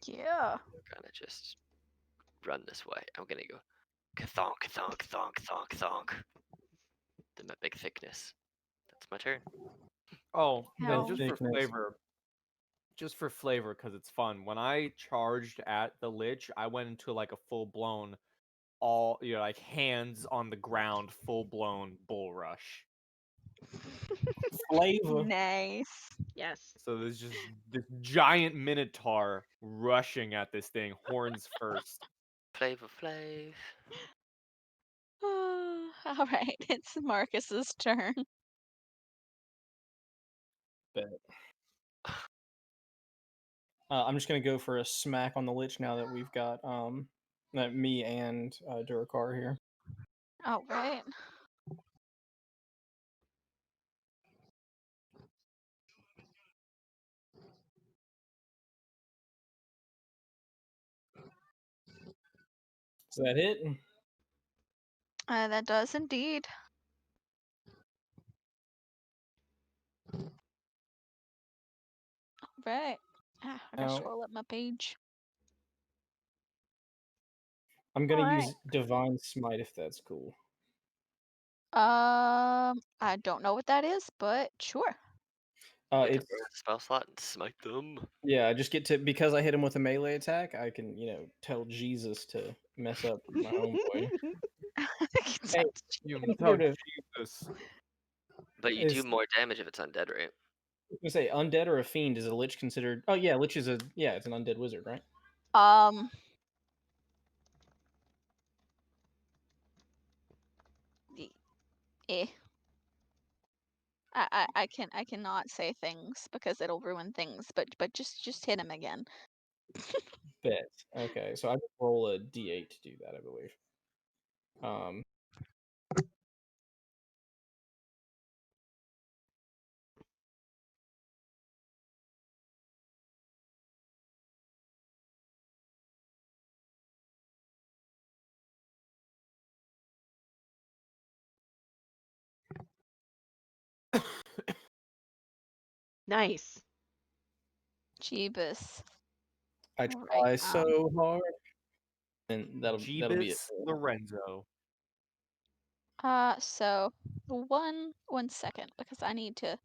Yeah. we're gonna just run this way. I'm gonna go ka-thonk, thonk, thonk, thonk, thonk. Then my big thickness. That's my turn. Oh, How- and just for flavor, because it's fun. When I charged at the Lich, I went into like a full blown, like hands on the ground, full blown bull rush. Flavor. Nice. Yes. So there's just this giant minotaur rushing at this thing, horns first. Flavor Flav. All right, it's Marcus's turn. Bet. I'm just gonna go for a smack on the Lich now that we've got me and Durakar here. All right. Is that it? That does indeed. All right. I gotta Now, scroll up my page. I'm gonna Alright. use Divine Smite if that's cool. I don't know what that is, but sure. Get to It's burn a spell slot and smite them. yeah, I just get to because I hit him with a melee attack. I can tell Jesus to mess up my homeboy. Hey, You can tell go to Jesus. But you do is more damage if it's undead, right? I was gonna say undead or a fiend. Is a lich considered? Oh yeah, lich is it's an undead wizard, right? Um. Eh. I cannot say things because it'll ruin things, but just hit him again. Bet. Okay, so I just roll a d8 to do that, I believe. Nice. Jeebus. I All try right, so hard, and that'll be it. Jeebus Lorenzo. So one second because I need to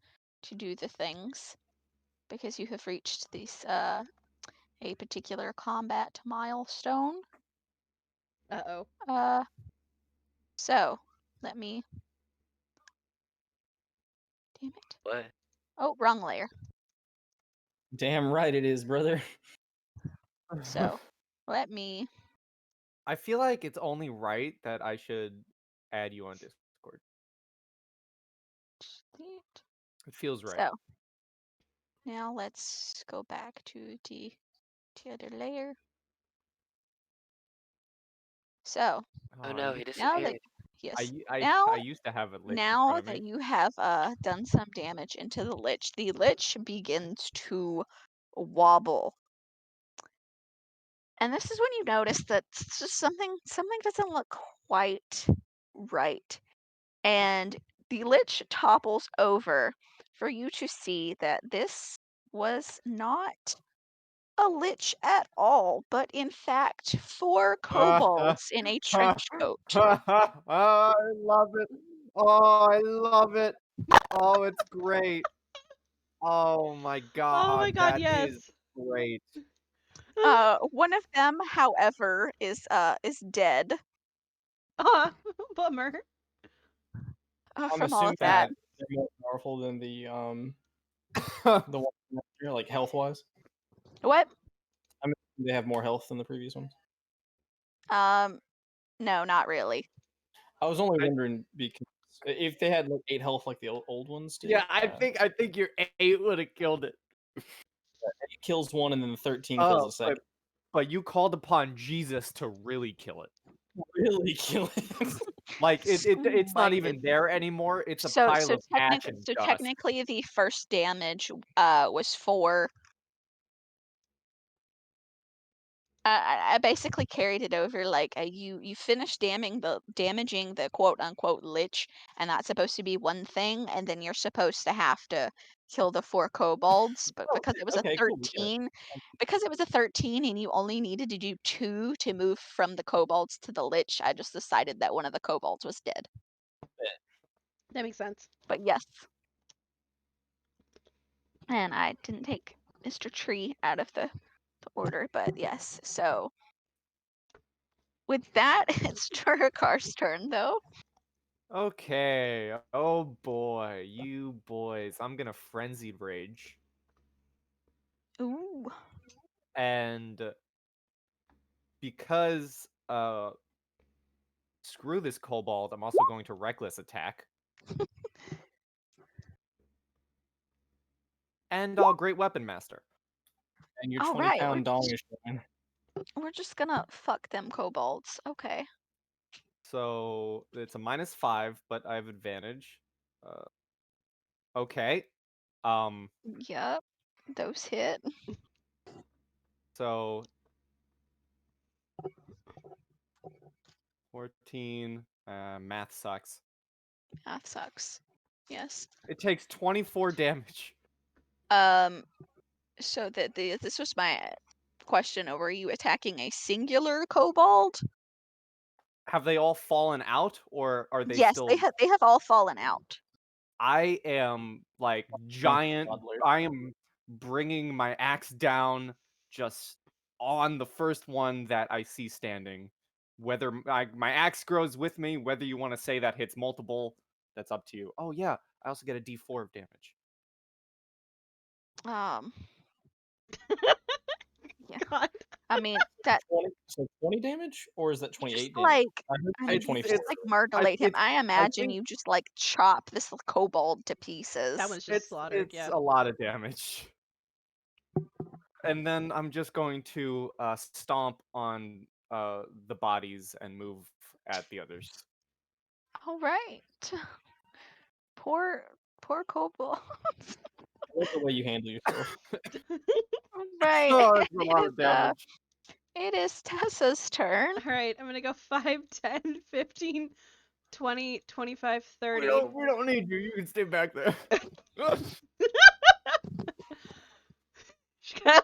do the things because you have reached this a particular combat milestone. Uh-oh. So let me. Damn it! What? Oh, wrong layer. Damn right it is, brother. So let me. I feel like it's only right that I should add you on Discord. Delete. It feels right. So now let's go back to the other layer. So Oh no, he now that disappeared. yes, I now used to have it lit in now front of that me. you have done some damage into the lich begins to wobble. And this is when you notice that just something doesn't look quite right. And the lich topples over for you to see that this was not a lich at all, but in fact 4 kobolds in a trench coat. I love it. Oh, I love it. Oh, it's great. Oh my Oh my god, god, that yes. is great. One of them, however, is dead Bummer. I'm from all assuming of that. they're more powerful than the one here, like health wise. What? I mean, they have more health than the previous ones. No, not really. I was only wondering because if they had like 8 health like the old ones did. Yeah, I think your 8 would have killed it. 8 kills one and then the 13 kills the second. But you called upon Jesus to really kill it. Really kill it. Like it's My not even goodness. there anymore. It's a So pile of ash and dust. technically the first damage was 4 I basically carried it over like you finished damaging the quote unquote lich, and that's supposed to be one thing, and then you're supposed to have to kill the 4 kobolds, but Oh, okay, cool. We get it. because it was a 13 and you only needed to do 2 to move from the kobolds to the lich, I just decided that one of the kobolds was dead. That makes sense. But yes. And I didn't take Mr. Tree out of the order, but yes. So with that, it's Durakar's turn though. Okay. Oh boy, you boys. I'm gonna frenzied rage. Ooh. And because screw this kobold, I'm also going to reckless attack. And I'll great weapon master. And your All 20 right, pound dong is showing. we're just gonna fuck them kobolds. Okay. So it's a -5, but I have advantage. Okay. Yep. Those hit. So 14. Math sucks. Math sucks. Yes. It takes 24 damage. So this was my question. Were you attacking a singular kobold? Have they all fallen out, or are they Yes, still? they have all fallen out. I am like giant. toddler. I am bringing my axe down just on the first one that I see standing. Whether my axe grows with me, whether you want to say that hits multiple, that's up to you. Oh yeah, I also get a D4 of damage. Um. Yeah. God. I mean that 20, so 20 damage, or is that you just 28 damage? like. I heard I say mean, you just 24. like murderate him. I I imagine think you just like chop this kobold to pieces. That one's just slaughtered, it's yeah. a lot of damage. And then I'm just going to stomp on the bodies and move at the others. All right. Poor kobold. I like the way you handle yourself. All right. Oh, that's a lot of damage. It is Tessa's turn. All right, I'm gonna go 5, 10, 15, 20, 25, 30. We don't need you. You can stay back there. She kinda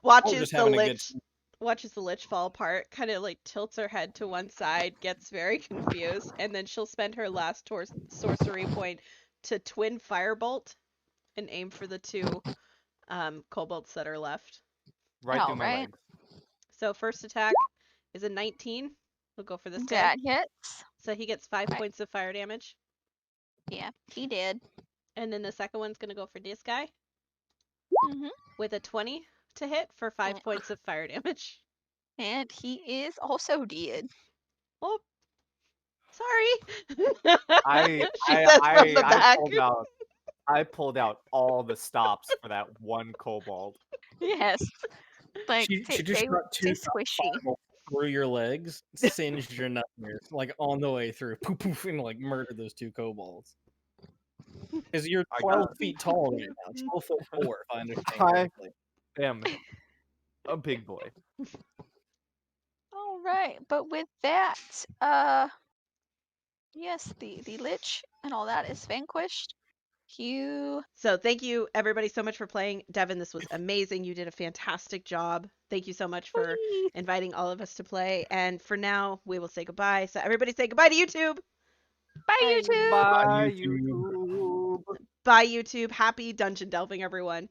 watches just the having a good lich fall apart, kind of like tilts her head to one side, gets very confused, and then she'll spend her last sorcery point to twin firebolt and aim for the 2 kobolds that are left. Right All through my right. legs. So first attack is a 19. We'll go for this guy. That hits. So he gets 5 Right. points of fire damage. Yeah, he did. And then the second one's gonna go for this guy Hmm with a 20 to hit for 5 Yeah. points of fire damage. And he is also dead. Oh, sorry. I She says from the back. I pulled out all the stops for that one kobold. Yes. Like She just they got 2 squishy. through your legs, singed your nightmares, like on the way through, poof, poof, and like murdered those 2 kobolds. Because you're I 12 got- feet tall right now, 12'4", if I understand Hi. correctly. Damn, a big boy. All right, but with that, yes, the Lich and all that is vanquished. So thank you everybody so much for playing. Devin, this was amazing. You did a fantastic job. Thank you so much for Whee! inviting all of us to play. And for now, we will say goodbye. So everybody say goodbye to YouTube. Bye, YouTube. Bye, YouTube. YouTube. Bye, YouTube. Happy dungeon delving, everyone.